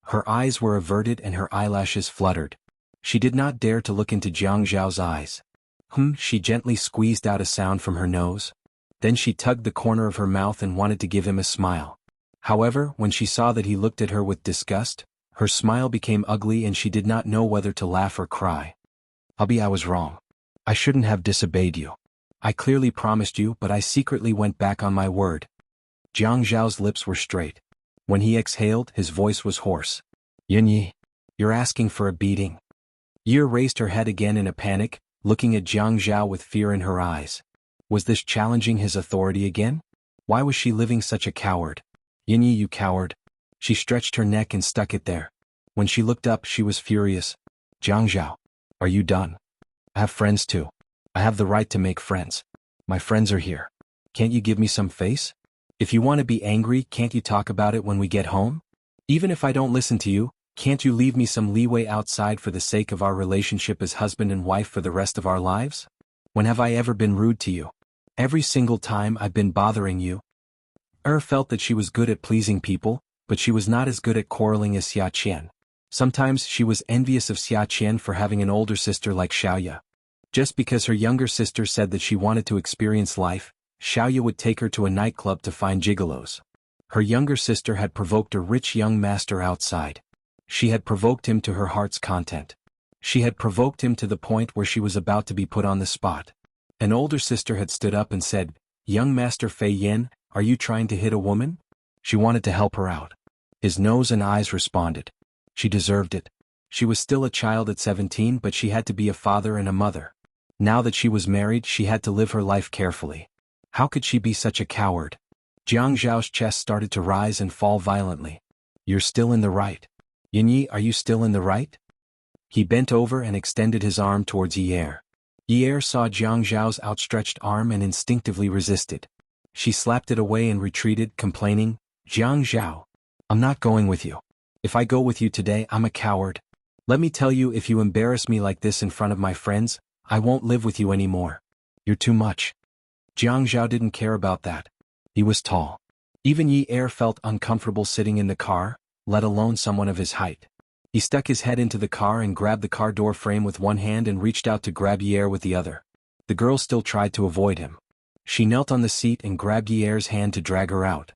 Her eyes were averted and her eyelashes fluttered. She did not dare to look into Jiang Zhao's eyes. She gently squeezed out a sound from her nose. Then she tugged the corner of her mouth and wanted to give him a smile. However, when she saw that he looked at her with disgust, her smile became ugly and she did not know whether to laugh or cry. I was wrong. I shouldn't have disobeyed you. I clearly promised you, but I secretly went back on my word. Jiang Zhao's lips were straight. When he exhaled, his voice was hoarse. Yi, you're asking for a beating. Yi raised her head again in a panic, looking at Jiang Zhao with fear in her eyes. Was this challenging his authority again? Why was she living such a coward? Yi, you coward. She stretched her neck and stuck it there. When she looked up, she was furious. Jiang Zhao, are you done? I have friends too. I have the right to make friends. My friends are here. Can't you give me some face? If you want to be angry, can't you talk about it when we get home? Even if I don't listen to you, can't you leave me some leeway outside for the sake of our relationship as husband and wife for the rest of our lives? When have I ever been rude to you? Every single time I've been bothering you. Felt that she was good at pleasing people, but she was not as good at quarreling as Xiaqian. Sometimes she was envious of Xiaqian for having an older sister like Xiaoya. Just because her younger sister said that she wanted to experience life, Xiaoya would take her to a nightclub to find gigolos. Her younger sister had provoked a rich young master outside. She had provoked him to her heart's content. She had provoked him to the point where she was about to be put on the spot. An older sister had stood up and said, "Young Master Fei Yin, are you trying to hit a woman?" She wanted to help her out. His nose and eyes responded. She deserved it. She was still a child at 17, but she had to be a father and a mother. Now that she was married, she had to live her life carefully. How could she be such a coward? Jiang Zhao's chest started to rise and fall violently. You're still in the right. Yi, are you still in the right? He bent over and extended his arm towards Yi Er. Yi Er saw Jiang Zhao's outstretched arm and instinctively resisted. She slapped it away and retreated, complaining, "Jiang Zhao, I'm not going with you. If I go with you today, I'm a coward. Let me tell you, if you embarrass me like this in front of my friends, I won't live with you anymore. You're too much." Jiang Zhao didn't care about that. He was tall. Even Yi Er felt uncomfortable sitting in the car, let alone someone of his height. He stuck his head into the car and grabbed the car door frame with one hand and reached out to grab Yi Er with the other. The girl still tried to avoid him. She knelt on the seat and grabbed Yi Er's hand to drag her out.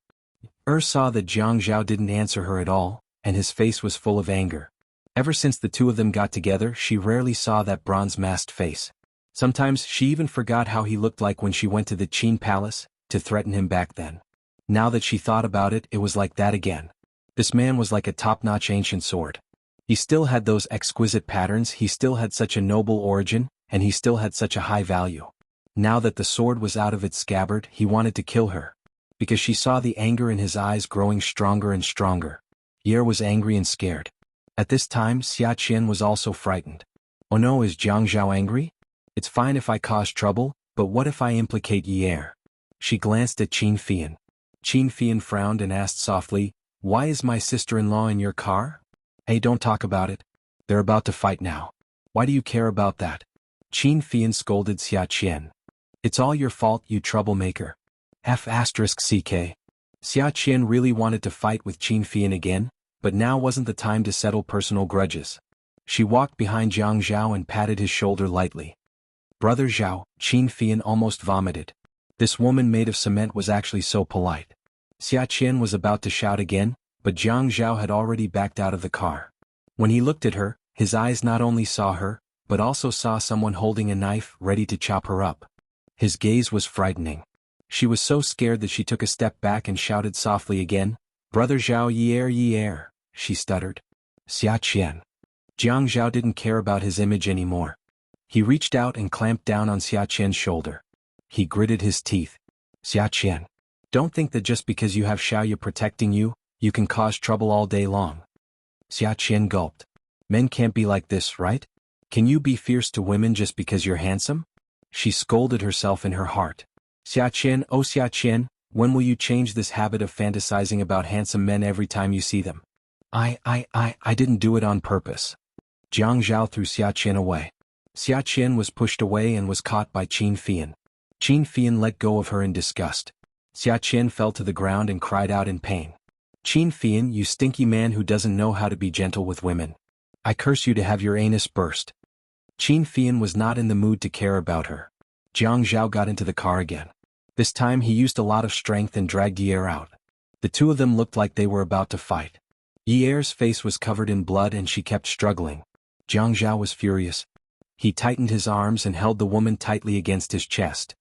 Saw that Jiang Zhao didn't answer her at all, and his face was full of anger. Ever since the two of them got together, she rarely saw that bronze-masked face. Sometimes she even forgot how he looked like when she went to the Qin Palace to threaten him back then. Now that she thought about it, it was like that again. This man was like a top-notch ancient sword. He still had those exquisite patterns, he still had such a noble origin, and he still had such a high value. Now that the sword was out of its scabbard, he wanted to kill her. Because she saw the anger in his eyes growing stronger and stronger. Yi Er was angry and scared. At this time, Xiaqian was also frightened. Oh no, is Jiang Zhao angry? It's fine if I cause trouble, but what if I implicate Yi Er? She glanced at Qin Fian. Qin Fian frowned and asked softly, "Why is my sister-in-law in your car?" "Hey, don't talk about it. They're about to fight now. Why do you care about that?" Qin Fian scolded Xiaqian. "It's all your fault, you troublemaker." F***ck. Xiaqian really wanted to fight with Qin Fian again, but now wasn't the time to settle personal grudges. She walked behind Jiang Zhao and patted his shoulder lightly. Brother Zhao, Qin Fian almost vomited. This woman made of cement was actually so polite. Xia Qian was about to shout again, but Jiang Zhao had already backed out of the car. When he looked at her, his eyes not only saw her, but also saw someone holding a knife ready to chop her up. His gaze was frightening. She was so scared that she took a step back and shouted softly again, "Brother Zhao, ye er," she stuttered. Xia Qian. Jiang Zhao didn't care about his image anymore. He reached out and clamped down on Xia Qian's shoulder. He gritted his teeth. Xia Qian. Don't think that just because you have Xiaoya protecting you, you can cause trouble all day long. Xia Qian gulped. Men can't be like this, right? Can you be fierce to women just because you're handsome? She scolded herself in her heart. Xia Qian, oh Xia Qian, when will you change this habit of fantasizing about handsome men every time you see them? I didn't do it on purpose. Jiang Zhao threw Xia Qian away. Xia Qian was pushed away and was caught by Qin Fian. Qin Fian let go of her in disgust. Xia Qian fell to the ground and cried out in pain. Qin Fian, you stinky man who doesn't know how to be gentle with women. I curse you to have your anus burst. Qin Fian was not in the mood to care about her. Jiang Zhao got into the car again. This time he used a lot of strength and dragged Yi'er out. The two of them looked like they were about to fight. Yi'er's face was covered in blood and she kept struggling. Jiang Zhao was furious. He tightened his arms and held the woman tightly against his chest.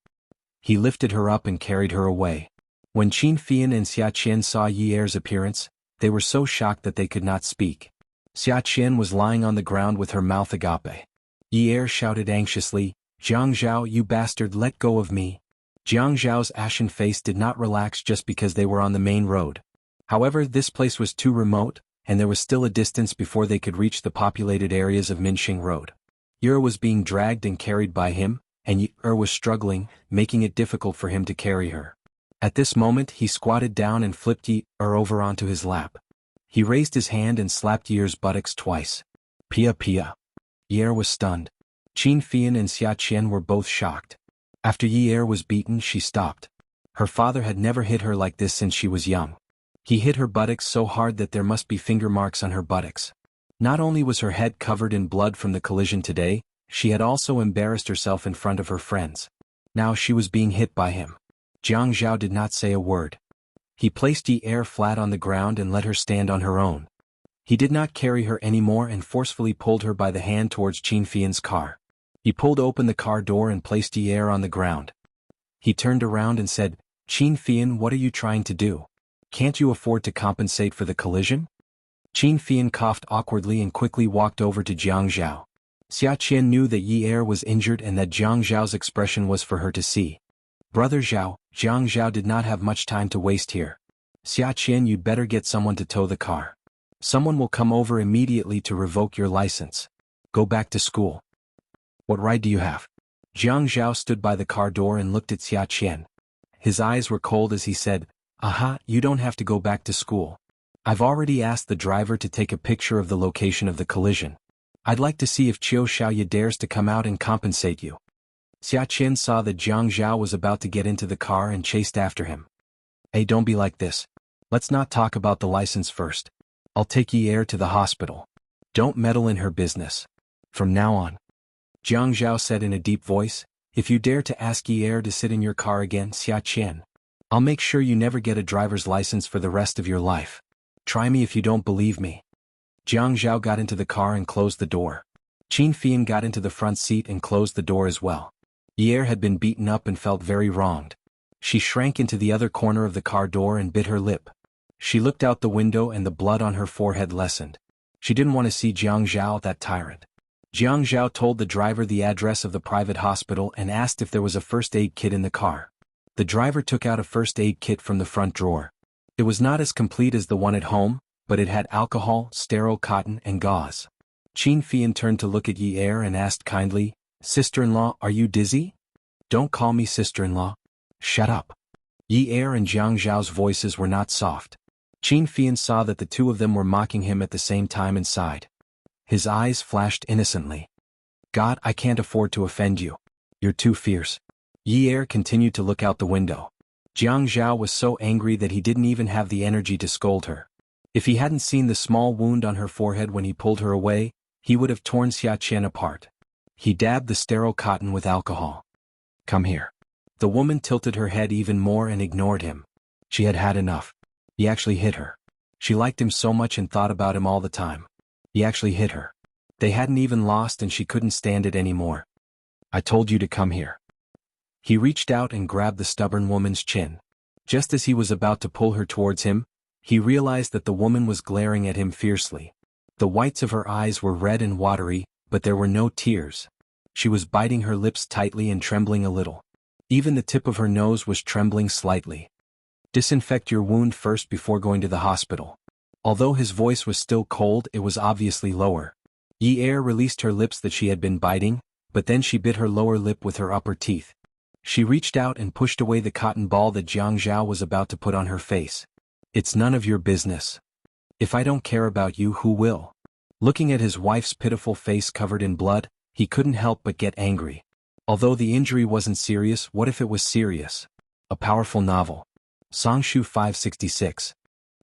He lifted her up and carried her away. When Qin Fian and Xia Qian saw Yi'er's appearance, they were so shocked that they could not speak. Xia Qian was lying on the ground with her mouth agape. Yi'er shouted anxiously, Jiang Zhao, you bastard, let go of me. Jiang Zhao's ashen face did not relax just because they were on the main road. However, this place was too remote, and there was still a distance before they could reach the populated areas of Minxing Road. Yi'er was being dragged and carried by him, and Yi'er was struggling, making it difficult for him to carry her. At this moment he squatted down and flipped Yi'er over onto his lap. He raised his hand and slapped Yi'er's buttocks twice. Pia pia. Yi'er was stunned. Qin Fian and Xia Qian were both shocked. After Yi'er was beaten, she stopped. Her father had never hit her like this since she was young. He hit her buttocks so hard that there must be finger marks on her buttocks. Not only was her head covered in blood from the collision today, she had also embarrassed herself in front of her friends. Now she was being hit by him. Jiang Zhao did not say a word. He placed Yi'er flat on the ground and let her stand on her own. He did not carry her anymore and forcefully pulled her by the hand towards Qin Fian's car. He pulled open the car door and placed Yi'er on the ground. He turned around and said, Qin Fian, what are you trying to do? Can't you afford to compensate for the collision? Qin Fian coughed awkwardly and quickly walked over to Jiang Zhao. Xia Qian knew that Yi'er was injured and that Jiang Zhao's expression was for her to see. Brother Zhao, Jiang Zhao did not have much time to waste here. Xia Qian, you'd better get someone to tow the car. Someone will come over immediately to revoke your license. Go back to school. What right do you have? Jiang Zhao stood by the car door and looked at Xia Qian. His eyes were cold as he said, Aha, you don't have to go back to school. I've already asked the driver to take a picture of the location of the collision. I'd like to see if Qiu Xiaoya dares to come out and compensate you. Xia Qian saw that Jiang Zhao was about to get into the car and chased after him. Hey, don't be like this. Let's not talk about the license first. I'll take Yi'er to the hospital. Don't meddle in her business. From now on. Jiang Zhao said in a deep voice, if you dare to ask Yi'er to sit in your car again, Xia Qian, I'll make sure you never get a driver's license for the rest of your life. Try me if you don't believe me. Jiang Zhao got into the car and closed the door. Qin Fian got into the front seat and closed the door as well. Yi'er had been beaten up and felt very wronged. She shrank into the other corner of the car door and bit her lip. She looked out the window and the blood on her forehead lessened. She didn't want to see Jiang Zhao, that tyrant. Jiang Zhao told the driver the address of the private hospital and asked if there was a first aid kit in the car. The driver took out a first aid kit from the front drawer. It was not as complete as the one at home, but it had alcohol, sterile cotton, and gauze. Qin Fian turned to look at Yi'er and asked kindly, Sister-in-law, are you dizzy? Don't call me sister-in-law. Shut up. Yi'er and Jiang Zhao's voices were not soft. Qin Fian saw that the two of them were mocking him at the same time and sighed. His eyes flashed innocently. God, I can't afford to offend you. You're too fierce. Yi'er continued to look out the window. Jiang Zhao was so angry that he didn't even have the energy to scold her. If he hadn't seen the small wound on her forehead when he pulled her away, he would have torn xianxia apart. He dabbed the sterile cotton with alcohol. "Come here." The woman tilted her head even more and ignored him. She had had enough. He actually hit her. She liked him so much and thought about him all the time. He actually hit her. They hadn't even lost and she couldn't stand it anymore. "I told you to come here." He reached out and grabbed the stubborn woman's chin. Just as he was about to pull her towards him, he realized that the woman was glaring at him fiercely. The whites of her eyes were red and watery, but there were no tears. She was biting her lips tightly and trembling a little. Even the tip of her nose was trembling slightly. "Disinfect your wound first before going to the hospital." Although his voice was still cold, it was obviously lower. Yi released her lips that she had been biting, but then she bit her lower lip with her upper teeth. She reached out and pushed away the cotton ball that Jianghu was about to put on her face. "It's none of your business. If I don't care about you, who will?" Looking at his wife's pitiful face covered in blood, he couldn't help but get angry. Although the injury wasn't serious, what if it was serious? A powerful novel. Songshu 566.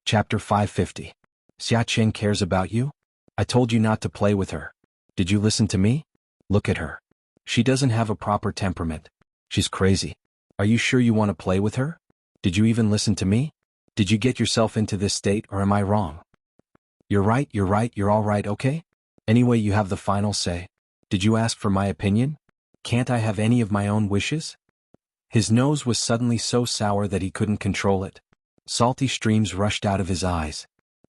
Chapter 550. Xia Qing cares about you? I told you not to play with her. Did you listen to me? Look at her. She doesn't have a proper temperament. She's crazy. Are you sure you want to play with her? Did you even listen to me? Did you get yourself into this state, or am I wrong? You're right, you're all right, okay? Anyway, you have the final say. Did you ask for my opinion? Can't I have any of my own wishes? His nose was suddenly so sour that he couldn't control it. Salty streams rushed out of his eyes.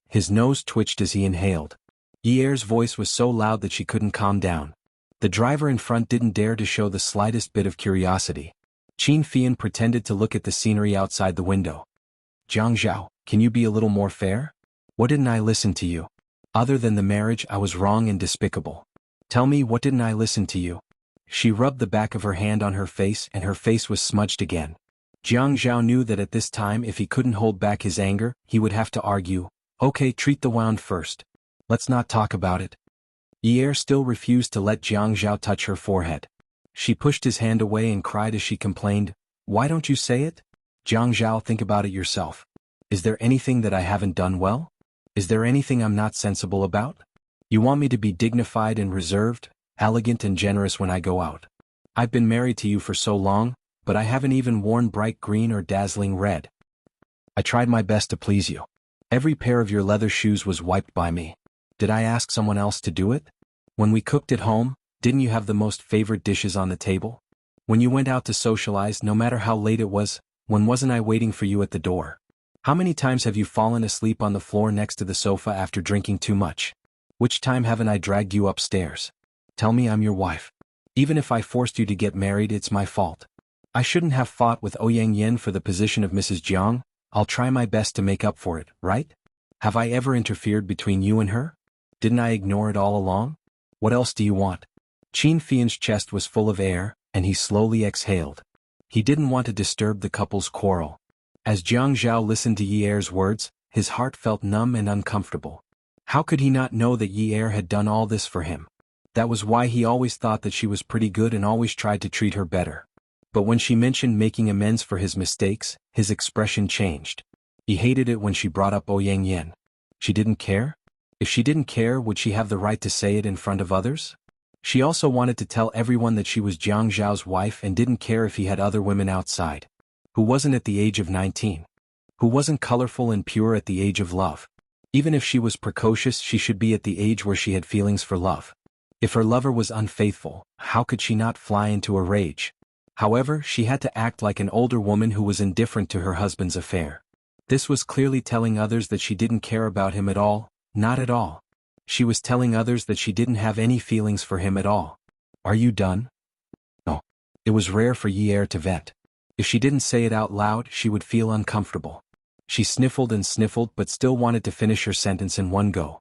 His nose twitched as he inhaled. Yi's voice was so loud that she couldn't calm down. The driver in front didn't dare to show the slightest bit of curiosity. Qin Fian pretended to look at the scenery outside the window. "Jianghu, can you be a little more fair? What didn't I listen to you? Other than the marriage, I was wrong and despicable. Tell me, what didn't I listen to you?" She rubbed the back of her hand on her face and her face was smudged again. Jianghu knew that at this time, if he couldn't hold back his anger, he would have to argue. "Okay, treat the wound first. Let's not talk about it." Yi still refused to let Jianghu touch her forehead. She pushed his hand away and cried as she complained, "Why don't you say it? Jianghu, think about it yourself. Is there anything that I haven't done well? Is there anything I'm not sensible about? You want me to be dignified and reserved, elegant and generous when I go out? I've been married to you for so long, but I haven't even worn bright green or dazzling red. I tried my best to please you. Every pair of your leather shoes was wiped by me. Did I ask someone else to do it? When we cooked at home, didn't you have the most favorite dishes on the table? When you went out to socialize, no matter how late it was, when wasn't I waiting for you at the door? How many times have you fallen asleep on the floor next to the sofa after drinking too much? Which time haven't I dragged you upstairs? Tell me I'm your wife. Even if I forced you to get married, it's my fault. I shouldn't have fought with Ouyang Yin for the position of Mrs. Jiang. I'll try my best to make up for it, right? Have I ever interfered between you and her? Didn't I ignore it all along? What else do you want?" Qin Fian's chest was full of air, and he slowly exhaled. He didn't want to disturb the couple's quarrel. As Jianghu listened to Yi's words, his heart felt numb and uncomfortable. How could he not know that Yi had done all this for him? That was why he always thought that she was pretty good and always tried to treat her better. But when she mentioned making amends for his mistakes, his expression changed. He hated it when she brought up Ouyang Yin. She didn't care? If she didn't care, would she have the right to say it in front of others? She also wanted to tell everyone that she was Jianghu's wife and didn't care if he had other women outside. Who wasn't at the age of 19? Who wasn't colorful and pure at the age of love? Even if she was precocious, she should be at the age where she had feelings for love. If her lover was unfaithful, how could she not fly into a rage? However, she had to act like an older woman who was indifferent to her husband's affair. This was clearly telling others that she didn't care about him at all, not at all. She was telling others that she didn't have any feelings for him at all. "Are you done?" No. It was rare for Yi to vent. If she didn't say it out loud, she would feel uncomfortable. She sniffled and sniffled but still wanted to finish her sentence in one go.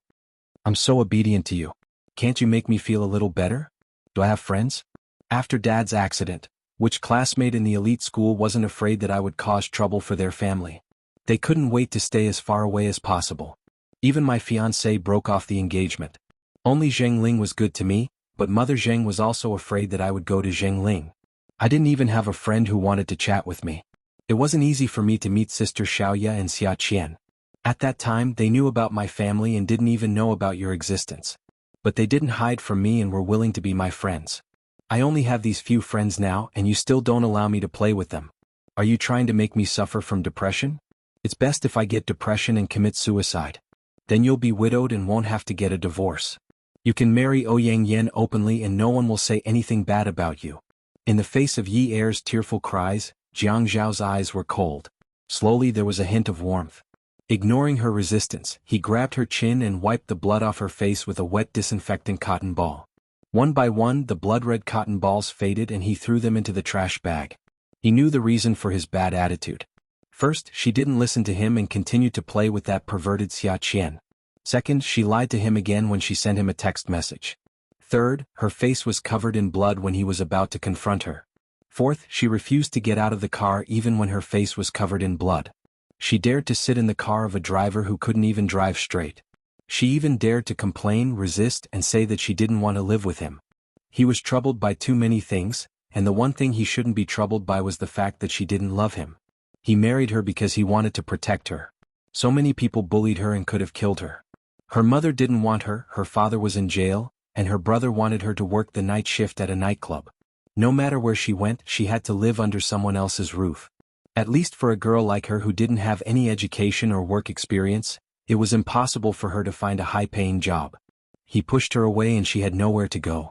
"I'm so obedient to you. Can't you make me feel a little better? Do I have friends? After Dad's accident, which classmate in the elite school wasn't afraid that I would cause trouble for their family? They couldn't wait to stay as far away as possible. Even my fiancé broke off the engagement. Only Zhengling was good to me, but Mother Zheng was also afraid that I would go to Zhengling. I didn't even have a friend who wanted to chat with me. It wasn't easy for me to meet Sister Xiaoya and Xia Qian. At that time they knew about my family and didn't even know about your existence. But they didn't hide from me and were willing to be my friends. I only have these few friends now and you still don't allow me to play with them. Are you trying to make me suffer from depression? It's best if I get depression and commit suicide. Then you'll be widowed and won't have to get a divorce. You can marry Ouyang Yen openly and no one will say anything bad about you. In the face of Yi Er's tearful cries, Jiang Zhao's eyes were cold. Slowly there was a hint of warmth. Ignoring her resistance, he grabbed her chin and wiped the blood off her face with a wet disinfectant cotton ball. One by one the blood-red cotton balls faded and he threw them into the trash bag. He knew the reason for his bad attitude. First, she didn't listen to him and continued to play with that perverted xianxia. Second, she lied to him again when she sent him a text message. Third, her face was covered in blood when he was about to confront her. Fourth, she refused to get out of the car even when her face was covered in blood. She dared to sit in the car of a driver who couldn't even drive straight. She even dared to complain, resist, and say that she didn't want to live with him. He was troubled by too many things, and the one thing he shouldn't be troubled by was the fact that she didn't love him. He married her because he wanted to protect her. So many people bullied her and could have killed her. Her mother didn't want her, her father was in jail, and her brother wanted her to work the night shift at a nightclub. No matter where she went, she had to live under someone else's roof. At least for a girl like her who didn't have any education or work experience, it was impossible for her to find a high-paying job. He pushed her away and she had nowhere to go.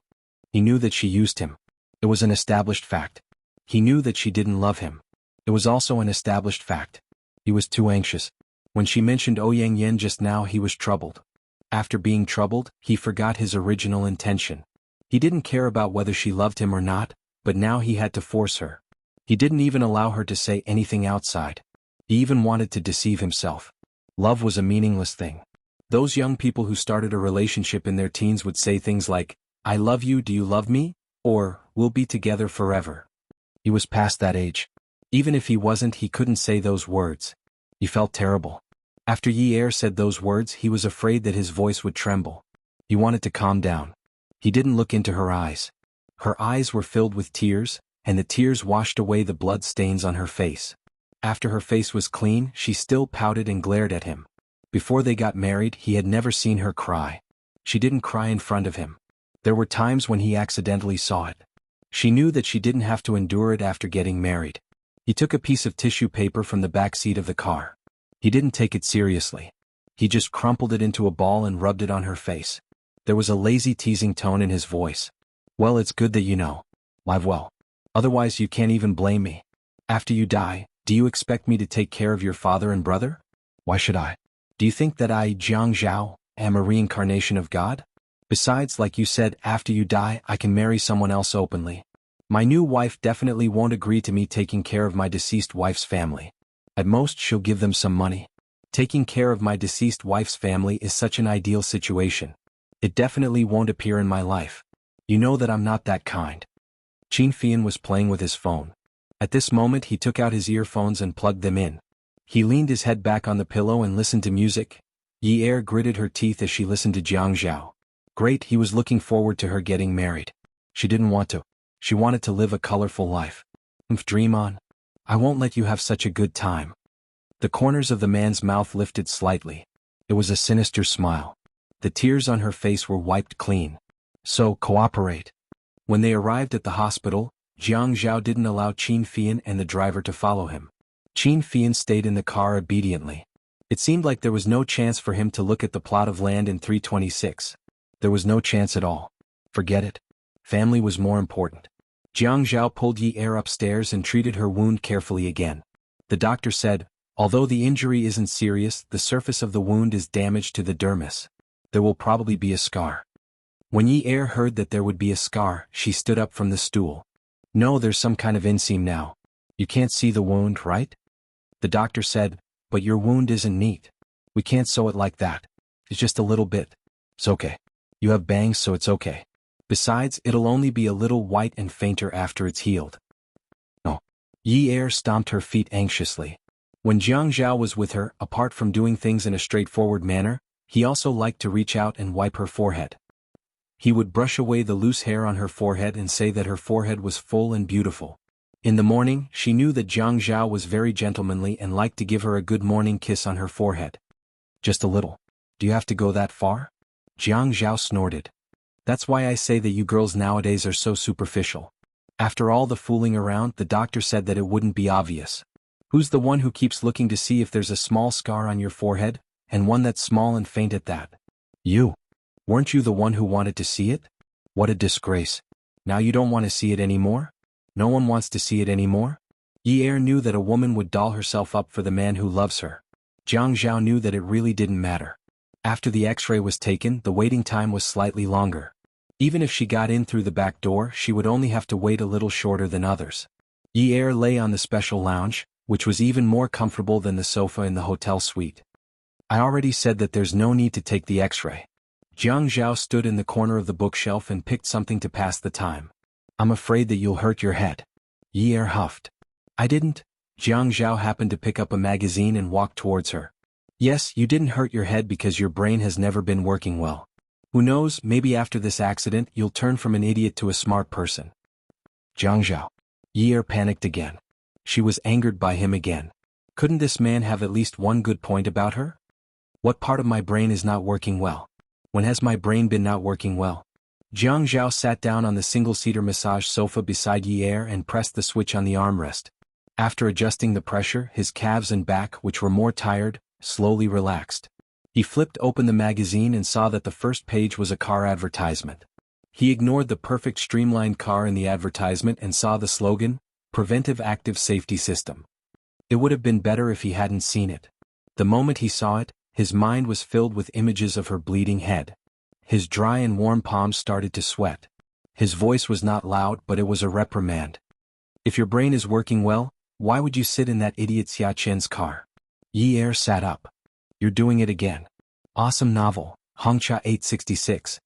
He knew that she used him. It was an established fact. He knew that she didn't love him. It was also an established fact. He was too anxious. When she mentioned Ouyang Yen just now, he was troubled. After being troubled, he forgot his original intention. He didn't care about whether she loved him or not, but now he had to force her. He didn't even allow her to say anything outside. He even wanted to deceive himself. Love was a meaningless thing. Those young people who started a relationship in their teens would say things like, "I love you, do you love me?" Or, "We'll be together forever." He was past that age. Even if he wasn't, he couldn't say those words. He felt terrible. After Yi Er said those words, he was afraid that his voice would tremble. He wanted to calm down. He didn't look into her eyes. Her eyes were filled with tears, and the tears washed away the blood stains on her face. After her face was clean, she still pouted and glared at him. Before they got married, he had never seen her cry. She didn't cry in front of him. There were times when he accidentally saw it. She knew that she didn't have to endure it after getting married. He took a piece of tissue paper from the back seat of the car. He didn't take it seriously. He just crumpled it into a ball and rubbed it on her face. There was a lazy teasing tone in his voice. "Well, it's good that you know. Live well. Otherwise you can't even blame me. After you die, do you expect me to take care of your father and brother? Why should I? Do you think that I, Jiang Zhao, am a reincarnation of God? Besides, like you said, after you die, I can marry someone else openly. My new wife definitely won't agree to me taking care of my deceased wife's family. At most, she'll give them some money. Taking care of my deceased wife's family is such an ideal situation. It definitely won't appear in my life. You know that I'm not that kind." Xianhuan was playing with his phone. At this moment he took out his earphones and plugged them in. He leaned his head back on the pillow and listened to music. Yi Er gritted her teeth as she listened to Jiang Zhao. Great, he was looking forward to her getting married. She didn't want to. She wanted to live a colorful life. Dream on. I won't let you have such a good time." The corners of the man's mouth lifted slightly. It was a sinister smile. The tears on her face were wiped clean. "So, cooperate." When they arrived at the hospital, Jiang Zhao didn't allow Xianhuan and the driver to follow him. Xianhuan stayed in the car obediently. It seemed like there was no chance for him to look at the plot of land in 326. There was no chance at all. Forget it. Family was more important. Jiang Zhao pulled Yi Er upstairs and treated her wound carefully again. The doctor said, "Although the injury isn't serious, the surface of the wound is damaged to the dermis. There will probably be a scar." When Yi Er heard that there would be a scar, she stood up from the stool. "No, there's some kind of inseam now. You can't see the wound, right?" The doctor said, "But your wound isn't neat. We can't sew it like that. It's just a little bit. It's okay. You have bangs, so it's okay. Besides, it'll only be a little white and fainter after it's healed." "No." Yi Er stomped her feet anxiously. When Jiang Zhao was with her, apart from doing things in a straightforward manner, he also liked to reach out and wipe her forehead. He would brush away the loose hair on her forehead and say that her forehead was full and beautiful. In the morning, she knew that Jiang Zhao was very gentlemanly and liked to give her a good morning kiss on her forehead. Just a little. Do you have to go that far? Jiang Zhao snorted. That's why I say that you girls nowadays are so superficial. After all the fooling around, the doctor said that it wouldn't be obvious. Who's the one who keeps looking to see if there's a small scar on your forehead, and one that's small and faint at that? You. Weren't you the one who wanted to see it? What a disgrace. Now you don't want to see it anymore? No one wants to see it anymore? Yi Er knew that a woman would doll herself up for the man who loves her. Jiang Zhao knew that it really didn't matter. After the X-ray was taken, the waiting time was slightly longer. Even if she got in through the back door, she would only have to wait a little shorter than others. Yi Er lay on the special lounge, which was even more comfortable than the sofa in the hotel suite. I already said that there's no need to take the X-ray. Jiang Zhao stood in the corner of the bookshelf and picked something to pass the time. I'm afraid that you'll hurt your head. Yi Er huffed. I didn't. Jiang Zhao happened to pick up a magazine and walk towards her. Yes, you didn't hurt your head because your brain has never been working well. Who knows, maybe after this accident you'll turn from an idiot to a smart person. Jiang Zhao. Yi Er panicked again. She was angered by him again. Couldn't this man have at least one good point about her? What part of my brain is not working well? When has my brain been not working well? Jiang Zhao sat down on the single-seater massage sofa beside Yi Er and pressed the switch on the armrest. After adjusting the pressure, his calves and back, which were more tired, slowly relaxed. He flipped open the magazine and saw that the first page was a car advertisement. He ignored the perfect streamlined car in the advertisement and saw the slogan, Preventive Active Safety System. It would have been better if he hadn't seen it. The moment he saw it, his mind was filled with images of her bleeding head. His dry and warm palms started to sweat. His voice was not loud, but it was a reprimand. If your brain is working well, why would you sit in that idiot Xia Chen's car? Yi Er sat up. You're doing it again. Awesome novel, Hongxia 866.